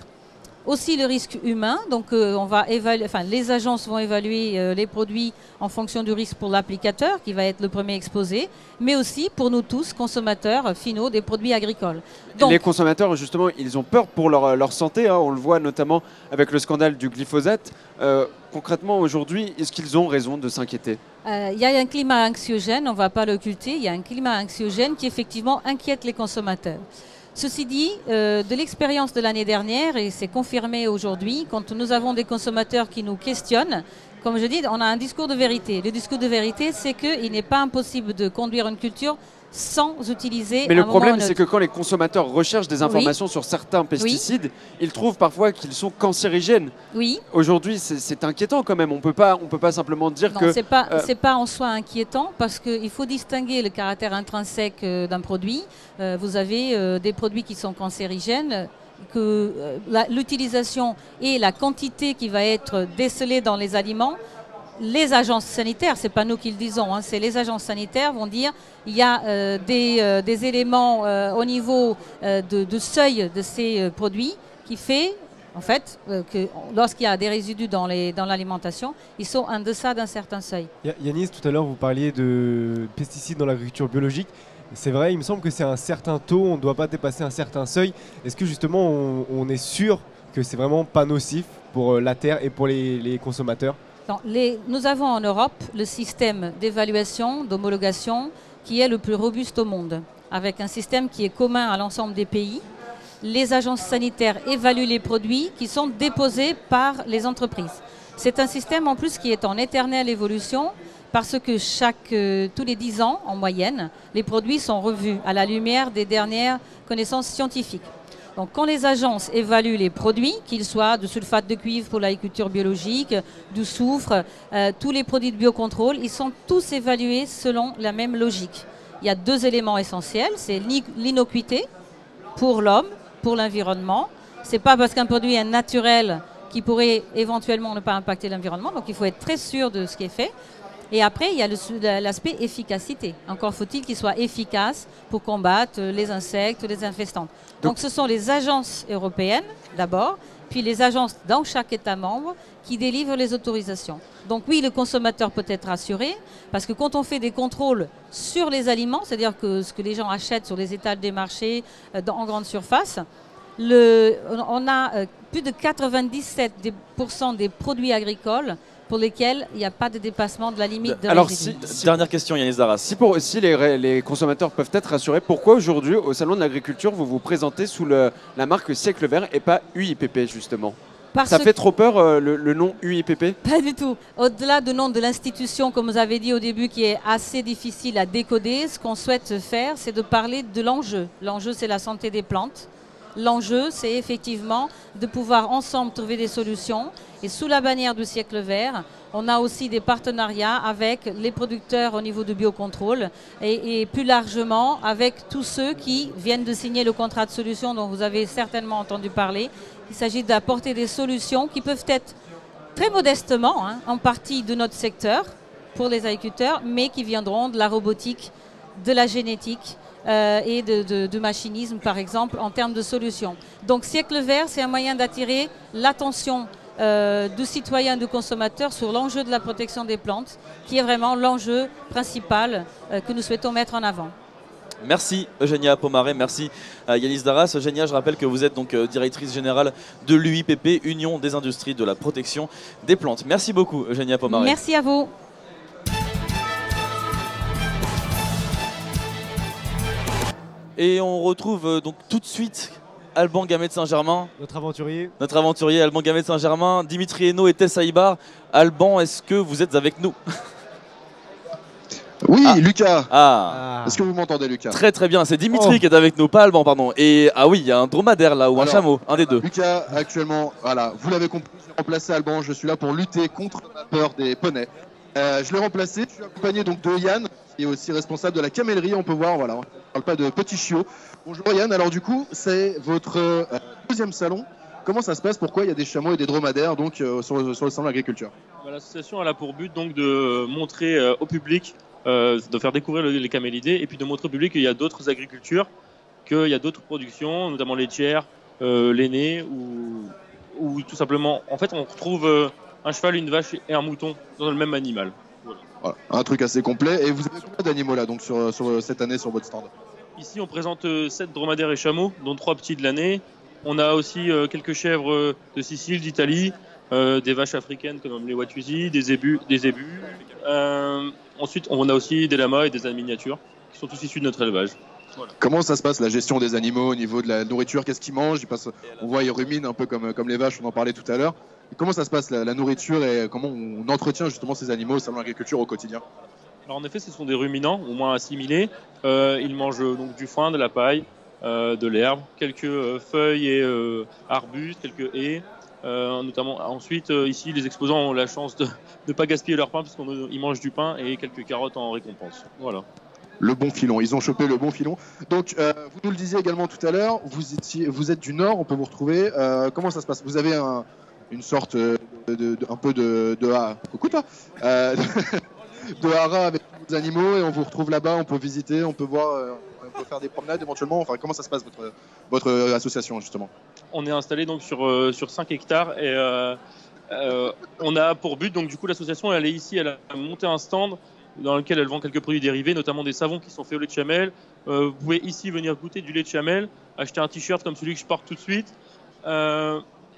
Aussi le risque humain. Donc on va évaluer, les agences vont évaluer les produits en fonction du risque pour l'applicateur, qui va être le premier exposé, mais aussi pour nous tous, consommateurs finaux des produits agricoles. Donc, les consommateurs, justement, ils ont peur pour leur santé. Hein. On le voit notamment avec le scandale du glyphosate. Concrètement, aujourd'hui, est-ce qu'ils ont raison de s'inquiéter? Il y a un climat anxiogène, on ne va pas l'occulter, il y a un climat anxiogène qui effectivement inquiète les consommateurs. Ceci dit, de l'expérience de l'année dernière, et c'est confirmé aujourd'hui, quand nous avons des consommateurs qui nous questionnent, comme je dis, on a un discours de vérité. Le discours de vérité, c'est qu'il n'est pas impossible de conduire une culture sans utiliser... Mais le problème, c'est que quand les consommateurs recherchent des informations sur certains pesticides, ils trouvent parfois qu'ils sont cancérigènes. Oui. Aujourd'hui, c'est inquiétant quand même. On peut pas simplement dire que... Non, c'est pas en soi inquiétant parce qu'il faut distinguer le caractère intrinsèque d'un produit. Vous avez des produits qui sont cancérigènes, que l'utilisation et la quantité qui va être décelée dans les aliments, les agences sanitaires, c'est pas nous qui le disons, hein, c'est les agences sanitaires vont dire il y a des éléments au niveau de seuil de ces produits qui fait en fait que lorsqu'il y a des résidus dans l'alimentation, ils sont en deçà d'un certain seuil. Yanis, tout à l'heure vous parliez de pesticides dans l'agriculture biologique. C'est vrai, il me semble que c'est un certain taux, on ne doit pas dépasser un certain seuil. Est-ce que justement on est sûr que c'est vraiment pas nocif pour la terre et pour les consommateurs? Nous avons en Europe le système d'évaluation, d'homologation qui est le plus robuste au monde, avec un système qui est commun à l'ensemble des pays. Les agences sanitaires évaluent les produits qui sont déposés par les entreprises. C'est un système en plus qui est en éternelle évolution parce que tous les 10 ans, en moyenne, les produits sont revus à la lumière des dernières connaissances scientifiques. Donc quand les agences évaluent les produits, qu'ils soient de sulfate de cuivre pour l'agriculture biologique, du soufre, tous les produits de biocontrôle, ils sont tous évalués selon la même logique. Il y a 2 éléments essentiels, c'est l'innocuité pour l'homme, pour l'environnement. Ce n'est pas parce qu'un produit est naturel qu'il pourrait éventuellement ne pas impacter l'environnement, donc il faut être très sûr de ce qui est fait. Et après, il y a l'aspect efficacité. Encore faut-il qu'il soit efficace pour combattre les insectes, les infestants. Donc ce sont les agences européennes d'abord, puis les agences dans chaque État membre qui délivrent les autorisations. Donc oui, le consommateur peut être rassuré, parce que quand on fait des contrôles sur les aliments, c'est-à-dire que ce que les gens achètent sur les étals des marchés, en grande surface, on a plus de 97% des produits agricoles pour lesquels il n'y a pas de dépassement de la limite de Alors, régime. dernière question, Yanis Darras. Si les consommateurs peuvent être rassurés, pourquoi aujourd'hui, au Salon de l'Agriculture, vous vous présentez sous la marque Siècle Vert et pas UIPP, justement? Ça fait trop peur, le nom UIPP? Pas du tout. Au-delà du nom de l'institution, comme vous avez dit au début, qui est assez difficile à décoder, ce qu'on souhaite faire, c'est de parler de l'enjeu. L'enjeu, c'est la santé des plantes. L'enjeu, c'est effectivement de pouvoir ensemble trouver des solutions. Et sous la bannière du Siècle Vert, on a aussi des partenariats avec les producteurs au niveau du biocontrôle et plus largement avec tous ceux qui viennent de signer le contrat de solution dont vous avez certainement entendu parler. Il s'agit d'apporter des solutions qui peuvent être très modestement, en partie de notre secteur pour les agriculteurs, mais qui viendront de la robotique, de la génétique, et de machinisme, par exemple, en termes de solutions. Donc Siècle Vert, c'est un moyen d'attirer l'attention du citoyen, du consommateur sur l'enjeu de la protection des plantes, qui est vraiment l'enjeu principal que nous souhaitons mettre en avant. Merci Eugénia Pomaré, merci Yanis Darras. Eugénia, je rappelle que vous êtes donc directrice générale de l'UIPP, Union des industries de la protection des plantes. Merci beaucoup Eugénia Pomaré. Merci à vous. Et on retrouve donc tout de suite Alban Gamet de Saint-Germain. Notre aventurier. Notre aventurier Alban Gamet de Saint-Germain, Dimitri Hainaut et Tess Saïbar. Alban, est-ce que vous êtes avec nous? Oui, Lucas. Ah. Est-ce que vous m'entendez, Lucas? Très très bien, c'est Dimitri qui est avec nous, pas Alban, pardon. Et ah oui, il y a un dromadaire là, ou un chameau, un des deux. Lucas, actuellement, voilà, vous l'avez compris, j'ai remplacé Alban, je suis là pour lutter contre la peur des poneys. Je l'ai remplacé, je suis accompagné donc de Yann, qui est aussi responsable de la camellerie, on peut voir, voilà, on ne parle pas de petits chiots. Bonjour Yann, alors du coup, c'est votre deuxième salon. Comment ça se passe? Pourquoi il y a des chameaux et des dromadaires donc, sur le salon de l'agriculture? L'association a pour but donc de montrer au public, de faire découvrir les camélidés et puis de montrer au public qu'il y a d'autres agricultures, qu'il y a d'autres productions, notamment laitières, lainées ou tout simplement, en fait on retrouve un cheval, une vache et un mouton dans le même animal. Voilà, un truc assez complet. Et vous avez combien d'animaux là donc sur cette année sur votre stand? Ici on présente 7 dromadaires et chameaux, dont 3 petits de l'année. On a aussi quelques chèvres de Sicile, d'Italie, des vaches africaines comme les Watusi, des zébus. Ensuite on a aussi des lamas et des ânes miniatures qui sont tous issus de notre élevage. Voilà. Comment ça se passe la gestion des animaux au niveau de la nourriture? Qu'est-ce qu'ils mangent? On voit ils ruminent un peu comme les vaches, on en parlait tout à l'heure. Comment ça se passe la nourriture et comment on entretient justement ces animaux au salon de l'agriculture au quotidien? Alors en effet, ce sont des ruminants, au moins assimilés. Ils mangent donc du foin, de la paille, de l'herbe, quelques feuilles et arbustes, quelques haies. Notamment, ensuite, ici, les exposants ont la chance de ne pas gaspiller leur pain puisqu'ils mangent du pain et quelques carottes en récompense. Voilà. Le bon filon, ils ont chopé le bon filon. Donc, vous nous le disiez également tout à l'heure, vous êtes du Nord, on peut vous retrouver. Comment ça se passe? Vous avez une sorte un peu de coucou toi, de haras avec les animaux et on vous retrouve là-bas, on peut visiter, on peut voir, on peut faire des promenades éventuellement. Enfin, comment ça se passe votre association justement? On est installé donc sur 5 hectares et on a pour but, donc du coup l'association elle est ici, elle a monté un stand dans lequel elle vend quelques produits dérivés, notamment des savons qui sont faits au lait de chamel. Vous pouvez ici venir goûter du lait de chamel, acheter un t-shirt comme celui que je porte tout de suite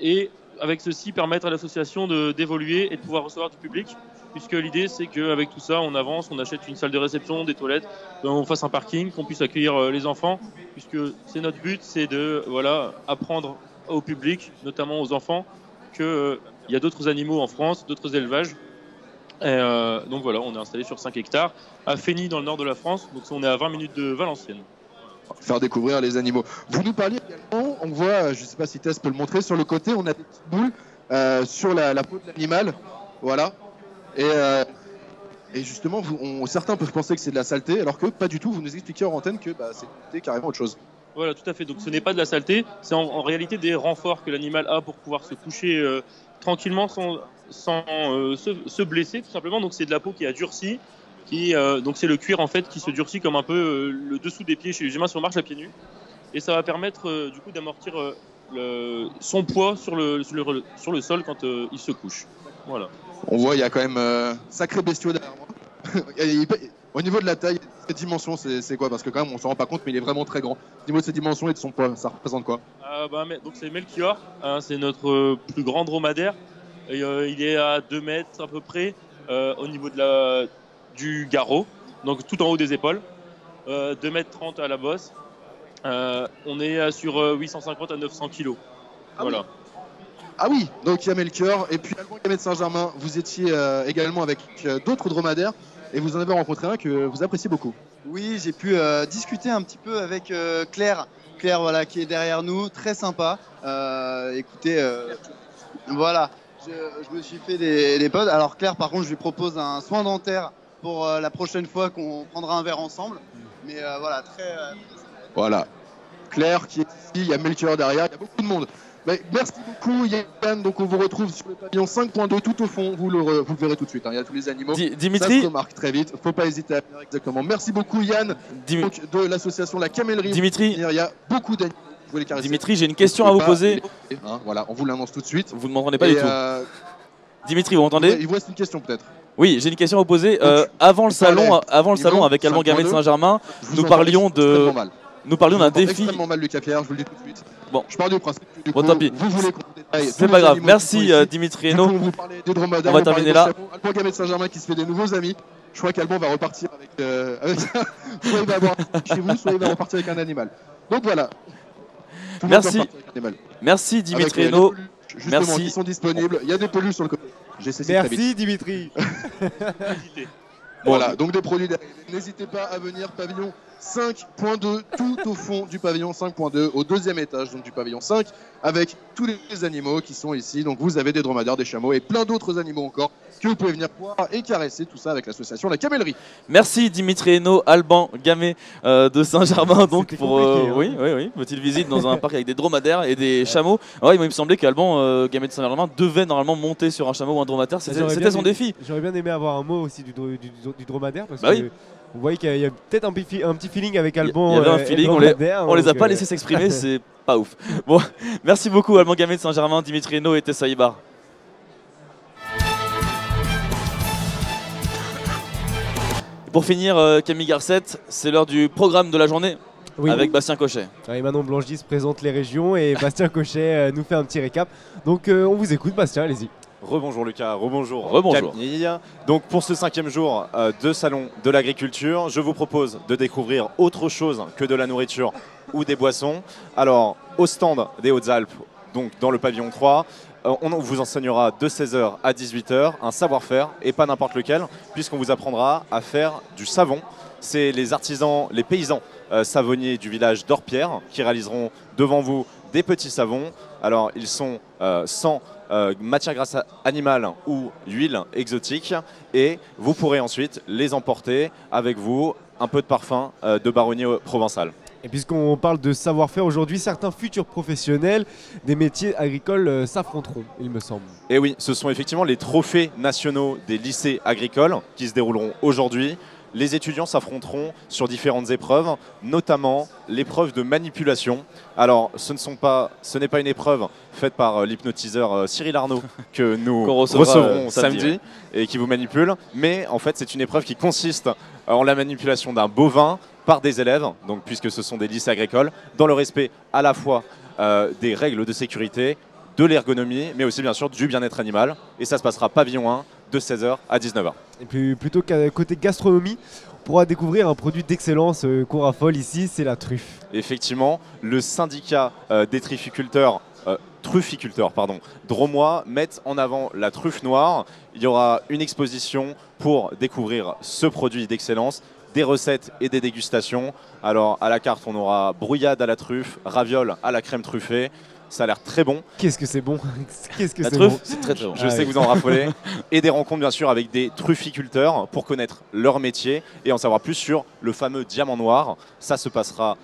et avec ceci permettre à l'association d'évoluer et de pouvoir recevoir du public, puisque l'idée c'est qu'avec tout ça on avance, on achète une salle de réception, des toilettes, on fasse un parking, qu'on puisse accueillir les enfants, puisque c'est notre but, c'est de apprendre au public, notamment aux enfants, qu'il y a d'autres animaux en France, d'autres élevages, Et donc voilà, on est installé sur 5 hectares à Fény dans le nord de la France, donc on est à 20 minutes de Valenciennes. Faire découvrir les animaux. Vous nous parliez également, on voit, je ne sais pas si Tess peut le montrer, sur le côté, on a des petites boules sur la peau de l'animal. Voilà. Et justement, certains peuvent penser que c'est de la saleté, alors que pas du tout. Vous nous expliquez hors antenne que c'est carrément autre chose. Voilà, tout à fait. Donc ce n'est pas de la saleté, c'est en réalité des renforts que l'animal a pour pouvoir se coucher tranquillement sans se blesser, tout simplement. Donc c'est de la peau qui a durci. Donc c'est le cuir en fait qui se durcit comme un peu le dessous des pieds chez les humains si on marche à pieds nus, et ça va permettre du coup d'amortir son poids sur le sol quand il se couche. Voilà. On voit il y a quand même sacré bestiaux derrière moi. Au niveau de la taille, ses dimensions, c'est quoi? Parce que quand même on s'en rend pas compte, mais il est vraiment très grand. Au niveau de ses dimensions et de son poids, ça représente quoi? Donc c'est Melchior, c'est notre plus grand dromadaire. Et, il est à 2 mètres à peu près au niveau du garrot, donc tout en haut des épaules, 2,30 m à la bosse. On est sur 850 à 900 kg. Voilà. Oui. Ah oui, donc il y a Melchior, et puis Alban Gamet de Saint-Germain, vous étiez également avec d'autres dromadaires, et vous en avez rencontré un que vous appréciez beaucoup. Oui, j'ai pu discuter un petit peu avec Claire. Claire, voilà, qui est derrière nous, très sympa. Écoutez, voilà, je me suis fait des potes. Alors Claire, par contre, je lui propose un soin dentaire pour la prochaine fois qu'on prendra un verre ensemble. Mais voilà, très... Voilà, Claire qui est ici, il y a Melchior derrière, il y a beaucoup de monde. Mais merci beaucoup Yann, donc on vous retrouve sur le pavillon 5.2 tout au fond, vous le verrez tout de suite, hein. Il y a tous les animaux, Dimitri, ça se remarque très vite, faut pas hésiter à venir exactement. Merci beaucoup Yann, donc, de l'association La Camellerie. Dimitri, il y a beaucoup d'animaux, vous pouvez les caresser. Dimitri, j'ai une question à vous poser. Hein, voilà, on vous l'annonce tout de suite. Vous ne m'entendez pas du tout. Dimitri, vous m'entendez? Il vous reste une question peut-être. Oui, j'ai une question à vous poser. Avant le salon avec Alban Gamet de Saint-Germain, nous parlions d'un défi. Extrêmement mal Lucas Pierre, je vous le dis tout de suite. Bon, je pars du principe que bon, tant pis. Vous voulez qu'on détaille. C'est pas grave. Merci Dimitri Hainaut. On va terminer là. Alban Gamet de Saint-Germain qui se fait des nouveaux amis. Je crois qu'Alban va repartir avec soit il va avoir chez vous, soit il va repartir avec un animal. Donc voilà. Merci Dimitri Hainaut. Merci. Ils sont disponibles. Il y a des peluches sur le côté. Merci Dimitri. Voilà, donc des produits derrière. N'hésitez pas à venir, pavillon 5.2, tout au fond du pavillon 5.2, au 2e étage donc, du pavillon 5, avec tous les animaux qui sont ici. Donc vous avez des dromadaires, des chameaux et plein d'autres animaux encore que vous pouvez venir voir et caresser, tout ça avec l'association La Camellerie. Merci Dimitri Hainaut, Alban Gamet de Saint-Germain donc pour oui, petite visite dans un parc avec des dromadaires et des chameaux. Ouais, il me semblait qu'Alban Gamet de Saint-Germain devait normalement monter sur un chameau ou un dromadaire, c'était son défi. J'aurais bien aimé avoir un mot aussi du dromadaire parce que vous voyez qu'il y a peut-être un petit feeling avec Alban. Il y avait un feeling, on les a pas laissés s'exprimer, c'est pas ouf. Bon, merci beaucoup Alban Gamet de Saint-Germain, Dimitri Hainaut et Tessa Ibar. Pour finir, Camille Garcette, c'est l'heure du programme de la journée avec Bastien Cochet. Et Manon Blanchis présente les régions et Bastien Cochet nous fait un petit récap. Donc on vous écoute Bastien, allez-y. Rebonjour Lucas, rebonjour Camille. Donc pour ce 5e jour de Salon de l'Agriculture, je vous propose de découvrir autre chose que de la nourriture ou des boissons. Alors au stand des Hautes-Alpes, donc dans le pavillon 3, on vous enseignera de 16h à 18h un savoir-faire et pas n'importe lequel, puisqu'on vous apprendra à faire du savon. C'est les artisans, les paysans savonniers du village d'Orpierre qui réaliseront devant vous des petits savons. Alors ils sont sans matière grasse animale ou huile exotique et vous pourrez ensuite les emporter avec vous, un peu de parfum de baronnier provençal. Et puisqu'on parle de savoir-faire aujourd'hui, certains futurs professionnels des métiers agricoles s'affronteront, il me semble. Et oui, ce sont effectivement les trophées nationaux des lycées agricoles qui se dérouleront aujourd'hui. Les étudiants s'affronteront sur différentes épreuves, notamment l'épreuve de manipulation. Alors, ce n'est pas une épreuve faite par l'hypnotiseur Cyril Arnaud que nous recevrons samedi et qui vous manipule, mais en fait, c'est une épreuve qui consiste en la manipulation d'un bovin par des élèves, donc puisque ce sont des lycées agricoles, dans le respect à la fois des règles de sécurité, de l'ergonomie, mais aussi bien sûr du bien-être animal. Et ça se passera pavillon 1 de 16h à 19h. Et puis plutôt qu'à côté gastronomie, on pourra découvrir un produit d'excellence qu'on raffole ici, c'est la truffe. Effectivement, le syndicat des trifficulteurs trufficulteurs drômois mettent en avant la truffe noire. Il y aura une exposition pour découvrir ce produit d'excellence, des recettes et des dégustations. Alors à la carte, on aura brouillade à la truffe, ravioles à la crème truffée. Ça a l'air très bon. Qu'est-ce que c'est bon. Qu'est-ce que La c'est truffe, bon. c'est très très bon. Je sais que vous en raffolez. Et des rencontres bien sûr avec des trufficulteurs pour connaître leur métier et en savoir plus sur le fameux diamant noir. Ça se passera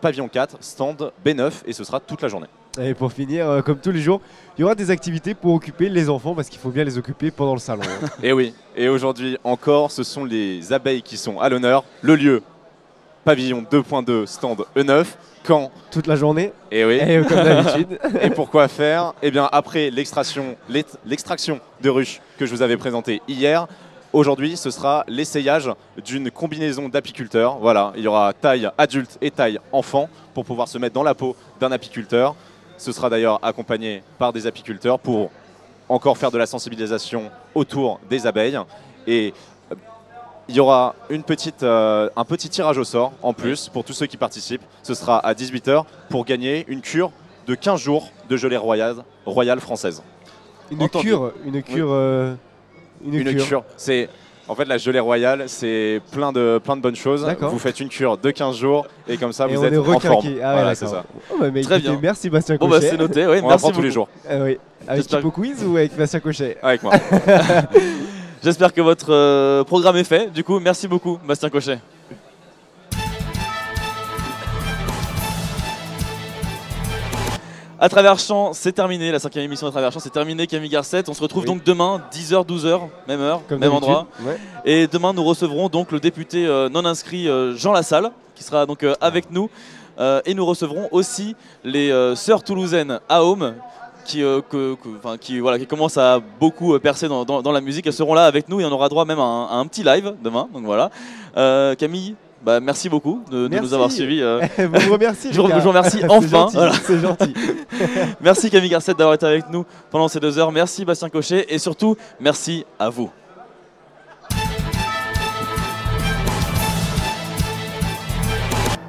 pavillon 4, stand B9 et ce sera toute la journée. Et pour finir, comme tous les jours, il y aura des activités pour occuper les enfants parce qu'il faut bien les occuper pendant le salon. Et oui, et aujourd'hui encore, ce sont les abeilles qui sont à l'honneur. Le lieu, pavillon 2.2, stand E9. Quand toute la journée. Et oui. Et comme d'habitude. Et pourquoi faire? Eh bien, après l'extraction de ruches que je vous avais présentée hier, aujourd'hui, ce sera l'essayage d'une combinaison d'apiculteurs. Voilà, il y aura taille adulte et taille enfant pour pouvoir se mettre dans la peau d'un apiculteur. Ce sera d'ailleurs accompagné par des apiculteurs pour encore faire de la sensibilisation autour des abeilles. Et il y aura un petit tirage au sort en plus pour tous ceux qui participent. Ce sera à 18 h pour gagner une cure de 15 jours de gelée royale française. Une cure. C'est en fait la gelée royale, c'est plein de bonnes choses. Vous faites une cure de 15 jours et comme ça vous êtes en forme. Ah voilà, ouais, c'est ça. Oh bah, Très bien. Merci Bastien Bon Cochet. bah c'est noté, oui, on merci apprend tous les beaucoup. jours. Oui. Avec Hippo Quiz ou avec Bastien Cochet? Avec moi. J'espère que votre programme est fait. Du coup, merci beaucoup, Bastien Cochet. À travers champs, c'est terminé. La 5e émission à travers champs, c'est terminé. Camille Garcette. On se retrouve donc demain, 10h, 12h, même heure, comme même endroit. Ouais. Et demain, nous recevrons donc le député non inscrit Jean Lassalle, qui sera donc avec nous. Et nous recevrons aussi les sœurs toulousaines AOM, qui commencent à beaucoup percer dans la musique. Elles seront là avec nous et on aura droit même à un petit live demain. Donc voilà. Camille, bah, merci beaucoup de nous avoir suivis. Vous me remerciez. Je vous remercie enfin. C'est gentil. Merci Camille Garcette d'avoir été avec nous pendant ces 2 heures. Merci Bastien Cochet et surtout merci à vous.